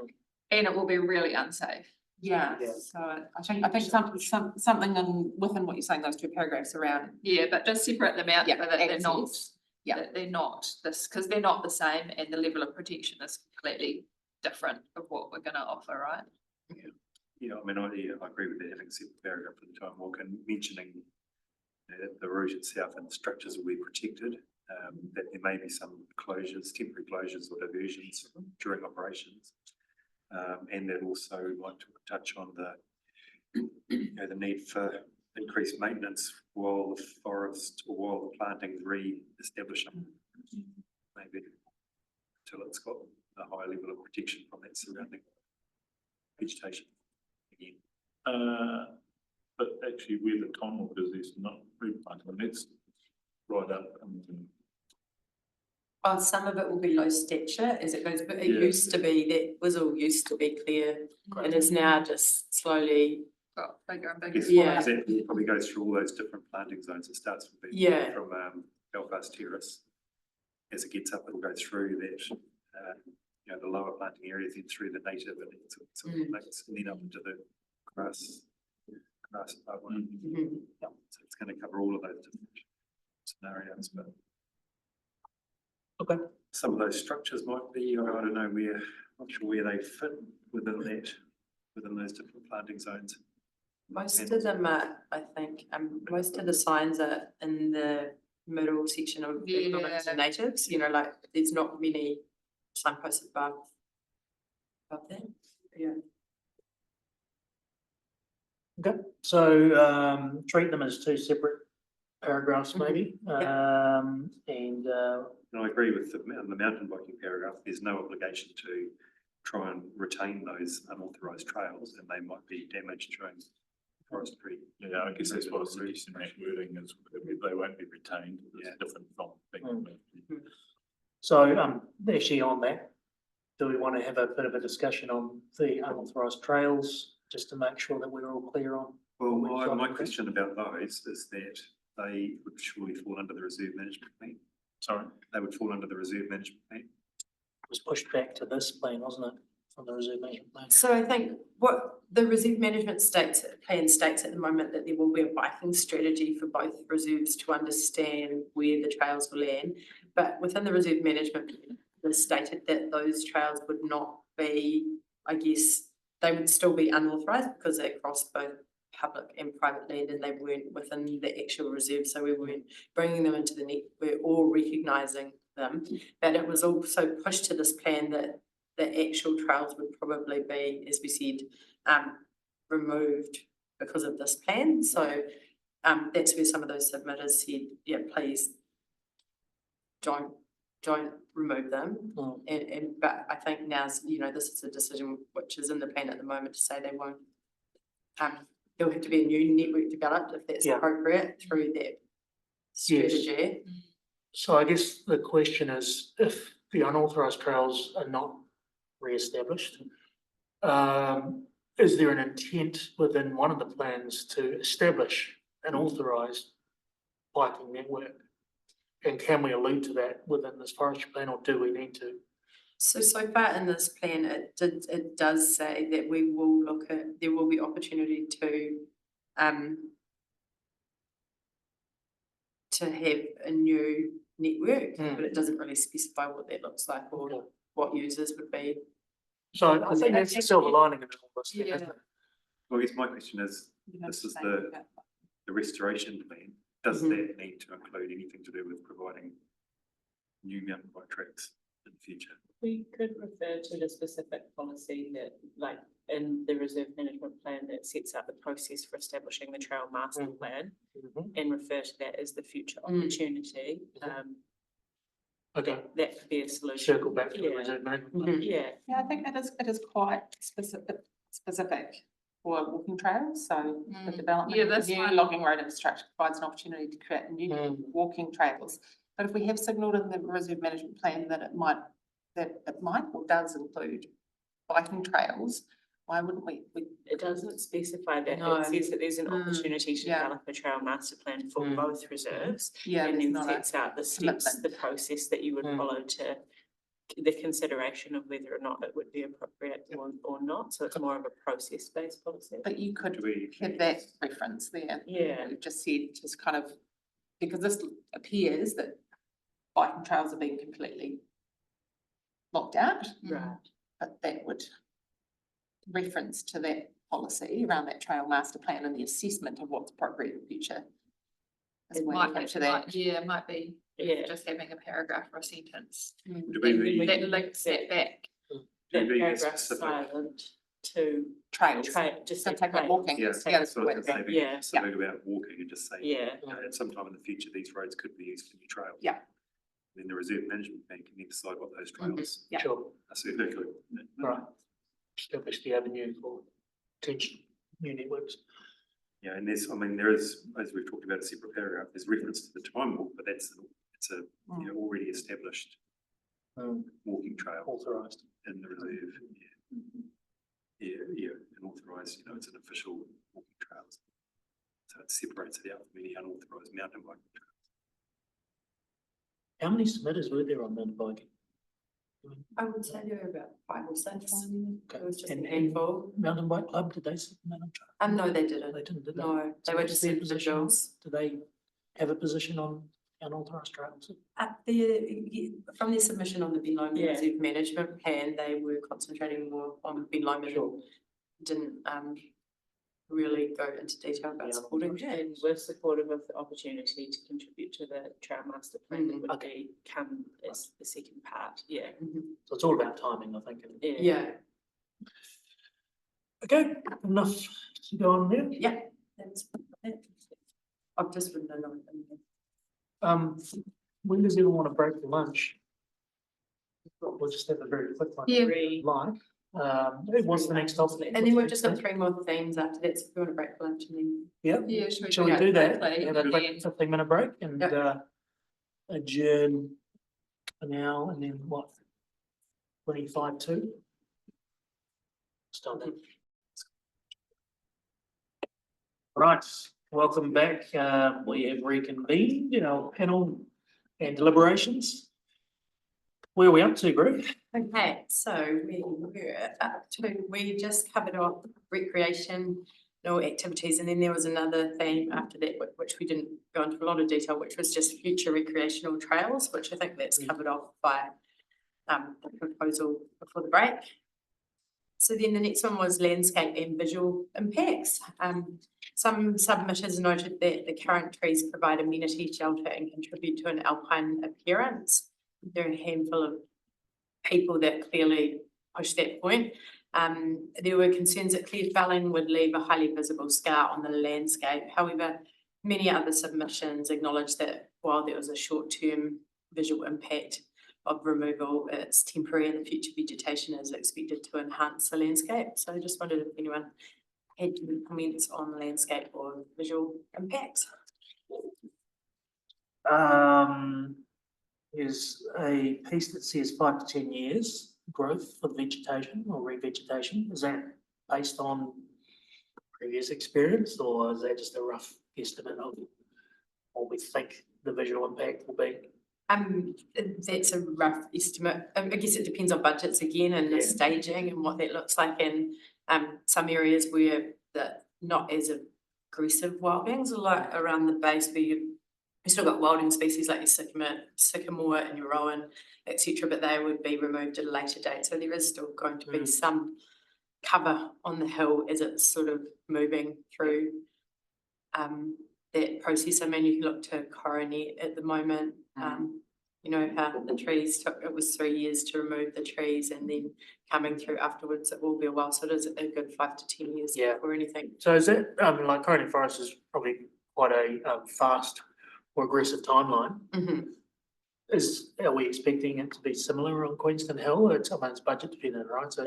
And it will be really unsafe. Yeah, so I think something within what you're saying, those two paragraphs around. Yeah, but just separate them out so that they're not, access. Yeah. that they're not this, because they're not the same and the level of protection is completely different of what we're gonna offer, right? Yeah, I mean, I agree with that, having said the paragraph for the time walk and mentioning the route itself and the structures will be protected, that there may be some closures, temporary closures or diversions during operations. And then also like to touch on the need for increased maintenance while the forest or while the planting re-establishment, maybe until it's got a high level of protection from that surrounding vegetation again. But actually where the time walk is not replanted, and that's right up. Well, some of it will be low stature as it goes, but it used to be, that was all used to be clear. It is now just slowly. Got bigger and bigger. Yeah. Exactly, it probably goes through all those different planting zones. It starts from Belfast Terrace. As it gets up, it'll go through that, the lower planting areas, then through the native and and then up into the grass above one. So it's going to cover all of those different scenarios, but. Okay. Some of those structures might be, I don't know where, not sure where they fit within those different planting zones. Most of them are, I think, most of the signs are in the middle section of economics and natives, like there's not many signposts above. Above there, yeah. Okay, so treat them as two separate paragraphs maybe. And And I agree with the mountain biking paragraph. There's no obligation to try and retain those unauthorised trails, and they might be damaged during forestry. Yeah, I guess that's what I'm suggesting, that wording is, they won't be retained, it's different from being removed. so actually on that, do we want to have a bit of a discussion on the unauthorised trails, just to make sure that we're all clear on? Well, what we're my trying to do? question about those is that they would surely fall under the reserve management plan. Sorry? They would fall under the reserve management plan. It was pushed back to this plan, wasn't it, from the reserve management plan? So I think what the reserve management plan states at the moment, that there will be a biking strategy for both reserves to understand where the trails will land. But within the reserve management plan, it was stated that those trails would not be, I guess, they would still be unauthorised because they cross both public and private land, and they weren't within the actual reserve, so we weren't bringing them into the net, we're all recognising them. But it was also pushed to this plan that the actual trails would probably be, as we said, removed because of this plan. So that's where some of those submitters said, yeah, please don't remove them. But I think now's, this is a decision which is in the plan at the moment to say they won't. There'll have to be a new network developed if that's appropriate through that strategy. So I guess the question is, if the unauthorised trails are not re-established, is there an intent within one of the plans to establish an authorised biking network? And can we allude to that within this forestry plan, or do we need to? So far in this plan, it does say that we will look at, there will be opportunity to have a new network, but it doesn't really specify what that looks like or what users would be. So I think that's the silver lining of all this, isn't it? Well, I guess my question is, this is the restoration plan. Does that need to include anything to do with providing new mountain bike tracks in the future? We could refer to the specific policy that, like, in the reserve management plan that sets out the process for establishing the trail master plan, and refer to that as the future opportunity. Okay. That could be a solution. Circle back to the reserve management plan. Yeah, I think it is quite specific for walking trails, so the development of the new logging road infrastructure provides an opportunity to create new walking trails. But if we have signalled in the reserve management plan that it might or does include biking trails, why wouldn't we? It doesn't specify that. No. It says that there's an opportunity to develop a trail master plan for both reserves. And then sets out the steps, the process that you would follow to the consideration of whether or not it would be appropriate or not. So it's more of a process-based policy. But you could have that reference there. Yeah. We've just said, just kind of, because this appears that biking trails are being completely locked out. Right. But that would reference to that policy around that trail master plan and the assessment of what's appropriate in the future. It might be just having a paragraph or a sentence. That links that back. That paragraph silent to trails. Just take about walking. Yeah, that's the so way to say it. maybe something about walking and just say, Yeah. at some time in the future, these roads could be used for new trails. Yeah. Then the reserve management plan can then decide what those trails Yeah. Sure. are circular. Right. Establish the avenue for potential new networks. Yeah, and there is, as we've talked about a separate paragraph, there's reference to the time walk, but it's a already established walking trail. Authorised. In the reserve. Yeah, and authorised, it's an official walking trails. So it separates it out from any unauthorised mountain biking trails. How many submitters were there on mountain biking? I would say there were about 5 or 6. Okay. It was just And a handful. Mountain Bike Club, did they submit on trail? No, they didn't. They didn't, did they? No, they So were what's just their position on- individuals. Do they have a position on unauthorised trails? From their submission on the Ben Lomond Yeah. Reserve Management Plan, they were concentrating more on Ben Lomond. Didn't really go into detail about supporting that. And we're supportive of the opportunity to contribute to the trail master plan that would come as the second part. Yeah. So it's all about timing, I think. Yeah. Okay, enough to go on there. Yeah, that's it. I've just written a note. When does everyone want to break for lunch? We'll just have a very quick one. Yeah. Like, what's the next topic? And then we've just got 3 more themes after that, so if you want to break for lunch and then. Yeah, Yeah, shall we do that? quickly? Have a quick 15-minute break and Yep. adjourn for now and then what? 25 to? Start then. Right, welcome back. We have reconvened in our panel and deliberations. Where are we up to, Greg? Okay, so we just covered off recreational activities, and then there was another theme after that, which we didn't go into a lot of detail, which was just future recreational trails, which I think that's covered off by the proposal before the break. So then the next one was landscape and visual impacts. Some submitters noted that the current trees provide amenity, shelter, and contribute to an alpine appearance. There are a handful of people that clearly push that point. There were concerns that clear felling would leave a highly visible scar on the landscape. However, many other submissions acknowledged that while there was a short-term visual impact of removal, it's temporary and the future vegetation is expected to enhance the landscape. So I just wondered if anyone had any comments on landscape or visual impacts. Is a piece that says 5 to 10 years growth for vegetation or revegetation. Is that based on previous experience, or is that just a rough estimate of what we think the visual impact will be? That's a rough estimate. I guess it depends on budgets again and the staging and what that looks like in some areas where the not as aggressive wildings, like around the base where you've still got wilding species like your sycamore and your rowan, etc., but they would be removed at a later date. So there is still going to be some cover on the hill as it's sort of moving through that process. I mean, you can look to Coronet at the moment. You know how the trees took, it was 3 years to remove the trees, and then coming through afterwards, it will be a while. So it is a good 5 to 10 years before anything. So is that, like Coronet Forest is probably quite a fast or aggressive timeline. Are we expecting it to be similar on Queenstown Hill? It's budget dependent, right? So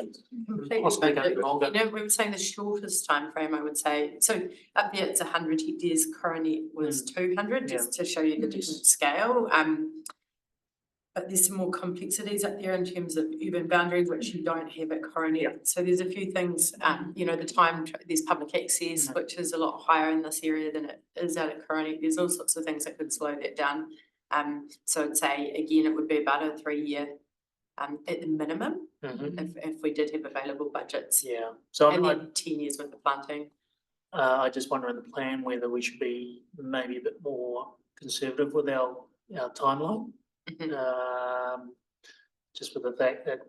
possibly going to be longer. You know, we were saying the shortest time frame, I would say. So up there it's 100 hectares, Coronet was 200, just to show you the different scale. But there's some more complexities up there in terms of urban boundaries, which you don't have at Coronet. So there's a few things, you know, there's public access, which is a lot higher in this area than it is out at Coronet. There's all sorts of things that could slow that down. So I'd say, again, it would be about a 3-year at the minimum, if we did have available budgets. Yeah. So and then 10 years with the planting. I just wonder in the plan whether we should be maybe a bit more conservative with our timeline. Just with the fact that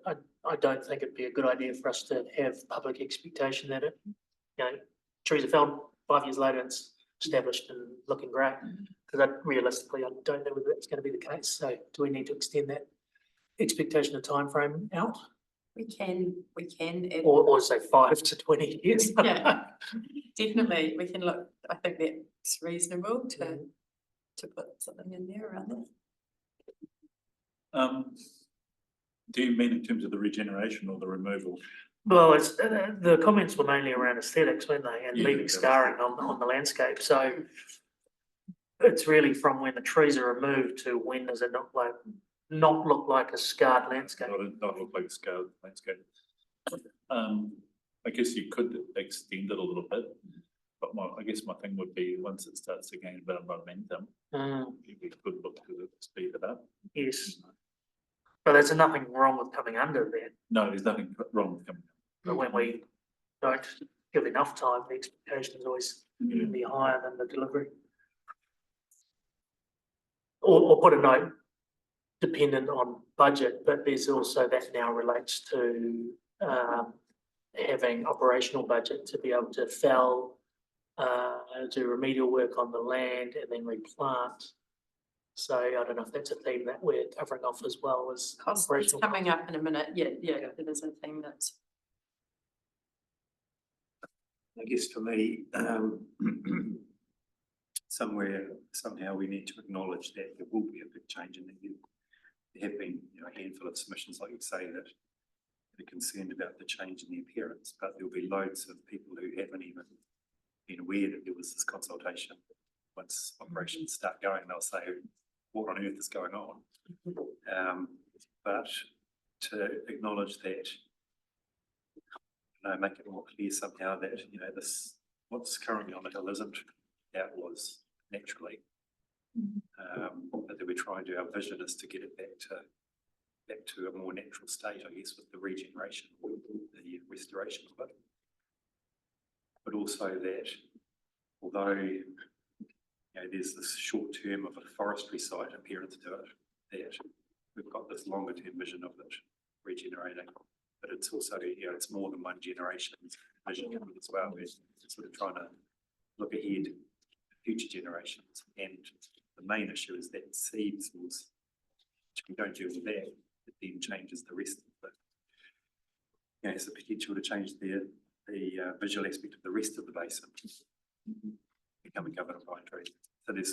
I don't think it'd be a good idea for us to have public expectation that trees are felled 5 years later, it's established and looking great. Because realistically, I don't know whether that's going to be the case. So do we need to extend that expectation of time frame out? We can. Or say 5 to 20 years. Yeah, definitely. We can look, I think that's reasonable to put something in there around that. Do you mean in terms of the regeneration or the removal? Well, it's the comments were mainly around aesthetics, weren't they, and leaving scarring on the landscape. So it's really from when the trees are removed to when does it not look like a scarred landscape? Not look like a scarred landscape. I guess you could extend it a little bit, but I guess my thing would be once it starts to gain a bit of momentum, we could look to speed it up. Yes. But there's nothing wrong with coming under there. No, there's nothing wrong with coming under. But when we don't give enough time, the expectation is always going to be higher than the delivery. Or put a note, dependent on budget, but there's also that now relates to having operational budget to be able to fell, do remedial work on the land and then replant. So I don't know if that's a theme that we're covering off as well as cost. It's coming up in a minute. Yeah, it is a theme that's. I guess for me, somehow we need to acknowledge that there will be a big change in the year. There have been, a handful of submissions, like you say, that are concerned about the change in the appearance, but there'll be loads of people who haven't even been aware that there was this consultation. Once operations start going, they'll say, what on earth is going on? But to acknowledge that, make it more clear somehow that, this, what's currently on the hill isn't how it was naturally. But that we're trying to, our vision is to get it back to a more natural state, I guess, with the regeneration, the restoration of it. But also that, although there's this short term of a forestry site appearance to it, that we've got this longer term vision of it regenerating. But it's also, it's more than one generation's vision of it as well. We're sort of trying to look ahead to future generations. And the main issue is that seeds, which we don't deal with that, it then changes the rest of it. It's the potential to change the visual aspect of the rest of the basin, becoming covered in pine trees.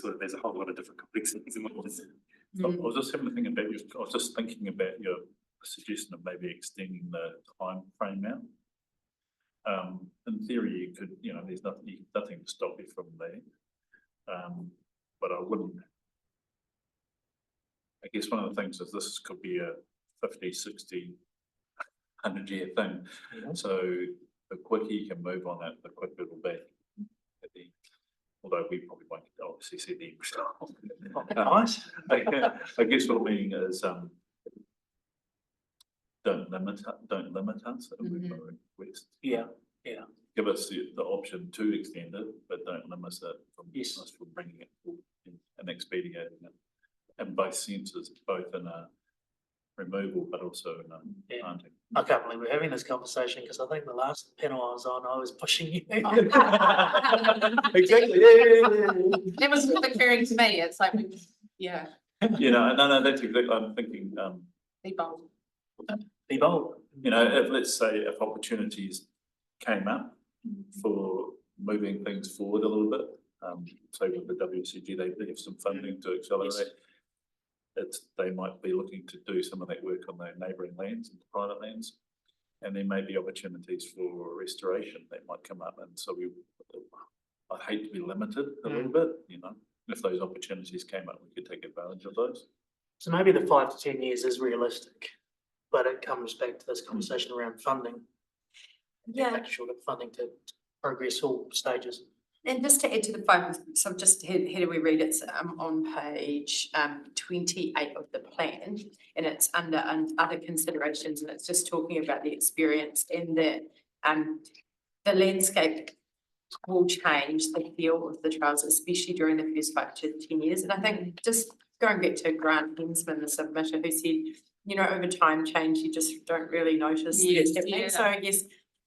So there's a whole lot of different complexities in what this is. I was just having to think about I was just thinking about your suggestion of maybe extending the time frame out. In theory, you could, there's nothing to stop you from there. But I wouldn't. I guess one of the things is this could be a 50, 60, 100-year thing. So the quicker you can move on it, the quicker it'll be. Although we probably won't obviously see the end result. Nice. I guess what I mean is don't limit us at a request. Yeah. Give us the option to extend it, but don't limit it from us from bringing it forward and expediting it in both senses, both in a removal but also in a planting. I can't believe we're having this conversation because I think the last panel I was on, I was pushing you. Exactly. It was occurring to me. It's like, no, that's exactly. I'm thinking. Be bold. Be bold. If let's say if opportunities came up for moving things forward a little bit, say with the WCG, they have some funding to accelerate. Yes. They might be looking to do some of that work on their neighbouring lands and private lands, and there may be opportunities for restoration that might come up. And so I'd hate to be limited a little bit, if those opportunities came up, we could take advantage of those. So maybe the 5 to 10 years is realistic, but it comes back to this conversation around funding. Yeah. Making sure that funding to progress all stages. And just to add to the 5, so just how do we read it? On page 28 of the plan, and it's under other considerations, and it's just talking about the experience and that the landscape will change the feel of the trails, especially during the first 5 to 10 years. And I think just going back to Grant Hensman, the submitter, who said, over time change, you just don't really notice. So I guess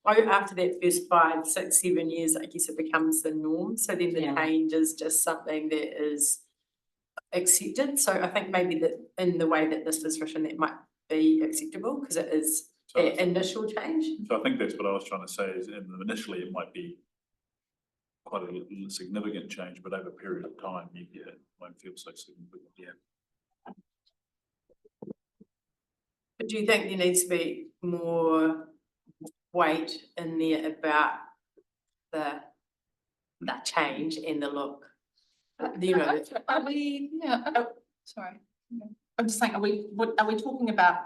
after that first 5, 6, 7 years, I guess it becomes the norm. So then the change is just something that is accepted. So I think maybe that in the way that this is written, that might be acceptable because it is an initial change. So I think that's what I was trying to say is initially it might be quite a significant change, but over a period of time, it won't feel so significant. Yeah. But do you think there needs to be more weight in there about the change in the look? Are we? Yeah. Oh, sorry. I'm just saying, are we talking about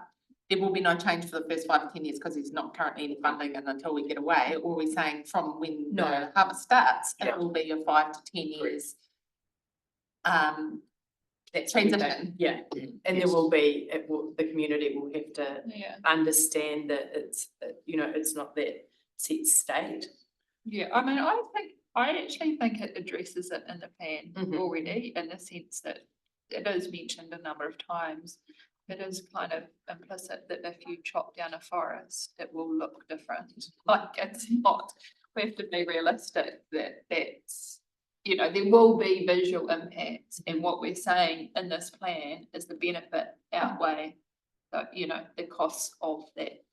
there will be no change for the first 5 to 10 years because there's not currently any funding and until we get away, or are we saying from when the harvest starts, it will be a 5 to 10 years that transition? And there will be, the community will have to understand that it's not that set state. Yeah, I mean, I actually think it addresses it in the plan already, in the sense that it is mentioned a number of times. It is kind of implicit that if you chop down a forest, it will look different. Like it's not, we have to be realistic that that's, there will be visual impacts, and what we're saying in this plan is the benefit outweigh the costs of that,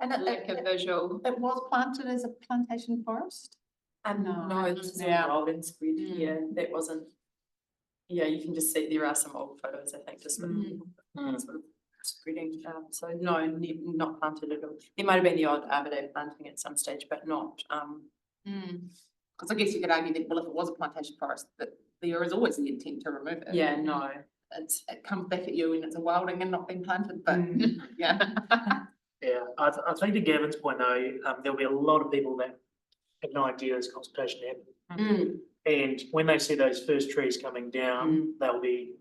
And lack of visual. it was planted as a plantation forest? No. No, this is Yeah. all rolled and spread here, that wasn't. Yeah, you can just see there are some old photos, I think, just with sort of spreading, so no, not planted at all. There might have been the odd Arbor Day planting at some stage, but not, Because I guess you could argue that, well, if it was a plantation forest, that there is always the intent to remove it. yeah, no. It comes back at you and it's a wilding and not being planted, but yeah. Yeah, I think to Gavin's point though, there'll be a lot of people that have no idea this consultation happened. And when they see those first trees coming down, they'll be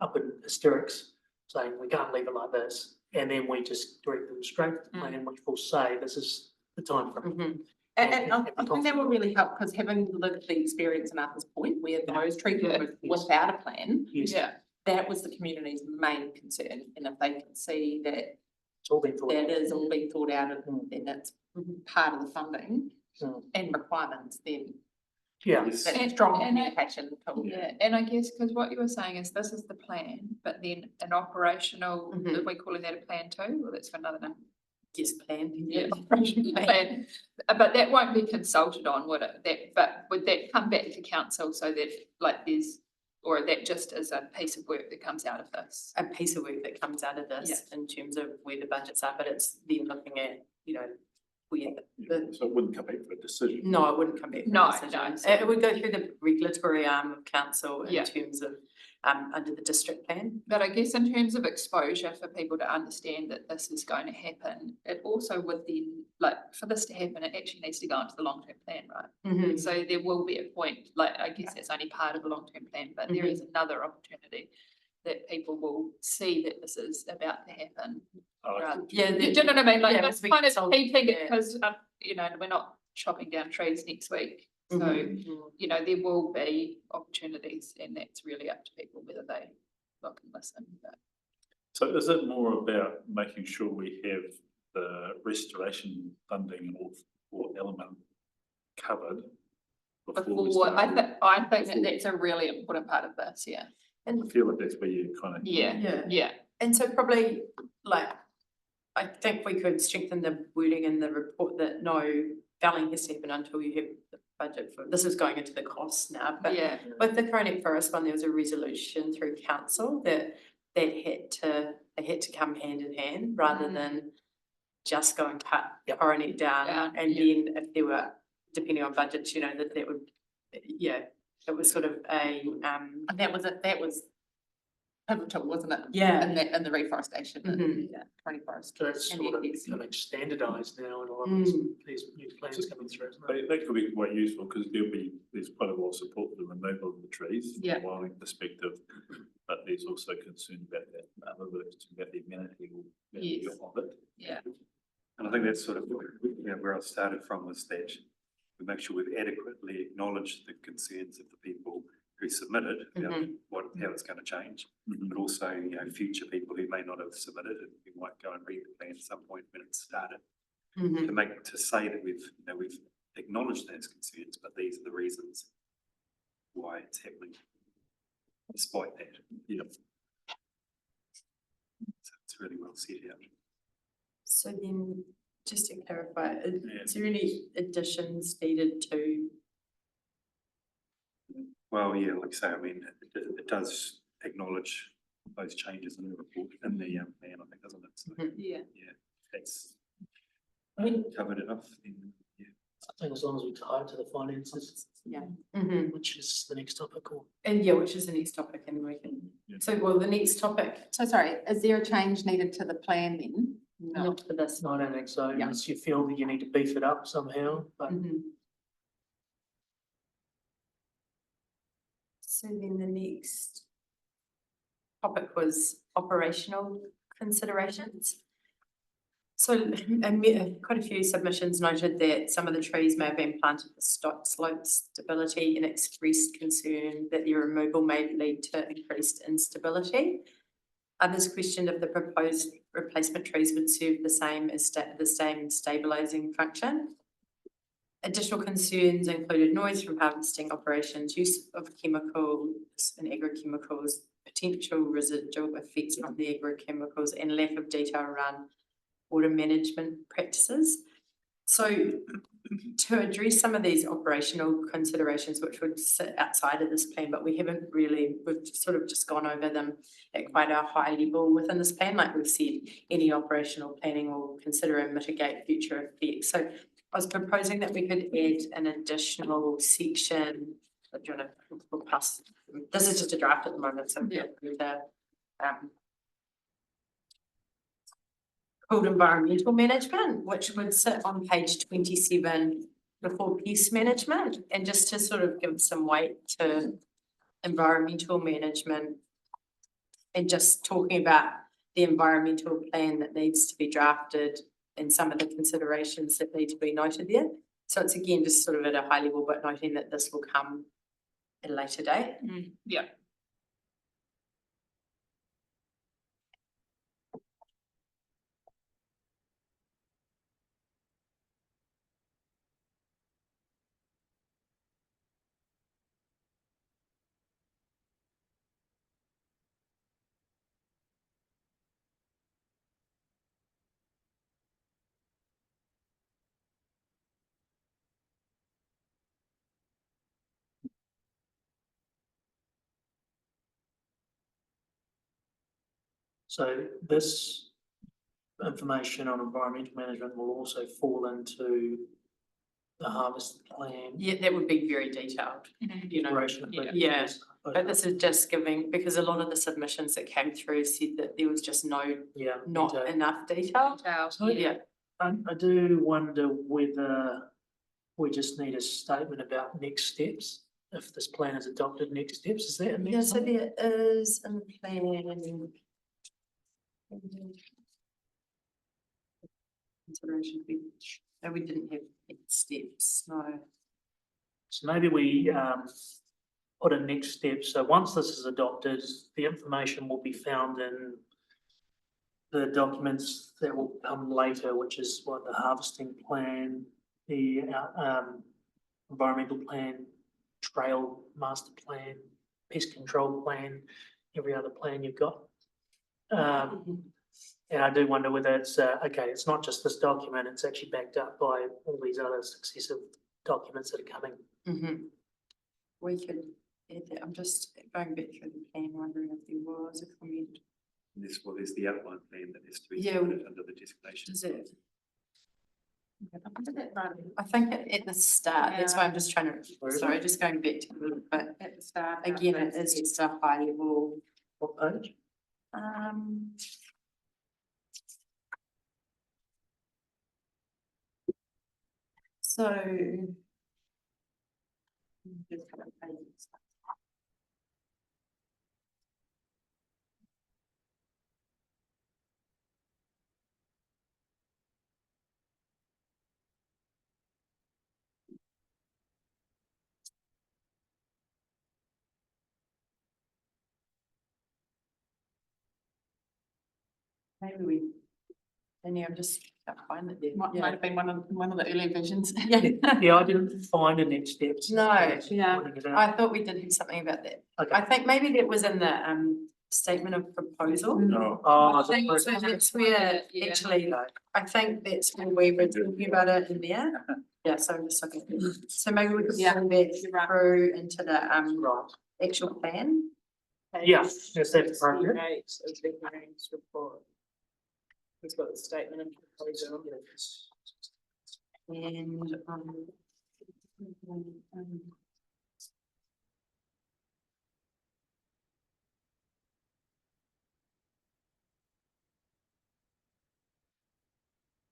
up in hysterics, saying we can't leave it like this. And then we just direct them straight to the plan, which will say this is the time frame. And I think that will really help, because having lived the experience in Arthur's Point where those trees were removed without a plan, that was the community's main concern. And if they can see that it's all been thought that is all being thought out and it's part of the funding and requirements, then that's strong communication. Yeah, and I guess because what you were saying is this is the plan, but then an operational, are we calling that a plan too? Well, that's for another name. Yes, plan. Yeah, operational plan. But that won't be consulted on, would it? But would that come back to council so that like there's, or that just is a piece of work that comes out of this? A piece of work that comes out of this in terms of where the budgets are, but it's then looking at, you know, So it wouldn't come back for a decision. No, it wouldn't come back. No, It would go through the regulatory arm of council in terms of under the district plan. But I guess in terms of exposure for people to understand that this is going to happen, it also would then, like, for this to happen, it actually needs to go into the long-term plan, right? So there will be a point, like, I guess that's only part of the long-term plan, but there is another opportunity that people will see that this is about to happen. Do you know what I mean? Like, that's kind of keeping it, because, you know, we're not chopping down trees next week. So, you know, there will be opportunities, and that's really up to people whether they look and listen. But. So is it more about making sure we have the restoration funding and all element covered Before I think that that's a really important part of this, And I feel like that's where you kind of And so probably, like, I think we could strengthen the wording in the report that no felling has to happen until you have the budget for, this is going into the costs now, but with the Chronic Forest one, there was a resolution through council that they had to come hand in hand rather than just go and cut Coronet down, and then if there were, depending on budgets, you know, that would, it was sort of a and that was pivotal, wasn't it? In the reforestation, Chronic Forest. So that's sort of becoming standardised now in a lot of these new plans coming through. That could be quite useful, because there's quite a lot of support for the removal of the trees from a wilding perspective, but there's also concern about that, about the amenity of it. And I think that's sort of where I started from, was that we make sure we've adequately acknowledged the concerns of the people who submitted about how it's going to change, but also, you know, future people who may not have submitted and who might go and read the plan at some point when it started, to say that we've acknowledged those concerns, but these are the reasons why it's happening despite that. So it's really well set out. So then, just to clarify, is there any additions needed to? Well, yeah, like I say, I mean, it does acknowledge those changes in the report, in the plan, I think, doesn't it? So, that's covered enough. Then, I think as long as we tie it to the finances, which is the next topic, which is the next topic, and we can. So, well, the next topic. So sorry, is there a change needed to the plan then? No. Not for this. I don't think so, unless you feel that you need to beef it up somehow, but. So then the next topic was operational considerations. So quite a few submissions noted that some of the trees may have been planted for slope stability, and expressed concern that their removal may lead to increased instability. Others questioned if the proposed replacement trees would serve the same stabilising function. Additional concerns included noise from harvesting operations, use of chemicals and agrochemicals, potential residual effects from the agrochemicals, and lack of detail around water management practices. So to address some of these operational considerations which would sit outside of this plan, but we haven't really, we've sort of just gone over them at quite a high level within this plan. Like we've said, any operational planning will consider and mitigate future effects. So I was proposing that we could add an additional section. Do you want to, we'll pass, this is just a draft at the moment, so Yeah. Called environmental management, which would sit on page 27 before pest management, and just to sort of give some weight to environmental management and just talking about the environmental plan that needs to be drafted and some of the considerations that need to be noted there. So it's again just sort of at a high level, but noting that this will come at a later date. Yeah. So this information on environmental management will also fall into the harvest plan. Yeah, that would be very detailed, you know. Duration of Yeah. practices. But this is just giving, because a lot of the submissions that came through said that there was just Yeah. not detail. enough detail. So Yeah, I do wonder whether we just need a statement about next steps. If this plan is adopted, next steps, is that in there? yeah, so somewhere? there is in the plan. Consideration, no, we didn't have next steps, no. So maybe we put a next step. So once this is adopted, the information will be found in the documents that will come later, which is what the harvesting plan, the environmental plan, trail master plan, pest control plan, every other plan you've got. And I do wonder whether it's, okay, it's not just this document, it's actually backed up by all these other successive documents that are coming. We could add that, I'm just going back through the plan, wondering if there was a comment. This, well, there's the outline plan that has to be Yeah. submitted under the designation. Does it? I think at the start, that's why I'm just trying to, sorry, just going back to a little bit. At the start. Again, it is just a high level. What page? So. Maybe we, and yeah, I'm just can't find it there. Might have been one of the early versions. Yeah, I didn't find a next steps. No, yeah. I thought we did have something about that. Okay. I think maybe that was in the statement of proposal. No. Oh, I think so that's where, Yeah. actually, I think that's when we were talking about it in there. Yeah, so I'm just looking, so maybe we could Yeah, pull that you're right. through into the right. actual plan. Yeah, yes, that's appropriate. 68 of the hearings report. It's got the statement of proposal. And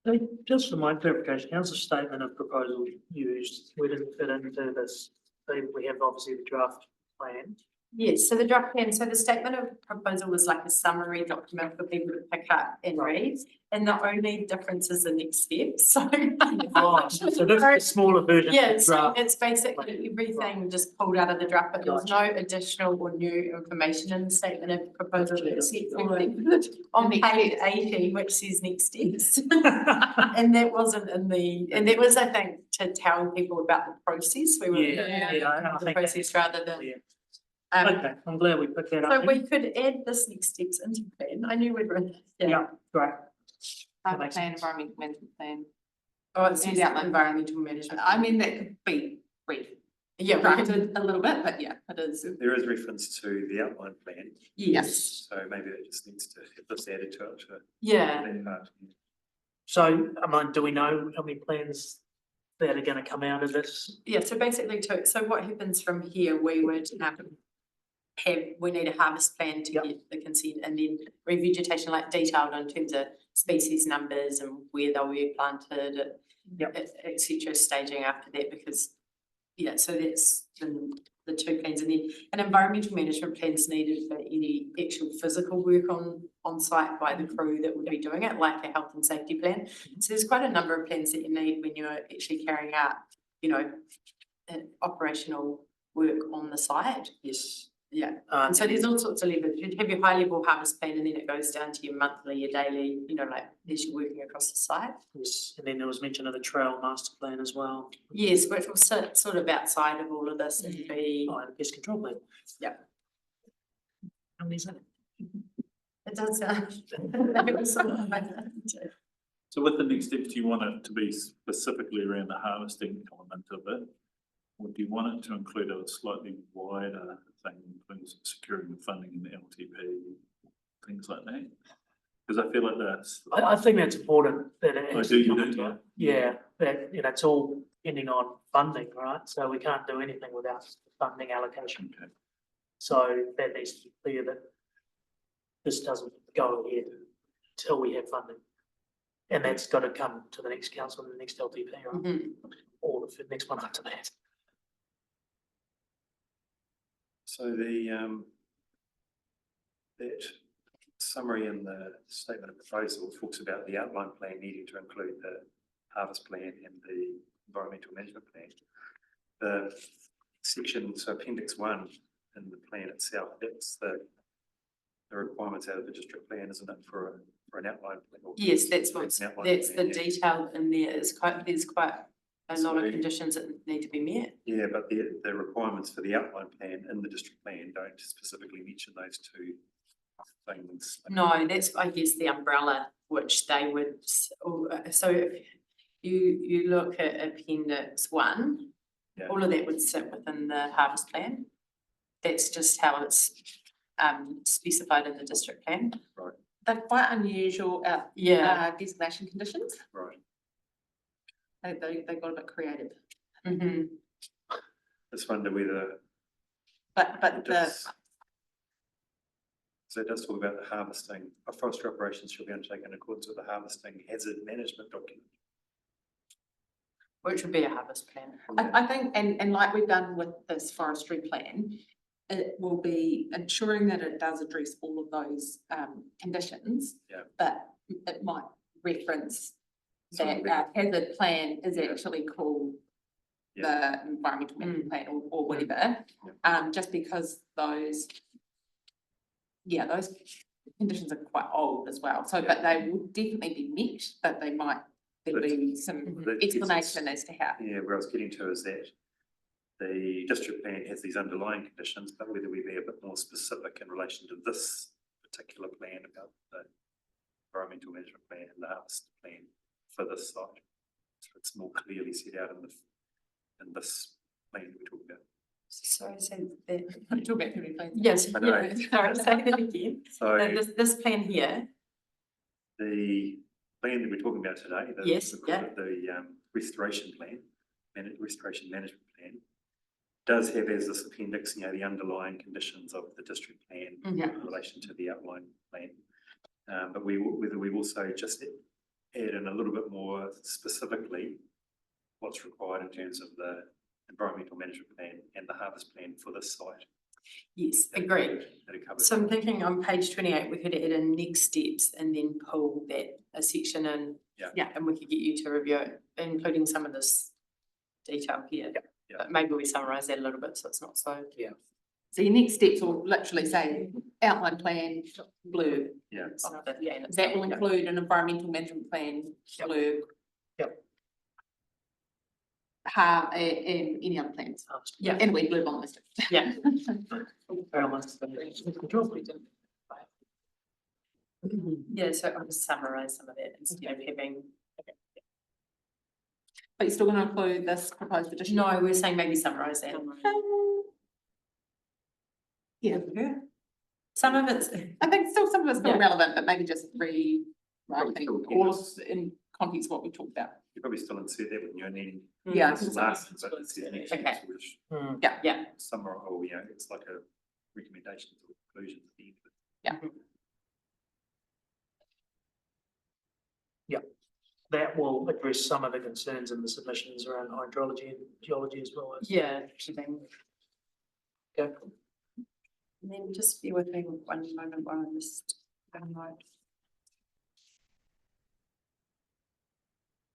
So just for my clarification, how's the statement of proposal used? Where does it fit into this? So we have obviously the draft plan. yes, so the draft plan, so the statement of proposal was like a summary document for people to pick up and read. And the only difference is the next step, so. Oh, so this is a smaller version. Yeah, of the draft. it's basically everything just pulled out of the draft, but there was no additional or new information in the statement of proposal except for on page 80, which says next steps. And that wasn't in the, and that was, I think, to tell people about the process. We were Yeah, I the think process rather than. Yeah. Um, Okay, I'm glad we picked that up. so we could add this next steps into plan. I knew we'd run. Yeah, great. Harbour plan, environmental management plan. Oh, it's And the outline. environmental management. I mean, that could be Yeah, we can- redrafted a little bit, but yeah, it is. There is reference to the outline plan, Yes, so maybe it just needs to have this added to it to yeah. that part. So, do we know how many plans that are gonna come out of this? Yeah, so basically so what happens from here, we would we need a harvest plan to Yep. get the consent and then revegetation like detailed in terms of species numbers and where they'll be planted, Yep. et cetera, staging after that because, yeah, so that's the two plans and then an environmental management plan is needed for any actual physical work on site by the crew that would be doing it, like a health and safety plan. So there's quite a number of plans that you need when you're actually carrying out, operational work on the site. Yes. Yeah, and so there's all sorts of levels. You have your high level harvest plan and then it goes down to your monthly, your daily, like as you're working across the site. Yes, and then there was mention of the trail master plan as well. Yes, which will sit sort of outside of all of this and be. Oh, and the pest control plan. Yeah. How many is that? It does sound. So with the next steps, do you want it to be specifically around the harvesting element of it? Or do you want it to include a slightly wider thing, including securing the funding in the LTP, things like that? Because I feel like that's. I think that's important that it Oh, actually do you comes do, out. Yeah, that, it's all depending on funding, right? So we can't do anything without funding allocation. Okay. So that needs to be clear that this doesn't go ahead until we have funding. And that's got to come to the next council and the next LTP, right? Mhm. Or the next one after that. So that summary in the statement of proposal talks about the outline plan needing to include the harvest plan and the environmental management plan. The section, so appendix 1 in the plan itself, that's the requirements out of the district plan, isn't it, for an outline plan? Or Yes, that's what's, an outline that's plan, the yeah. detail in there. There's quite a lot of So- conditions that need to be met. Yeah, but the requirements for the outline plan in the district plan don't specifically mention those two things. No, that's, I guess, the umbrella which they would, so if you look at appendix 1, Yeah. all of that would sit within the harvest plan. That's just how it's specified in the district plan. They're quite unusual Yeah. designation conditions. Right. They got a bit creative, Mm-hmm. Just wonder whether. but it does- So it does talk about the harvesting, forestry operations shall be undertaken in accordance with the harvesting hazard management document. Which would be a harvest plan. I think, and like we've done with this forestry plan, it will be ensuring that it does address all of those conditions. Yeah. But it might reference So that we- hazard plan is Yeah. actually called the environmental management plan or whatever. Just because those conditions are quite old as well. So, but they will definitely be met, but they might, there'll be some But explanation as to how. Yeah, where I was getting to is that the district plan has these underlying conditions, but whether we be a bit more specific in relation to this particular plan about the environmental management plan and the harvest plan for this site. So it's more clearly set out in this plan that we're talking about. Sorry, say that. I'm talking about community plans. Yes, I know. yeah, sorry, say that again. So This plan here, the plan that we're talking about today, Yes, yeah. the restoration plan, restoration management plan, does have as this appendix, the underlying conditions of the district plan Mhm. in relation to the outline plan. But whether we also just add in a little bit more specifically what's required in terms of the environmental management plan and the harvest plan for this site. yes, agreed. That covers. So I'm thinking on page 28, we could add in next steps and then pull that a section in. Yeah. And we could get you to review it, including some of this detail here. Yeah. But maybe we summarize that a little bit so it's not so. Yeah. So your next steps will literally say outline plan blurb. Yeah. That will include an environmental management plan blurb. Yep. And any other plans. Yeah. And we blurb on the list. Yeah. Trail master plan, pest control plan. Yeah, so I'll just summarize some of that instead of having. But you're still gonna include this proposed addition? No, we're saying maybe summarize that. Yeah. Some of it's, I think still some of it's still Yeah. relevant, but maybe just rewriting all of in context of what we talked about. You probably still insert that when you're needing. Yeah. This last, but it's the next Okay. one, which Yeah. summary, or yeah, it's like a recommendation or conclusion at the end. That will address some of the concerns in the submissions around hydrology and geology as well as. yeah, shipping. Okay. And then just be with me one moment while I just download.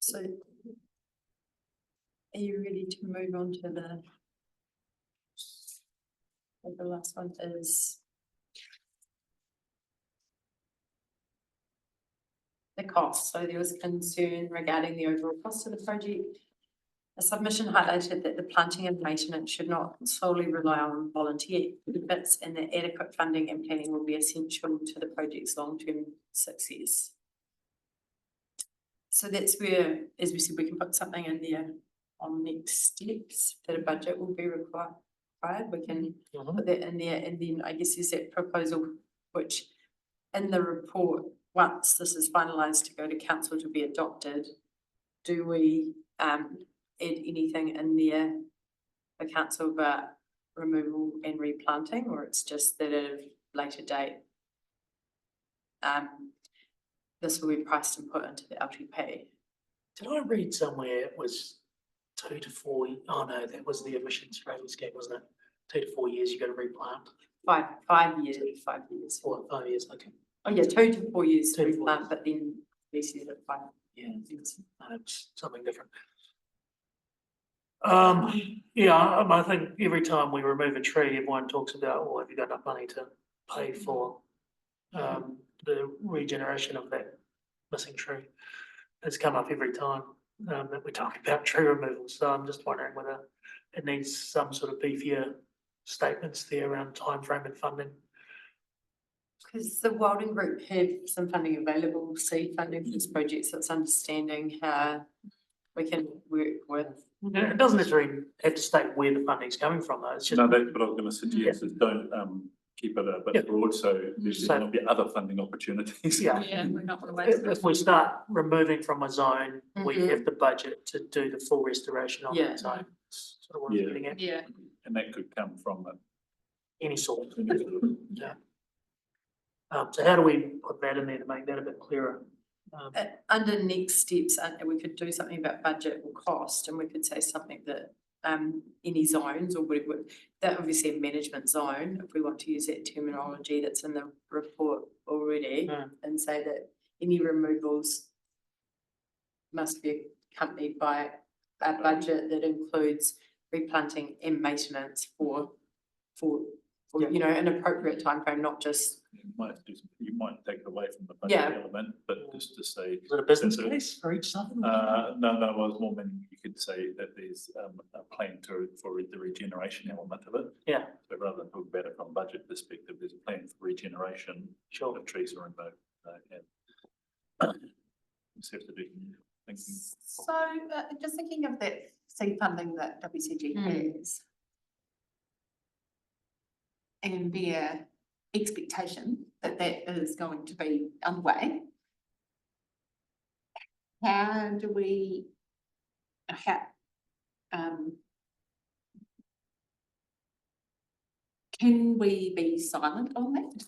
So. Are you ready to move on to the last one is. The cost, so there was concern regarding the overall cost of the project. The submission highlighted that the planting and maintenance should not solely rely on volunteer efforts and that adequate funding and planning will be essential to the project's long-term success. So that's where, as we said, we can put something in there on next steps that a budget will be required. We can put that in there, and then I guess is that proposal, which in the report, once this is finalised to go to council to be adopted, do we add anything in there for council about removal and replanting, or it's just that at a later date? This will be priced and put into the LTP. Did I read somewhere it was 2 to 4, oh no, that was the emissions trading scheme, wasn't it? 2 to 4 years, you got to replant. 5 years, 5 years. 5 years, okay. Oh yeah, 2 to 4 years to 2 to 4 replant, but then they said at 5. Yeah, it's something different. Yeah, I think every time we remove a tree, everyone talks about, well, have you got enough money to pay for the regeneration of that missing tree? It's come up every time that we're talking about tree removal, so I'm just wondering whether it needs some sort of beefier statements there around timeframe and funding. Because the Wilding Group have some funding available, seed funding for this project, so it's understanding how we can work with. Yeah, it doesn't necessarily have to state where the funding's coming from though, it's just. No, that's what I was gonna suggest, is don't keep it a Yeah. bit broad, so there's So- not be other funding opportunities. Yeah. Yeah, we're not gonna waste. If we start removing from a zone, we Mhm. have the budget to do the full restoration on Yeah. that zone. That's sort of what I'm Yeah. getting at, Yeah, And that could come from any sort. a. Yeah. So how do we put that in there to make that a bit clearer? Under next steps, we could do something about budget or cost, and we could say something that any zones or whatever, that obviously a management zone, if we want to use that terminology that's in the report already, and say that any removals must be accompanied by a budget that includes replanting and maintenance for you know, an appropriate timeframe, not just. You might take it away from the Yeah. budget element, but just to say. Is it a business that case for each zone? No, I was more meaning you could say that there's a plan for the regeneration element of it. Yeah. So rather than talk about it from budget perspective, there's a plan for regeneration. Sure. Of trees are removed. Just have to do thinking. So just thinking of that seed funding that WCG has. And their expectation that that is going to be underway. How do we, can we be silent on that?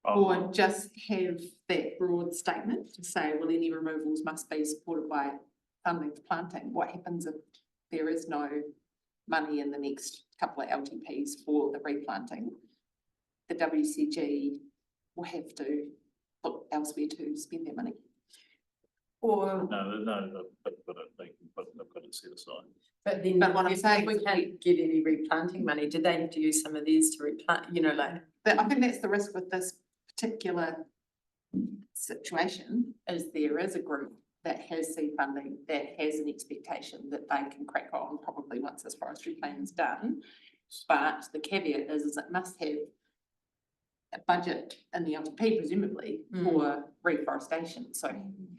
Or just have that broad statement to say, well, any removals must be supported by funding for planting? What happens if there is no money in the next couple of LTPs for the replanting? The WCG will have to look elsewhere to spend their money. Or, No, but they can they've got it set aside. But then, But what I'm if saying we is can't get any replanting money, did they have to use some of these to replant, you know, like? but I think that's the risk with this particular situation, is there is a group that has seed funding, that has an expectation that they can crack on probably once this forestry plan is done. But the caveat is it must have a budget in the LTP presumably for reforestation. So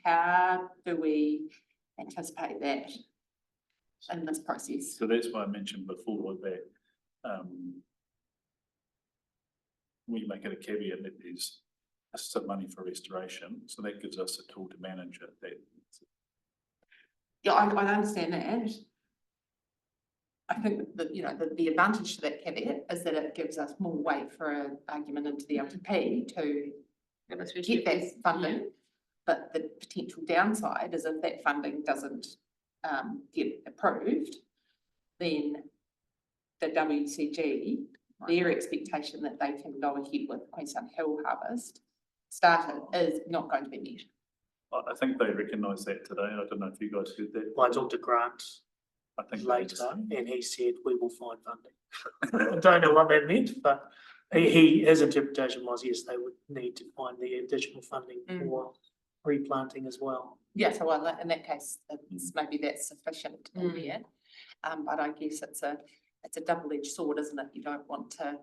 how do we anticipate that in this process? So that's why I mentioned before that, we make it a caveat that there's some money for restoration, so that gives us a tool to manage it. That Yeah, I understand that. I think that, you know, the advantage to that caveat is that it gives us more weight for an argument into the LTP to get that funding. But the potential downside is if that funding doesn't get approved, then the WCG, their expectation that they can go ahead with Queenstown Hill Harvest started is not going to be met. I think they recognise that today. I don't know if you guys heard that. I talked to Grant I think later and he said, we will find funding. I don't know what that meant, but his interpretation was, yes, they would need to find the additional funding for replanting as well. Yeah, so well, in that case, it's maybe that's sufficient in there. But I guess it's a double-edged sword, isn't it? You don't want to,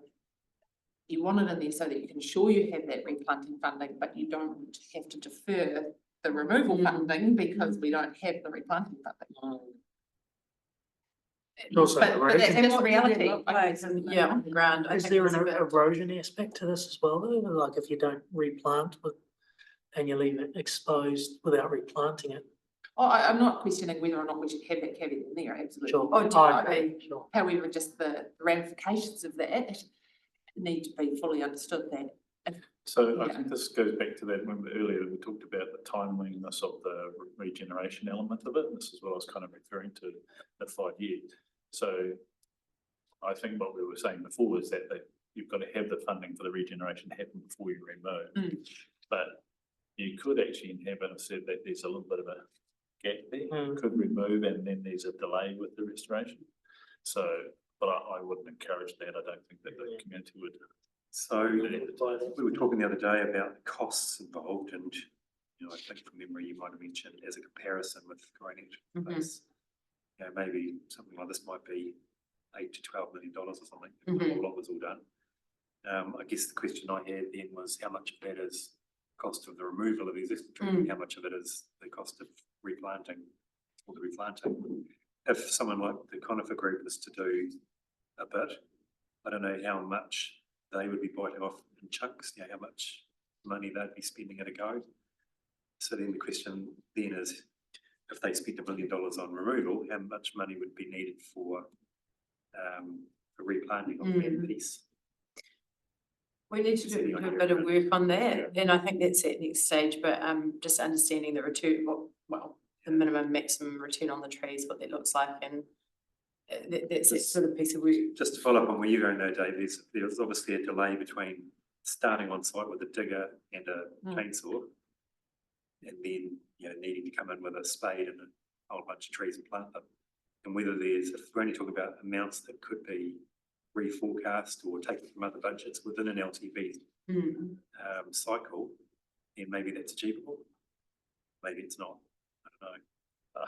you want it in there so that you can ensure you have that replanting funding, but you don't have to defer the removal funding because we don't have the replanting funding. Also But that's erosion. the reality. I guess, Yeah, on the ground. I Is think there there's an a bit- erosion aspect to this as well, though? Like if you don't replant and you leave it exposed without replanting it? Oh, I'm not questioning whether or not we should have that caveat in there, absolutely. Sure. Oh, I agree. Sure. However, just the ramifications of that need to be fully understood that. So I Yeah. think this goes back to that when earlier we talked about the timeliness of the regeneration element of it. This is what I was kind of referring to, the 5 years. So I think what we were saying before is that you've got to have the funding for the regeneration happen before you remove. But you could actually inhabit and said that there's a little bit of a gap there. You could remove and then there's a delay with the restoration. So, but I wouldn't encourage that. I don't think that the community would. So we were talking the other day about the costs involved and, you know, I think from memory you might have mentioned as a comparison with growing nature place. You know, maybe something like this might be $8 to $12 million or something, if all of was all done. I guess the question I had then was how much of that is cost of the removal of existing trees and how much of it is the cost of replanting or the replanting. If someone like the conifer group was to do a bit, I don't know how much they would be biting off in chunks, you know, how much money they'd be spending at a go. So then the question then is, if they spent $1 million on removal, how much money would be needed for replanting of that piece? We need to do a bit of work on that, and I think that's at next stage, but just understanding the return, well, the minimum maximum return on the trees, what that looks like, and that's that sort of piece of work. Just to follow up on where you're going though, Dave, there's obviously a delay between starting on site with a digger and a chainsaw and then, you know, needing to come in with a spade and a whole bunch of trees and plant them. And whether if we're only talking about amounts that could be reforecast or taken from other budgets within an LTV cycle, then maybe that's achievable. Maybe it's not. I don't know.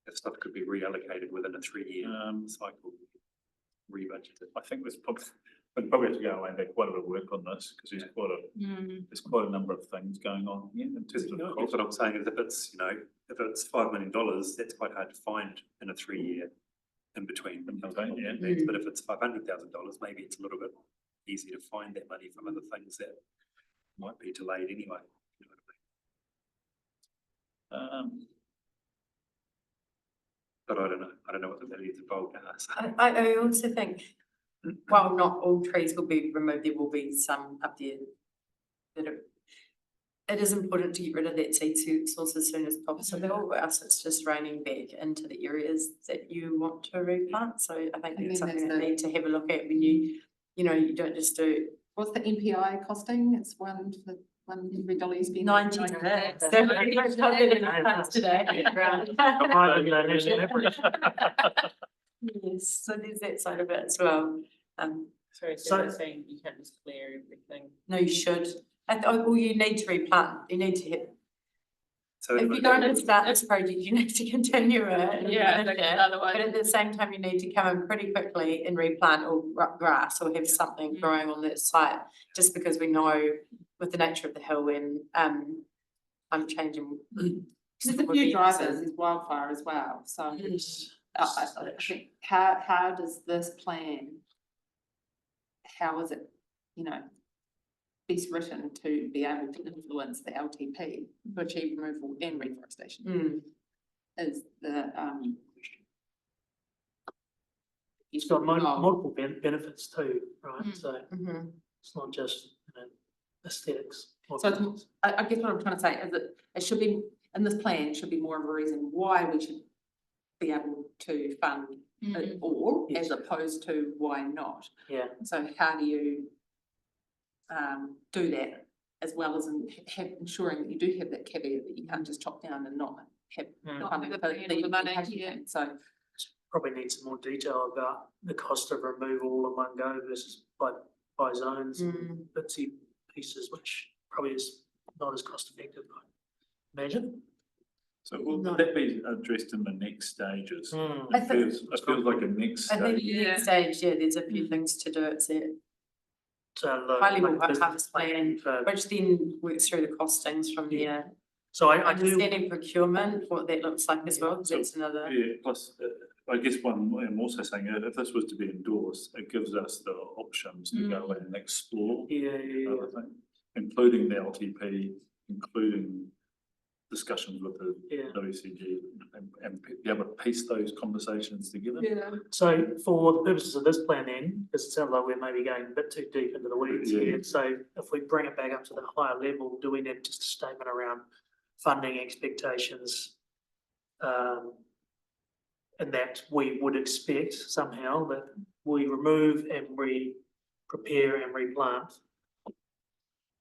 If stuff could be reallocated within a 3-year cycle, rebudgeted. I think there's probably have to go away and do quite a bit of work on this because there's quite a number of things going on. Yeah, in terms of That's what I'm saying is if it's, you know, if it's $5 million, that's quite hard to find in a 3-year in between. But if it's $500,000, maybe it's a little bit easier to find that money from other things that might be delayed anyway. You know what I mean? But I don't know what the values involved are. I also think, while not all trees will be removed, there will be some up there that are, it is important to get rid of that seed source as soon as possible, or else it's just raining back into the areas that you want to replant. So I think that's something that you need to have a look at when you know, you don't just do. What's the MPI costing? It's $1 every dollar you spend. 90. Yes, so there's that side of it as well. Sorry, so you're saying you can't just clear everything? No, you should. Well, you need to replant. You need to hit. So If you don't start this project, you need to continue it. and Yeah, finish it. otherwise. But at the same time, you need to come in pretty quickly and replant or grass or have something growing on that site. Just because we know with the nature of the hill and I'm changing. There's a few drivers, there's wildfire as well, so. I think, how does this plan? How is it, you know, best written to be able to influence the LTP to achieve removal and reforestation? Is the, It's got multiple benefits too, right? So Mm-hmm. it's not just, aesthetics. So it's, I guess what I'm trying to say is that it should be, in this plan, should be more of a reason why we should be able to fund it all, Yes. as opposed to why not. Yeah. So how do you do that, as well as ensuring that you do have that caveat that you can't just chop down and not have funding for the implementation. So Probably need some more detail about the cost of removal all in one go versus by zones and bitsy pieces, which probably is not as cost effective, I imagine. So will that be addressed in the next stages? I It think- feels like a next I think stage. the next stage, there's a few things to do. It's a So high level like harvest plan, for- which then works through the costings from there. So I do, Understanding procurement, what that looks like as well, because that's another. Yeah, plus, I guess I'm also saying, if this was to be endorsed, it gives us the options to go in and explore other things, including the LTP, including discussions with the WCG, and be able to piece those conversations together. So for the purposes of this plan then, because it sounds like we're maybe going a bit too deep into the weeds here, so if we bring it back up to the higher level, do we need just a statement around funding expectations? And that we would expect somehow that we remove and prepare and replant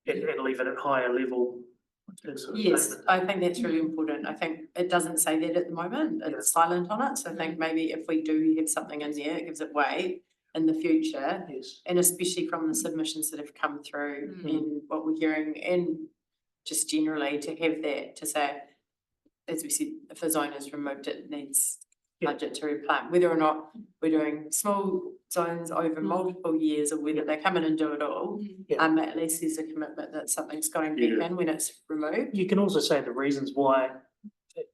and leave it at higher level. Yes, I think that's really important. I think it doesn't say that at the moment. It's silent on it. So I think maybe if we do have something in there, it gives it weight in the future. Yes. And especially from the submissions that have come through and what we're hearing, and just generally to have that, to say, as we said, if a zone is removed, it needs budget to replant, whether or not we're doing small zones over multiple years or whether they come in and do it all. At least there's a commitment that something's going back in when it's removed. You can also say the reasons why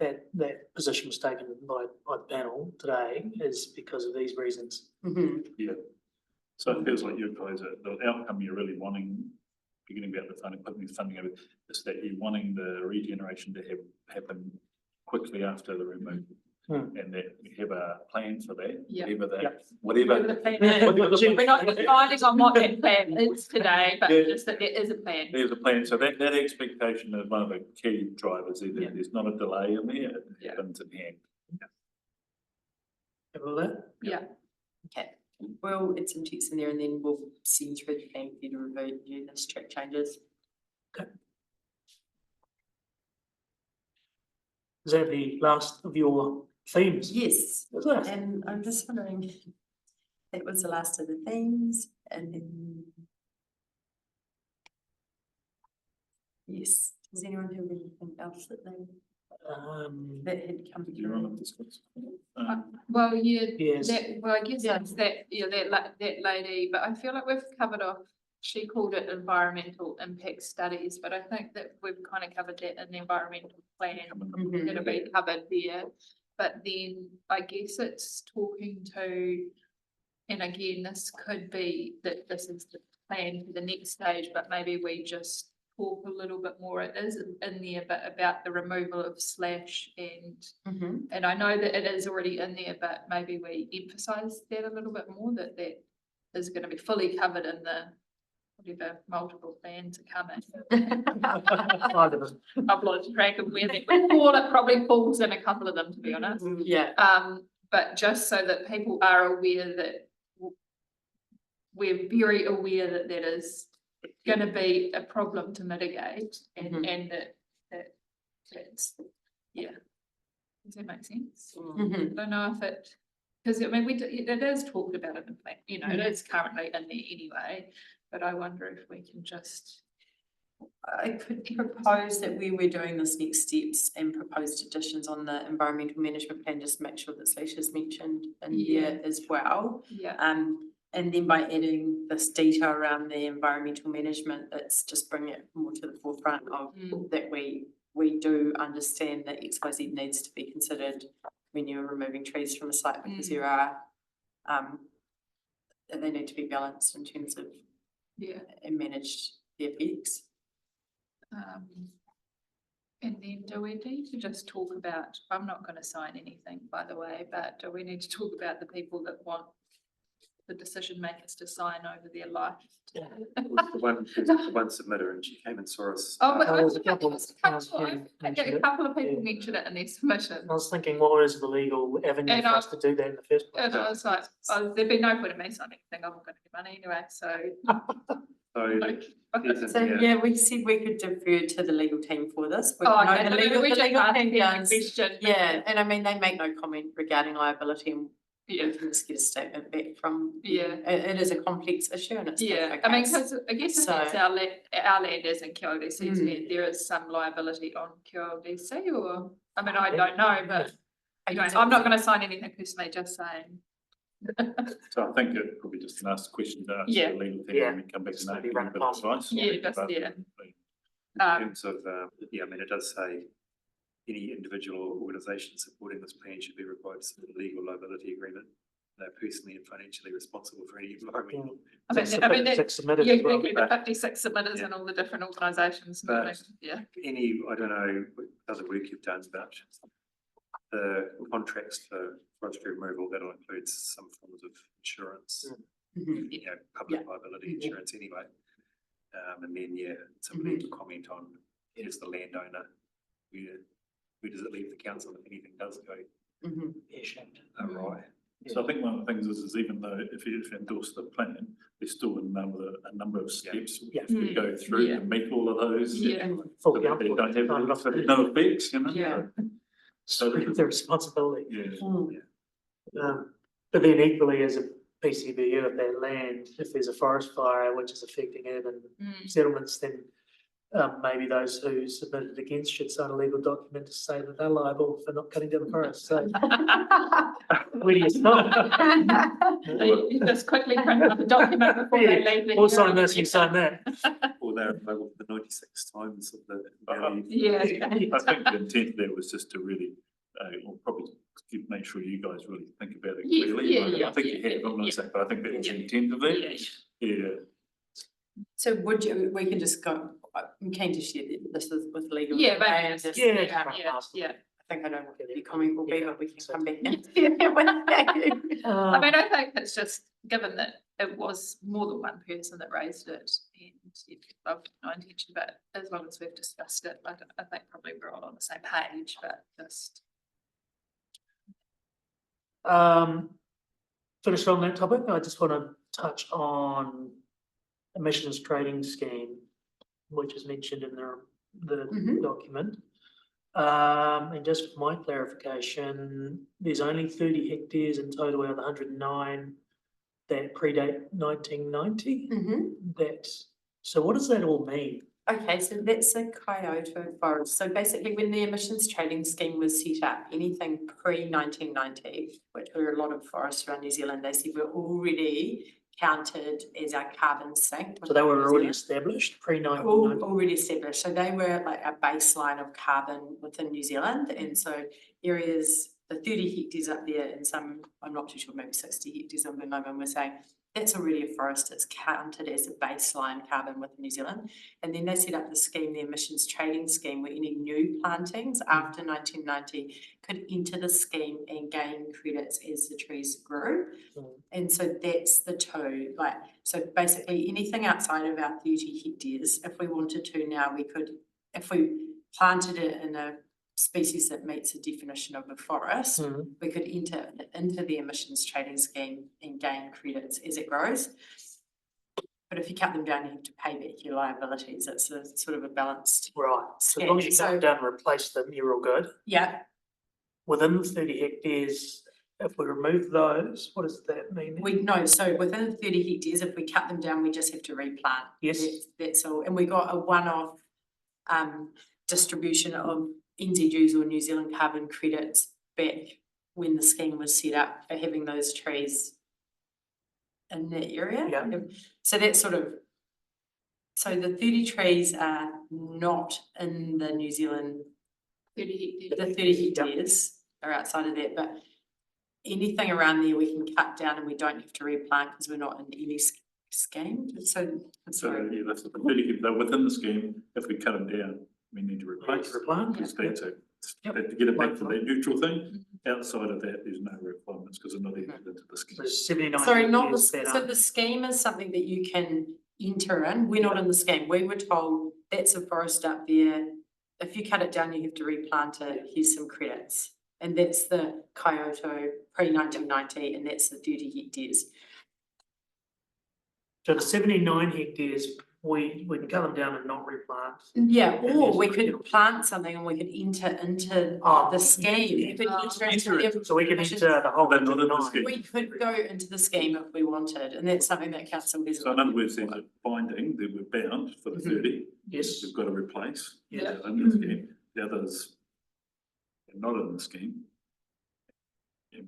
that position was taken by the panel today is because of these reasons. Yeah. So it feels like you guys are, the outcome you're really wanting, beginning about the funding, putting the funding over, is that you're wanting the regeneration to happen quickly after the removal. And that we have a plan for that, whatever the plan is. We're not deciding on what that plan is today, but just that there is a plan. There's a plan, so that expectation is one of the key drivers, there's not a delay in there, it happens in hand. Yeah. Okay, we'll add some text in there and then we'll send through the plan for you to review the track changes. Okay. Is that the last of your themes? Yes, Is it? and I'm just wondering, that was the last of the themes, and then. Yes, does anyone have anything else that they, that had come You're through? on this one. Well, Yes. I guess that's that lady, but I feel like we've covered off, she called it environmental impact studies, but I think that we've kind of covered that in the environmental plan. That'll be covered there. But then I guess it's talking to, and again, this could be that this is the plan for the next stage, but maybe we just talk a little bit more. It is in there, but about the removal of slash and I know that it is already in there, but maybe we emphasize that a little bit more, that is going to be fully covered in the whatever multiple plans are coming. I've lost track of where that it probably falls in a couple of them, to be honest. But just so that people are aware that we're very aware that that is going to be a problem to mitigate, and that that's does that make sense? I don't know if it, because I mean it is talked about in the plan, it is currently in there anyway, but I wonder if we can just I could propose that we were doing this next steps and proposed additions on the environmental management plan, just make sure that Salicia's mentioned in there as well. Yeah. And then by adding this detail around the environmental management, it's just bring it more to the forefront of that we do understand that XYZ needs to be considered when you're removing trees from a site, because there are that they need to be balanced in terms of and managed the effects. And then do we need to just talk about, I'm not going to sign anything, by the way, but do we need to talk about the people that want the decision makers to sign over their life? The one submitter, and she came and saw us. Oh, but there's a I couple think of a couple of people mentioned it in their submission. I was thinking, what is the legal avenue And for I- us to do that in the first place? And I was like, oh, there'd be no point in me signing anything, I'm not going to get money anyway, so. So yeah, we said we could defer to the legal team for this. We Oh, know okay, the no, legal we just team asked them a does. question. Yeah, and I mean, they make no comment regarding liability, and Yeah. we can just get a statement back from. Yeah. It is a complex issue, and it's. Yeah, I mean, because I guess if So- it's our land is in QLDC's land, there is some liability on QLDC, or, I mean, I don't know, but anyway, I'm not gonna sign anything personally, just saying. So I think it probably just an ask question to ask Yeah. the legal team Yeah. and we come back to Just that. maybe run bit of past them. advice. Yeah, just, But- yeah. In terms of, yeah, I mean, it does say any individual or organisation supporting this plan should be required to submit a legal liability agreement. They're personally and financially responsible for any environmental. I mean, Six submitted yeah, as well. exactly, the 56 submitters and all the different organisations, But- yeah. Any, I don't know, what other work you've done, but the contracts for forestry removal, that'll include some forms of insurance, you know, public liability insurance anyway. And then, yeah, somebody to comment on, as the landowner, where does it leave the council if anything does go awry? So I think one of the things is even though if you endorse the plan, there's still a number of steps we have to go through to meet all of those. Yeah. So that they don't have no effects, you know? Yeah. So The responsibility. yeah. But then equally as a PCBU of that land, if there's a forest fire which is affecting urban settlements, then maybe those who submitted against should sign a legal document to say that they're liable for not cutting down the forest. So where do you stop? You just quickly print up a document before they leave. We'll sign this, you sign that. Or they're available for the 96 times of the. Yeah. I think the intent there was just to really, or probably make sure you guys really think about it Yeah, clearly. yeah, I think you have, I'm not saying, but I think that was the intent of it. Yeah. So would you, we can just go, I'm keen to share this with legal. Yeah, but- and just- Yeah, I think I know what the comment will be, but we can come back. I mean, I think it's just, given that it was more than one person that raised it, and I've no intention, but as long as we've discussed it, I think probably we're all on the same page, but just. Finished on that topic, I just want to touch on emissions trading scheme, which is mentioned in the document. And just for my clarification, there's only 30 hectares in total out of 109 that predate 1990. So what does that all mean? Okay, so that's a Kyoto forest. So basically, when the emissions trading scheme was set up, anything pre-1990, which were a lot of forests around New Zealand, they said we're already counted as our carbon sink. So they were already established pre-1990? Already established. So they were like a baseline of carbon within New Zealand. And so areas, the 30 hectares up there and some, I'm not too sure, maybe 60 hectares on the moment, we're saying that's already a forest. It's counted as a baseline carbon within New Zealand. And then they set up the scheme, the emissions trading scheme, where any new plantings after 1990 could enter the scheme and gain credits as the trees grew. And so that's the two, like, so basically anything outside of our 30 hectares, if we wanted to now, we could, if we planted it in a species that meets the definition of a forest, we could enter into the emissions trading scheme and gain credits as it grows. But if you cut them down, you have to pay back your liabilities. It's a sort of a balanced. Right, so as long as you cut them down and replace them, you're all good. Yeah. Within the 30 hectares, if we remove those, what does that mean? We know, so within 30 hectares, if we cut them down, we just have to replant. Yes. That's all, and we got a one-off distribution of NZUs or New Zealand carbon credits back when the scheme was set up for having those trees in that area. Yeah. So that's sort of, so the 30 trees are not in the New Zealand, 30 the hectares. 30 hectares are outside of that, but anything around there we can cut down and we don't have to replant because we're not in any scheme. So, So, yeah, that's the 30, they're within the scheme. If we cut them down, we need to replace. Replant. Because that's it. Yep. To get it back to that neutral thing. Outside of that, there's no requirements because they're not even into the scheme. So 79. sorry, not the, hectares so better. the scheme is something that you can enter in. We're not in the scheme. We were told that's a forest up there. If you cut it down, you have to replant it. Here's some credits. And that's the Kyoto pre-1990 and that's the 30 hectares. So the 79 hectares, we can cut them down and not replant. Yeah, And or there's we credit. could plant something and we could enter into Oh, the scheme. yeah. We could enter into Enter the- So we can enter the whole But not in the 79. scheme. We could go into the scheme if we wanted, and that's something that council has. So in other words, there's a finding that we're bound for the 30. Yes. We've got to replace. Yeah. So in the scheme, the others are not in the scheme. And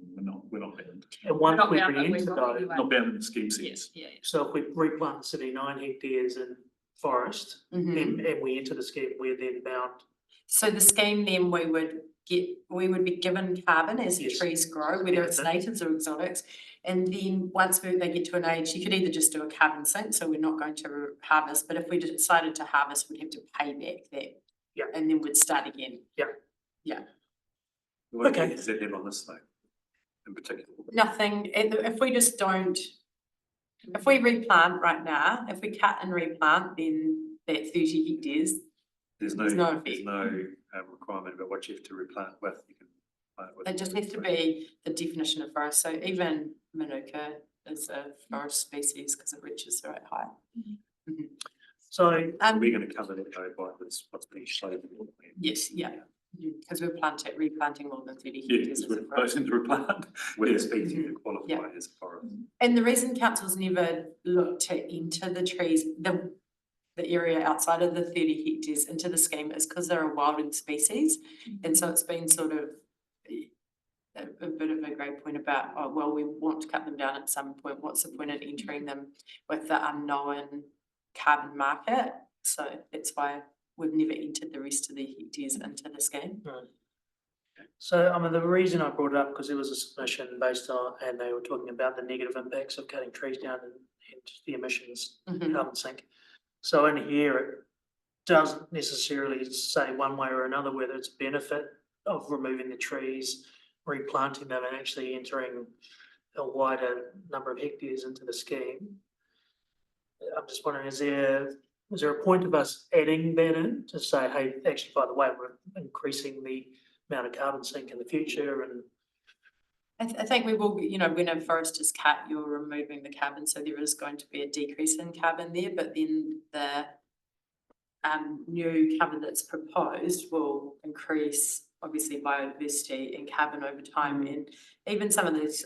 we're not bound. And once Not we bound, but we're re-enter not those, anyway. Not bound in the scheme Yes, sense. yeah. so if we replant 79 hectares in forest Mhm. and we enter the scheme, we're then bound. So the scheme then we would be given carbon as the Yes. trees grow, whether it's Yeah. natives or exotics. And then once they get to an age, you could either just do a carbon sink, so we're not going to harvest, but if we decided to harvest, we'd have to pay back that. Yeah. And then we'd start again. What Okay. does that have on this though? In particular? Nothing, if we just don't, if we replant right now, if we cut and replant, then that 30 hectares, There's There's no, no there's no requirement about what you have to replant with. You can plant with. it just has to be the definition of forest, so even Manuka is a forest species because it reaches the right height. So We're going to cover that though by this, what's being shown. Yes, yeah, because we're replanting more than 30 Yeah, hectares because as a we're forest. proposing to replant. With the Yes. species Mhm. that qualify as a forest. And the reason council's never looked to enter the trees, the area outside of the 30 hectares into the scheme is because they're a wilding species. And so it's been sort of a bit of a great point about, oh, well, we want to cut them down at some point. What's the point in entering them with the unknown carbon market? So that's why we've never entered the rest of the hectares into the scheme. So, I mean, the reason I brought it up, because it was a submission based on, and they were talking about the negative impacts of cutting trees down and the emissions, Mhm. carbon sink. So in here, it doesn't necessarily say one way or another whether it's a benefit of removing the trees, replanting them and actually entering a wider number of hectares into the scheme. I'm just wondering, is there a point of us adding that in to say, hey, actually, by the way, we're increasing the amount of carbon sink in the future and I think we will, when a forest is cut, you're removing the carbon, so there is going to be a decrease in carbon there, but then the new carbon that's proposed will increase, obviously, biodiversity and carbon over time, and even some of those,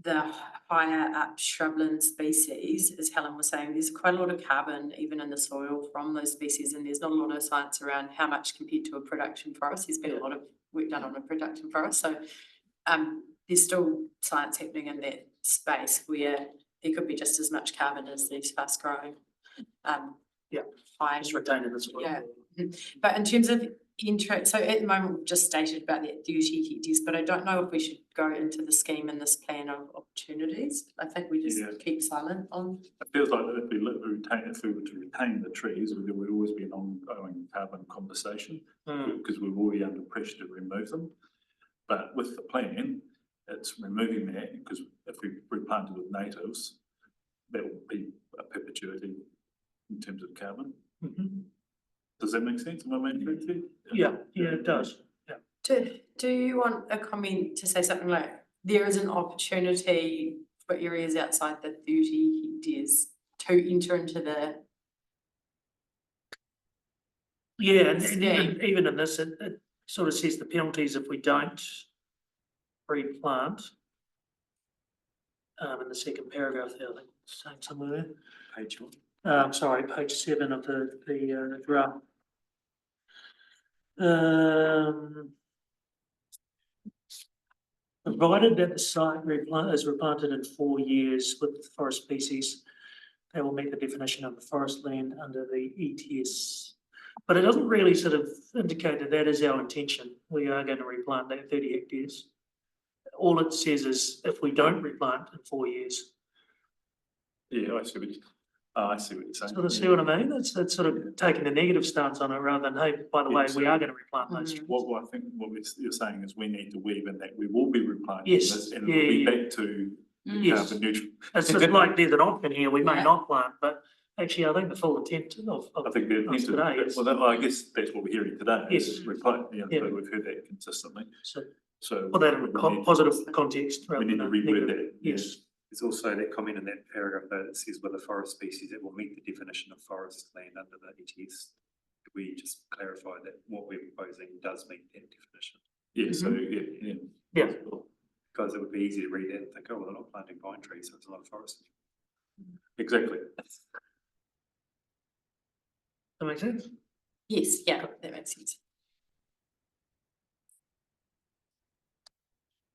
the higher up shrubland species, as Helen was saying, there's quite a lot of carbon even in the soil from those species, and there's not a lot of science around how much compared to a production forest. There's been a lot of work done on a production forest, so there's still science happening in that space where there could be just as much carbon as these fast growing. just retaining the soil. Yeah. But in terms of interest, so at the moment we've just stated about that 30 hectares, but I don't know if we should go into the scheme in this plan of opportunities. I think we just Yeah. keep silent on. It feels like that if we were to retain the trees, there would always be an ongoing carbon conversation because we're already under pressure to remove them. But with the plan, it's removing that because if we replanted with natives, that will be a perpetuity in terms of carbon. Does that make sense? Am I making it clear? Yeah, it does. Do you want a comment to say something like, there is an opportunity for areas outside the 30 hectares to enter into the Yeah, and scheme? even in this, it sort of says the penalties if we don't replant. In the second paragraph there, I think it's saying somewhere there. Page one. Sorry, page 7 of the draft. Provided that the site is replanted in 4 years with forest species, they will meet the definition of the forest land under the ETS. But it doesn't really sort of indicate that that is our intention. We are going to replant that 30 hectares. All it says is if we don't replant in 4 years. Yeah, I see what you're saying. Sort of see what I mean? That's sort of taking a negative stance on it rather than, hey, by the way, we are going to replant those trees. What I think you're saying is we need to weave in that we will be replanting Yes, this and it will be back to Yes. carbon neutral. It's just like there's an option here, we may Yeah. not plant, but actually I think the full intent of I think that us needs today to, is, well, I guess that's what we're hearing today, is Yes. replant, yeah, Yeah. so we've heard that consistently, so so. put that in we a need- positive context We rather need than to a reword negative. that. Yes, There's also that comment in that paragraph though that says with a forest species that will meet the definition of forest land under the ETS. Could we just clarify that what we're proposing does meet that definition? Yeah, so, yeah. Yeah. Because it would be easy to read that and think, oh, well, they're not planting pine trees, so it's a lot of forest. Exactly. that makes sense? Yes, yeah, that makes sense.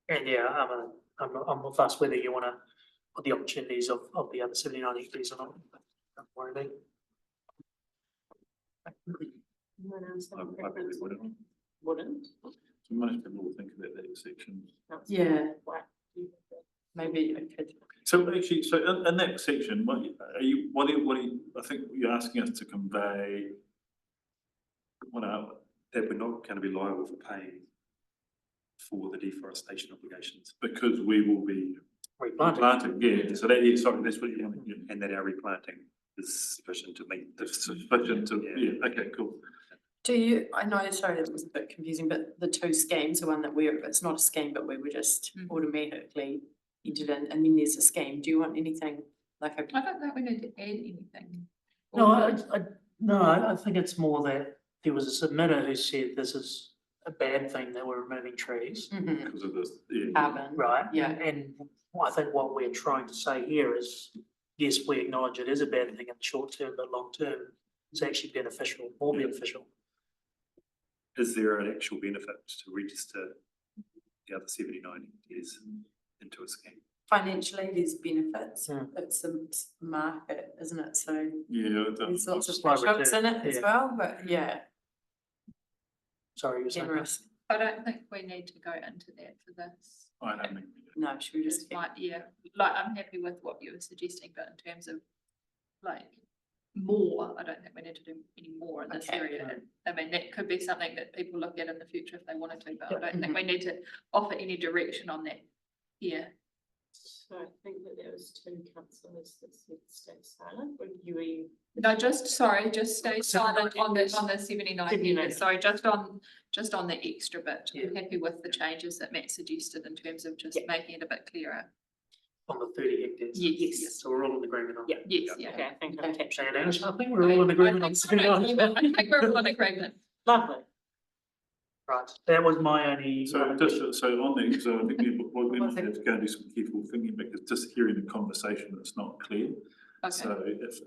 And yeah, I'm not fussed whether you want to put the opportunities of the other 79 hectares or not. Don't worry me. Anyone else have a I probably preference? wouldn't. Wouldn't? So most people will think about that section. Yeah. Why? Maybe I could. So actually, so in that section, what are you, I think you're asking us to convey. That we're not going to be liable for paying for the deforestation obligations. Because we will be Replanting. planting, yeah, so that, yeah, sorry, that's what you, And that our replanting is sufficient to meet the. sufficient to, yeah, okay, cool. Do you, I know, sorry, that was a bit confusing, but the two schemes, the one that it's not a scheme, but we were just automatically entered in, and then there's a scheme. Do you want anything like a? I don't think we need to add anything. No, I think it's more that there was a submitter who said this is a bad thing that we're removing trees. Mhm. Because of this, yeah. Carbon. Right, Yeah. and I think what we're trying to say here is, yes, we acknowledge it is a bad thing in the short term, but long term, it's actually beneficial, more beneficial. Is there an actual benefit to register the other 79 hectares into a scheme? Financially, there's benefits. Hmm. It's a market, isn't it? So Yeah, there's lots of Slow hooks in it as yeah. well, but yeah, Sorry, you were saying. generous. I don't think we need to go into that for this. I don't think. No, should we just? Just like, yeah, like I'm happy with what you were suggesting, but in terms of like more, I don't think we need to do any more in this Okay. area. And, I mean, that could be something that people look at in the future if they wanted to, but I don't Mhm. think we need to offer any direction on that. Yeah, So I think that there was two councillors that said stay silent, would you? no, just, sorry, just stay silent on the 79 79. here, sorry, just on the extra bit. I'm Yeah. happy with the changes that Matt suggested in terms of just Yeah. making it a bit clearer. On the 30 hectares. Yes. So we're all in agreement on that. Yes, yeah. Okay, I think I'm capturing And that. I think we're all in agreement on I 79. think we're all in agreement. Lovely. Right, that was my only. So just, so on there, so I think we might have to go and do some careful thinking, because just hearing the conversation, it's not clear. Okay. So if,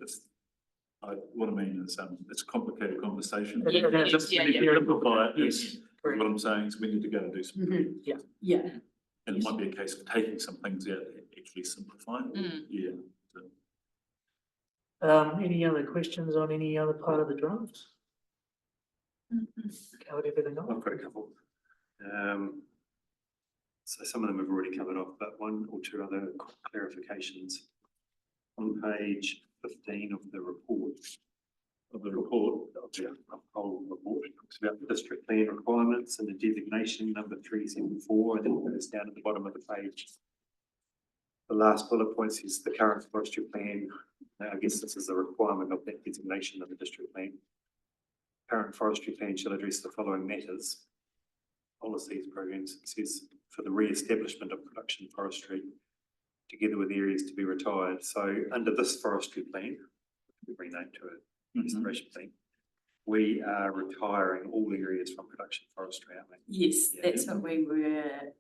what I mean is, it's a complicated conversation. Yeah, yeah, Just yeah, we need to yeah. simplify it, Yes, is correct. what I'm saying, is we need to go and do some, Mhm. Yeah. Yeah. and it might be a case of taking some things out and actually simplifying, Mm. yeah. Any other questions on any other part of the draft? Covered everything off? I've got a couple. So some of them have already covered off, but one or two other clarifications. On page 15 of the report. Of the whole report, talks about the district plan requirements and the designation number 374, and then it goes down at the bottom of the page. The last bullet point is the current forestry plan. I guess this is a requirement of that designation of the district plan. Current forestry plan shall address the following matters. Policies, programs, it says for the re-establishment of production forestry, together with areas to be retired. So under this forestry plan, we renamed to a restoration plan, we are retiring all areas from production forestry, aren't we? Yes, Yeah. that's what we were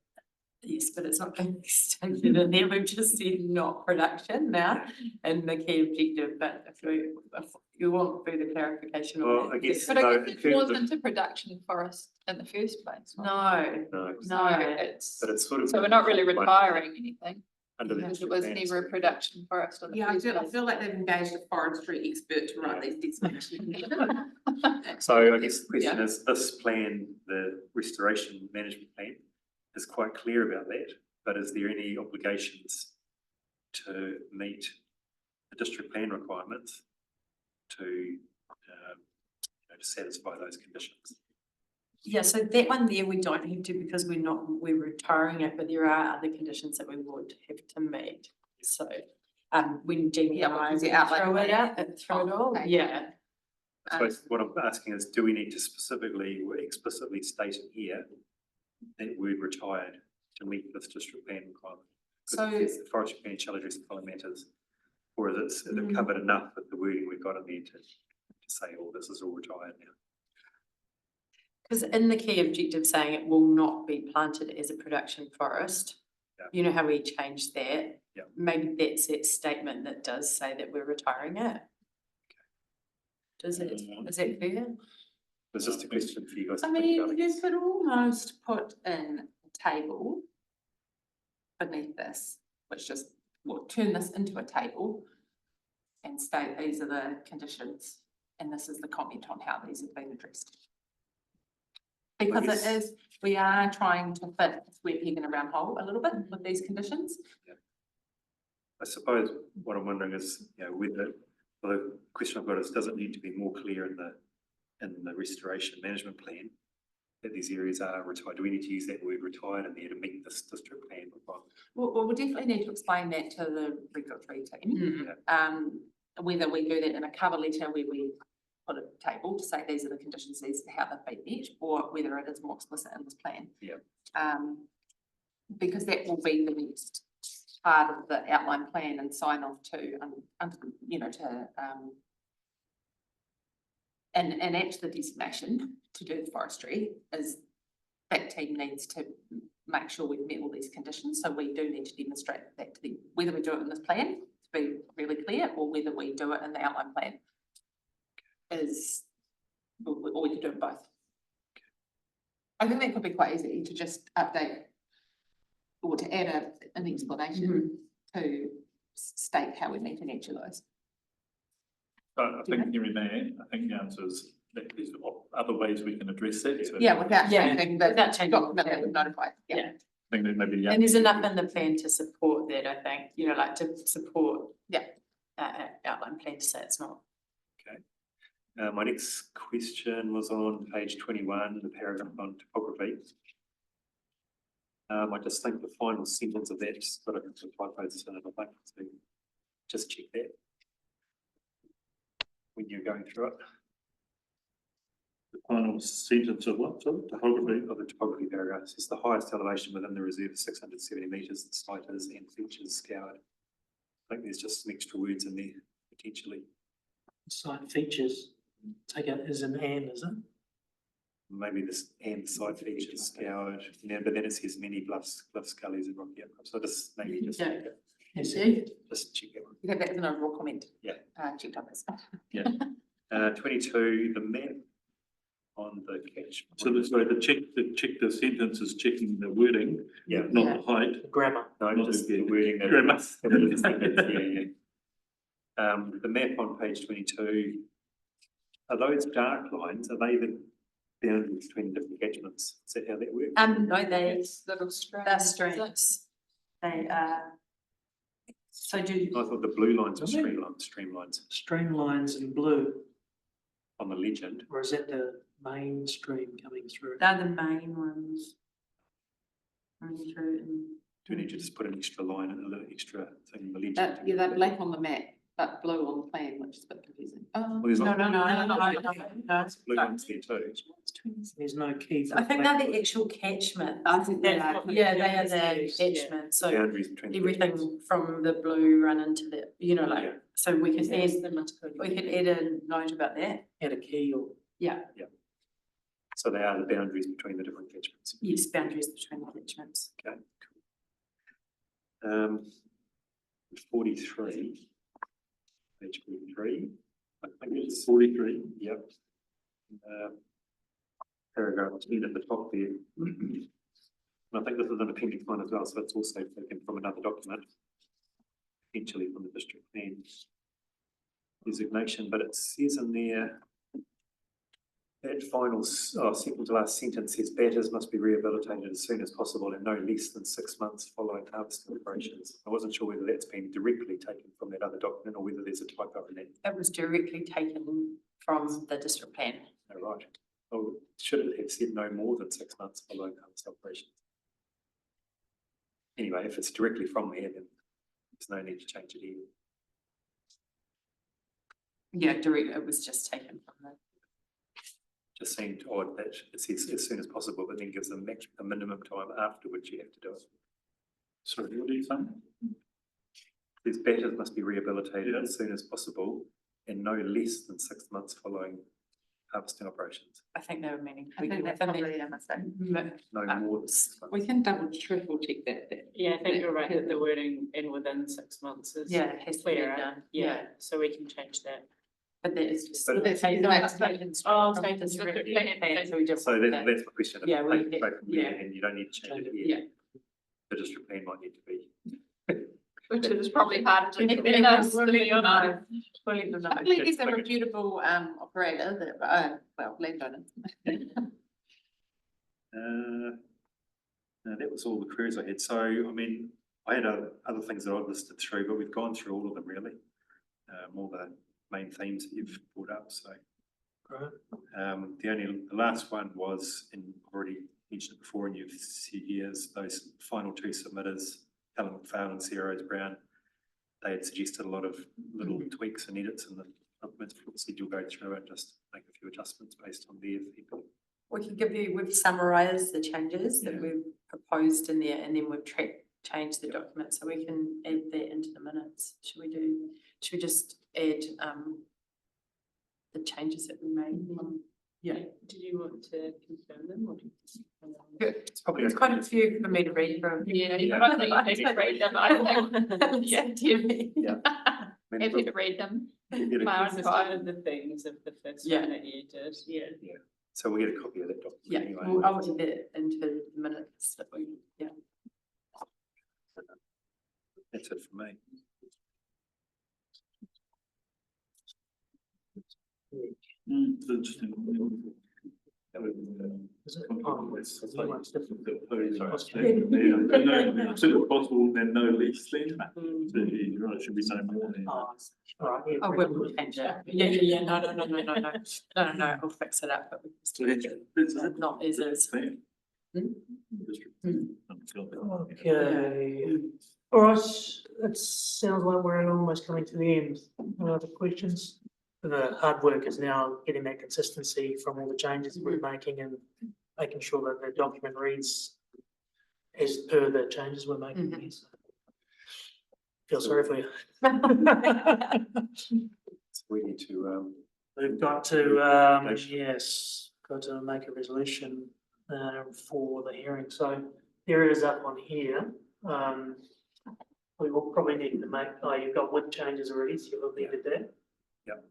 Yes, but it's not going to be stated in there, we've just said not production now, and the key objective, but if you want further clarification Well, on that. I guess, But I no, guess in it terms of, wasn't a production forest in the first place. was it? No, no, So no, it's, but it's sort of. so we're not really retiring anything, Under the because it district was plan, never a so- production forest in the Yeah, first I place. feel like they've engaged a forestry expert to write these designations. So I guess the question is, this plan, the restoration management plan, is quite clear about that, but is there any obligations to meet the district plan requirements to satisfy those conditions? yeah, so that one there, we don't have to because we're retiring it, but there are other conditions that we would have to meet. So, when Jamie Yeah, and I because the went outline through it plan. out, through it all, Okay. yeah. So what I'm asking is, do we need to specifically or explicitly state in here that we're retired to meet this district plan requirement? So- Because the forestry plan shall address the following matters, or is it covered enough with the wording we've got in there to say, oh, this is all retired now? Because in the key objective saying it will not be planted as a production forest, Yeah. you know how we changed that? Yeah. Maybe that's that statement that does say that we're retiring it. Is that fair? It's just a question for you guys. to I think mean, about. you could almost put in a table beneath this, which just, well, turn this into a table and state these are the conditions, and this is the comment on how these have been addressed. Because guess- it is, we are trying to fit a square peg in a round hole a little bit with these conditions. I suppose what I'm wondering is, whether, well, the question I've got is, does it need to be more clear in the restoration management plan that these areas are retired? Do we need to use that word retired in there to meet this district plan requirement? Well, we definitely need to explain that to the regulatory team. Whether we do that in a cover letter where we put a table to say these are the conditions, these are how they've been met, or whether it is more explicit in this plan. Yeah. Because that will be the next part of the outline plan and sign off to, and act the designation to do the forestry is that team needs to make sure we've met all these conditions. So we do need to demonstrate that to them, whether we do it in this plan, to be really clear, or whether we do it in the outline plan is, or we could do it both. I think that could be quite easy to just update or to add an explanation to state how we meet in each of those. I think hearing that, I think the answer is that there's other ways we can address that. So Yeah, without Yeah, changing the without changing document that the- we've notified, yeah. Yeah. I think that maybe the. And there's enough in the plan to support that, I think, like to support. Yeah. Outline plan to say it's not. My next question was on page 21, the paragraph on topography. I just think the final sentence of that's got a couple of typos in it, I'd like to just check that when you're going through it. The final sentence of what, so topography? Of the topography paragraph, says the highest elevation within the reserve is 670 metres, the site is and features scoured. I think there's just some extra words in there, potentially. Site features, take it as an and, is it? Maybe this and site features scoured, but then it says many bluffs, gullies and rocky outcrops, so just maybe just. Yeah. Just check that one. You have that as an overall comment. Yeah. Checked on this. 22, the map on the catch. So this way, the check the sentence is checking the wording, Yeah. not the height. Grammar. No, Not just the the wording. that- grammar. Yeah. The map on page 22, are those dark lines, are they the boundaries between different catchments? Is that how that works? No, Little strands. they're streams. They are. So do, I thought the blue lines were streamlines Streamlines in blue, on the legend. or is that the main stream coming through? they're the main ones. Coming through and. Do we need to just put an extra line and a little extra thing in the legend? Yeah, they're black on the map, but blue on the plan, which is a bit confusing. Well, there's No, not- no. Blue lines there too. There's no key. for I think black. they're the actual catchment. I think they That's are. what- Yeah, they are Yes, the yeah. catchment, so Boundaries between. the everything from the blue run into the, Yeah. so we could add, We we could add a note about that. Add a key or. Yeah, So they are the boundaries between the different catchments. yes, boundaries between the catchments. Okay, cool. 43. Page 43. I think it's 43. Yep. Paragraph 10 at the top there. And I think this is an appendix 1 as well, so it's also taken from another document, potentially from the district plan designation, but it says in there that final second to last sentence says batters must be rehabilitated as soon as possible and no less than 6 months following harvesting operations. I wasn't sure whether that's been directly taken from that other document or whether there's a typo in that. It was directly taken from the district plan. Oh, right. Oh, should it have said no more than 6 months following harvest operations? Anyway, if it's directly from there, then there's no need to change it either. Yeah, direct, it was just taken from the. Just seemed odd that it says as soon as possible, but then gives them a minimum time after which you have to do it. Sorry, what are you saying? These batters must be rehabilitated as soon as possible and no less than 6 months following harvesting operations. I think they were meaning. I think that's probably a mistake. No more than 6 months. We can double triple check that. Yeah, I think you're right, that the wording in within 6 months is Yeah, it has to be clearer. done. Yeah, so we can change that. But that is just. But- that's Oh, from the district plan, so we just. So that's my question. If Yeah, you we- take it straight from there, yeah. and you don't need to change it Yeah. here. The district plan might need to be. Which is probably harder to get Yeah, than us, we'll to let be you know. honest. We'll let them know. I believe he's a reputable operator that, well, landowner. No, that was all the queries I had. So, I mean, I had other things that I listed through, but we've gone through all of them really. All the main themes that you've brought up, so. The last one was, and already mentioned it before, and you've said years, those final 2 submitters, Helen McPhail and Sarah Rose Brown, they had suggested a lot of little tweaks and edits, and the documents said you'll go through and just make a few adjustments based on their feedback. We can give you, we've summarised the changes that we've proposed in there, and then we've changed the document, so we can add that into the minutes. Should we just add the changes that we made? Yeah. Did you want to confirm them or? Good. It's probably There's quite a few for me to read from. Yeah, you don't think you need to read them, I think. Yeah, Yeah. Happy to read them. Yeah. One of the things of the first Yeah. one that you did, yeah. So we'll get a copy of that document Yeah, anyway. well, I'll do that into the minutes that we, yeah. That's it for me. Interesting. Is it? Oh, it's much different. As soon as possible, then no lease then. So you're right, should be saying more than. Oh, Alright, yeah, oh, we'll change it. Yeah, no, I'll fix it up, but we just not as is. Okay, all right, it sounds like we're almost coming to the end. Any other questions? The hard work is now getting that consistency from all the changes we're making and making sure that the document reads as per the changes we're making. Yes. Feel sorry for you. So we need to, We've got to, yes, got to make a resolution for the hearing. So there it is up on here. We will probably need to make, oh, you've got with changes already, so you've needed that. Yep.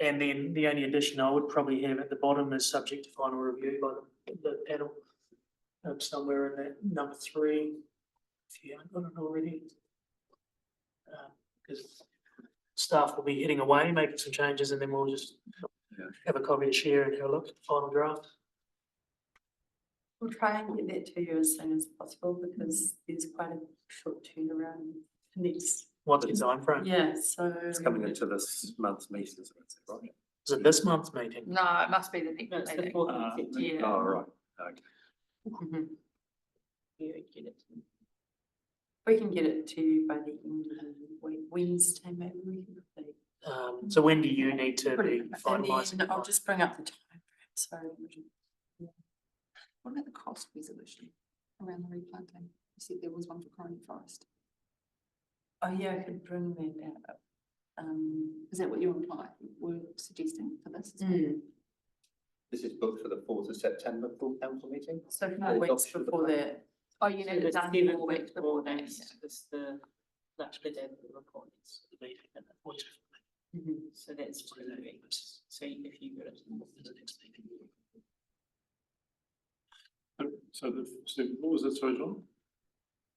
And then the only addition I would probably have at the bottom is subject to final review by the panel. Somewhere in that number 3, if you haven't got it already. Because staff will be heading away, making some changes, and then we'll just have a copy to share and have a look at the final draft. We'll try and get that to you as soon as possible because there's quite a short turnaround next. What's the time frame? Yeah, so. it's coming into this month's meeting, is it, right? Is it this month's meeting? No, it must be the next That's the meeting. 4th of September. Yeah. Oh, right, okay. Mhm. You get it. We can get it to you by the end of the week, Wednesday, maybe we can. So when do you need to be Brilliant. And finalising? then I'll just bring up the time frame, so. What about the cost resolution around the replanting? You said there was one for Corona Forest. Oh, yeah, I could bring that up. Is that what you were suggesting for this as well? This is booked for the 4th of September full council meeting. So And 4 weeks adoption of the before plan. that, Oh, you need it done 4 weeks before that. It's the, that's the date of the report. It's the meeting and the voice. So that's 2 weeks. So if you got it. So what was it, sorry, John?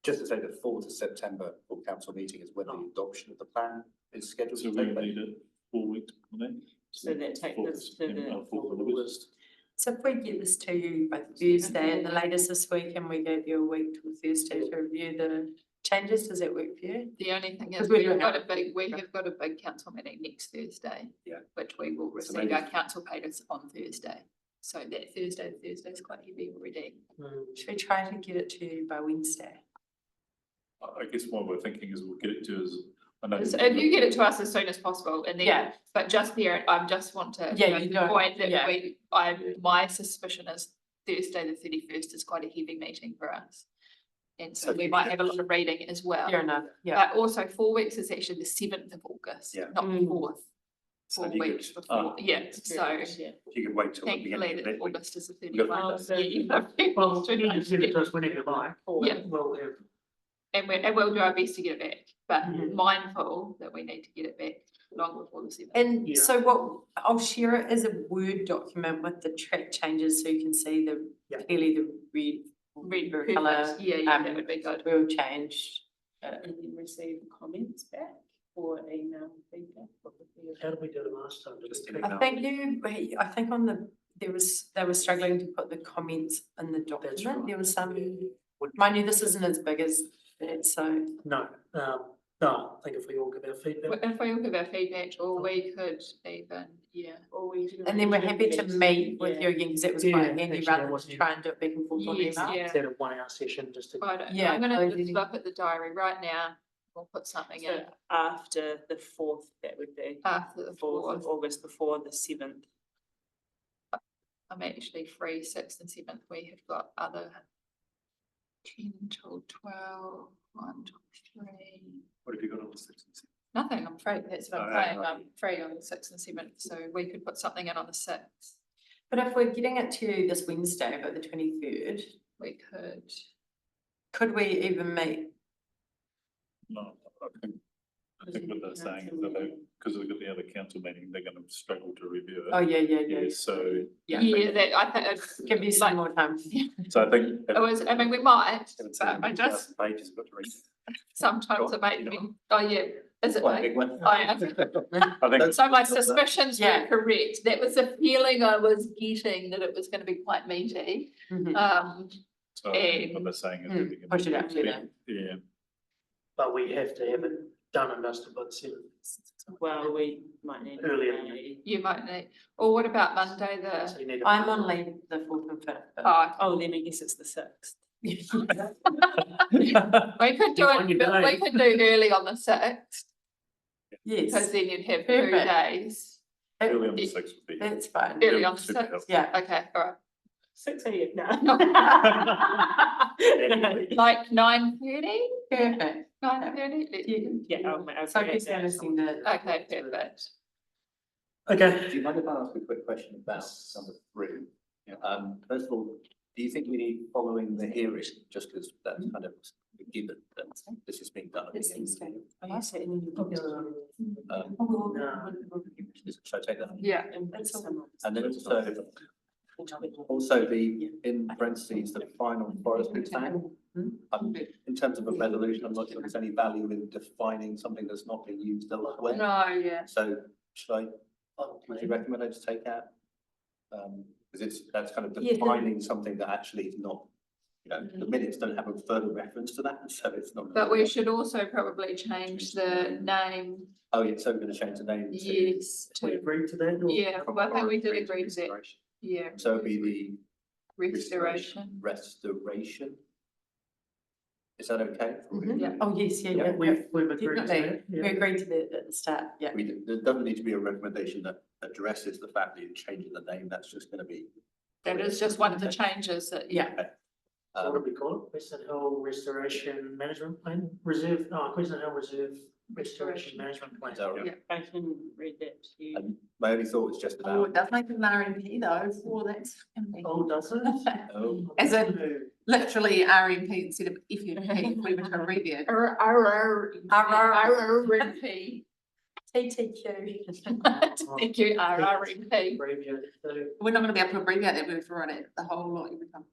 Just to say the 4th of September full council meeting is when the adoption of the plan is scheduled So to we take place. need it 4 weeks before then? So that takes us to the 4th of August. So if we get this to you by Thursday, at the latest this week, and we gave you a week till Thursday to review the changes, does that work for you? The only thing is, Because we're we have doing got a big council meeting next Thursday. Yeah. Which we will So receive maybe- our council papers on Thursday. So that Thursday's quite heavy already. Should we try to get it to you by Wednesday? I guess what we're thinking is we'll get it to us. I know. So if you get it to us as soon as possible, and then, Yeah. but just there, I just want to Yeah, make you the don't- point that yeah. my suspicion is Thursday, the 31st is quite a heavy meeting for us. And so So we might have a lot of reading as well. Fair enough, yeah. But also 4 weeks is actually the 7th of August, Yeah. not the 4th. So 4 you could- weeks before, yeah, so If you could wait till the thankfully beginning of that it. we- August is the we got 31st. so- Yeah, you know, Well, pretty you much. can send it to us whenever you like. Yeah. We'll have. And we'll do our best to get it back, but Mhm. mindful that we need to get it back long before the 7th. And Yeah. so what, I'll share it as a Word document with the track changes so you can see the, Yeah. clearly the red colour. Perfect. Yeah, that would be good. Will change. And then receive comments back or email feedback. How did we do it last time? Did Just we- email. I think on the, they were struggling to put the comments in the document. right. There was some, mind you, this isn't as big as that, so. No, no, I think if we all give our feedback. If we all give our feedback, or we could even, yeah. Or we do And then we're happy to meet with you Yeah. again, because that was Yeah, quite handy actually, rather that than was to try and do it back and forth on Yes, email. yeah. Instead of 1 hour session, just to. Right, Yeah, I'm gonna close just it. look at the diary right now, we'll put something in So after the 4th, that would be after the 4th of 4th. August, before the 7th. I'm actually free 6th and 7th, we have got other 10 till 12, 1 till 3. What have you got on the 6th? Nothing, I'm free, that's what I'm Oh, saying, right. I'm free on the 6th and 7th, so we could put something in on the 6th. But if we're getting it to you this Wednesday, about the 23rd, We could we even meet? No, I think what they're saying is that because they've got the other council meeting, they're gonna struggle to review it. Oh, yeah. Yeah, so, Yeah. Yeah, that, I think it's. Give you some more time. so I think. It was, I mean, we might, but I 17,000 just, Pages got to read. sometimes it makes me, oh yeah, is it Quite a like? big one. I am. I think, So my suspicions were Yeah. correct. That was the feeling I was getting, that it was gonna be quite meaty. Mhm. so what they're saying is. that we can- Push it out to Yeah, yeah. But we have to have it done and dusted by the 7th. Well, we might need. Earlier. You might need, or what about Monday, So the, you need a- I'm on leave the 4th and 5th. but- oh, Then I guess it's the 6th. we could do On it, your but we day. could do early on the 6th, because Yes, then you'd have 2 Perfect. days. Early on the 6th would be. that's fine. Early on the Super 6th, helpful. Yeah. okay, all right. 6 a.m. Like 9:30, Perfect. 9:30? Yeah, I'll So I create guess that. I've seen the. Okay, perfect. Okay. Do you mind if I ask a quick question about number 3? First of all, do you think we need following the hearing, just because that's kind of given that this is being done? at the This end? seems to. I see it in Um, Should I take that? Yeah. That's all. And then also the, in parentheses, the final forestry plan. In terms of a resolution, I'm not sure there's any value in defining something that's not being used elsewhere. No, yeah. So should I, would you recommend I just take out? Because that's kind of Yeah. defining something that actually is not, the minutes don't have a further reference to that, so it's not. But we should also probably change the name, Oh, yeah, so we're gonna change the name to. yes, We to, agree to that? or- yeah, well, I think we did agree to that, Restoration. yeah. So it'd be the Restoration. restoration. Is that okay? Mhm. Oh, yes, yeah. We've agreed to Definitely. that. We Yeah. agreed to that at the start, yeah. There doesn't need to be a recommendation that addresses the fact that you're changing the name, that's just gonna be. That is just one of the changes that, Yeah. So what do we call it? Queenstown Hill Restoration Management Plan, Reserve, Queenstown Hill Reserve Restoration Management Plan. Is that right? Yeah. I can read that to you. And my only thought was just Oh, about, it does make an RMP though, for that's. Oh, does it? oh, As in literally RMP instead of FMP, if we were to review. RRMP. TTQ. Thank you, RRMP. Abbreviate it to- We're not gonna be able to abbreviate that, we've run it the whole lot every time.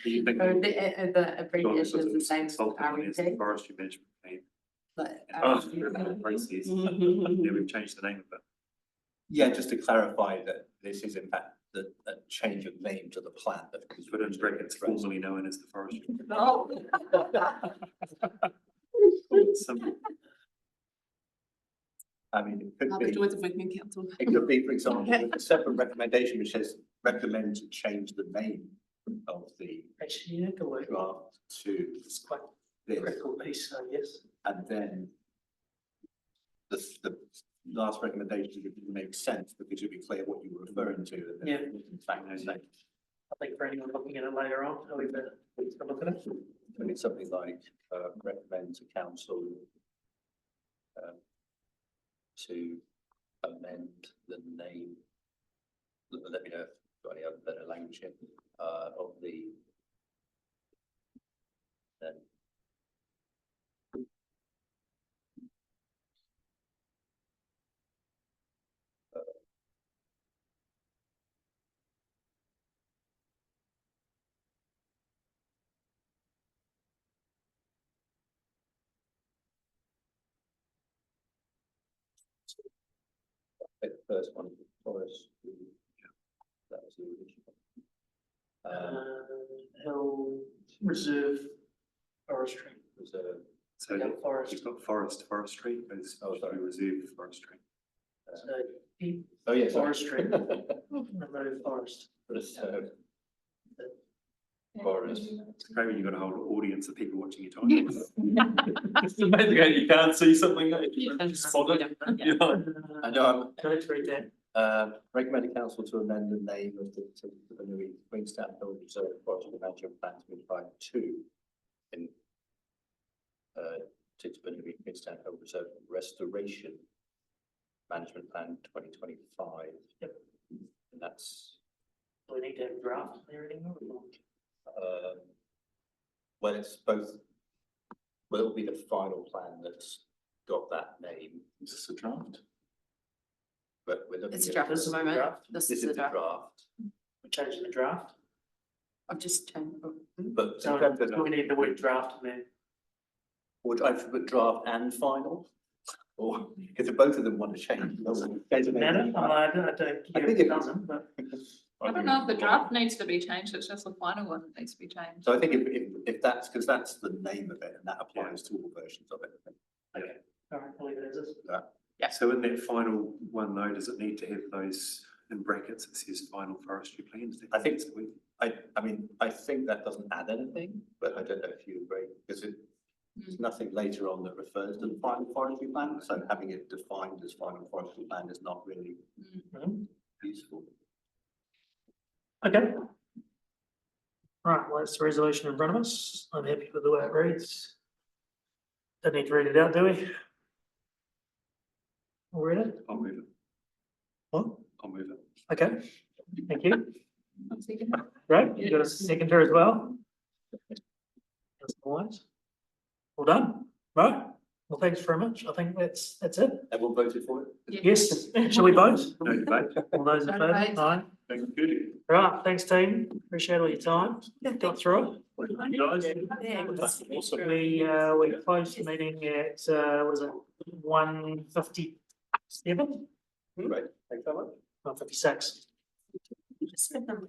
Do you think? The abbreviation is the same as RMP. Forestry management plan. But, Oh, the process. Yeah, we've changed the name of it. yeah, just to clarify that this is in fact a change of name to the plan that was Put in brackets, formerly known as the forestry. Oh. Simple. I mean, it could The be, joys of working in council. it could be, for example, a separate recommendation which says recommend to change the name of the Actually, yeah, go away. draft to It's quite a this, critical piece, I guess. and then the last recommendation would make sense because you'd be clear what you were referring to. And then Yeah. in fact, it's like, I think for anyone looking at it later on, I'll leave it, to look at it. I mean, something like, recommend to council to amend the name. Let me know if you've got any other better language here, of the. Then. The first one, forest. That was the original. Hill Reserve Forestry. Reserve. So Yeah, forest. you've got forestry, as sorry. reserve forestry. So, he- Oh, yes. Forestry. Remove forest. Reserve. Forest. It's great when you've got a whole audience of people watching you talk. It's amazing how you can't see something that you can spot it. You know? I know Let's read that. recommend the council to amend the name of the new Queenstown Hill Reserve Forest Management Plan to apply to in to the new Queenstown Hill Reserve Restoration Management Plan 2025. Yep. And that's Do we need to have a draft there anymore? or not? well, it's both. Well, it'll be the final plan that's got that name. Is this a draft? But we're looking It's a at. draft at This the is the moment. draft. This This is is the the draft. draft, We're changing the draft. I've just changed. but So do we need the word draft in there? would I put draft and final? Or, because if both of them want to change. Doesn't matter. I don't care I think if it it- doesn't, but. I don't know if the draft needs to be changed, it's just the final one that needs to be changed. So I think if that's, because that's the name of it and that applies to all versions of it. Okay, all right, I'll leave it as is. So in that final one though, does it need to have those in brackets, it says final forestry plans? I think I mean, I think that doesn't add anything, but I don't know if you agree, because there's nothing later on that refers to the final forestry plan, so having it defined as final forestry plan is not really useful. Okay. Right, well, that's the resolution in front of us. I'm happy with the way it reads. Don't need to read it out, do we? We'll read it? I'll move it. What? I'll move it. Okay, thank you. Great, you got a seconder as well? That's all right. Well done, right? Well, thanks very much. I think that's it. Everyone voted for it? Yes, shall we vote? No debate. All those in No favour? debate. Aye. Thank you. Right, thanks team. Appreciate all your time. Got through it. Awesome. We closed the meeting at, what is it, 1:57? Right, thanks so much. 1:56. Just spend them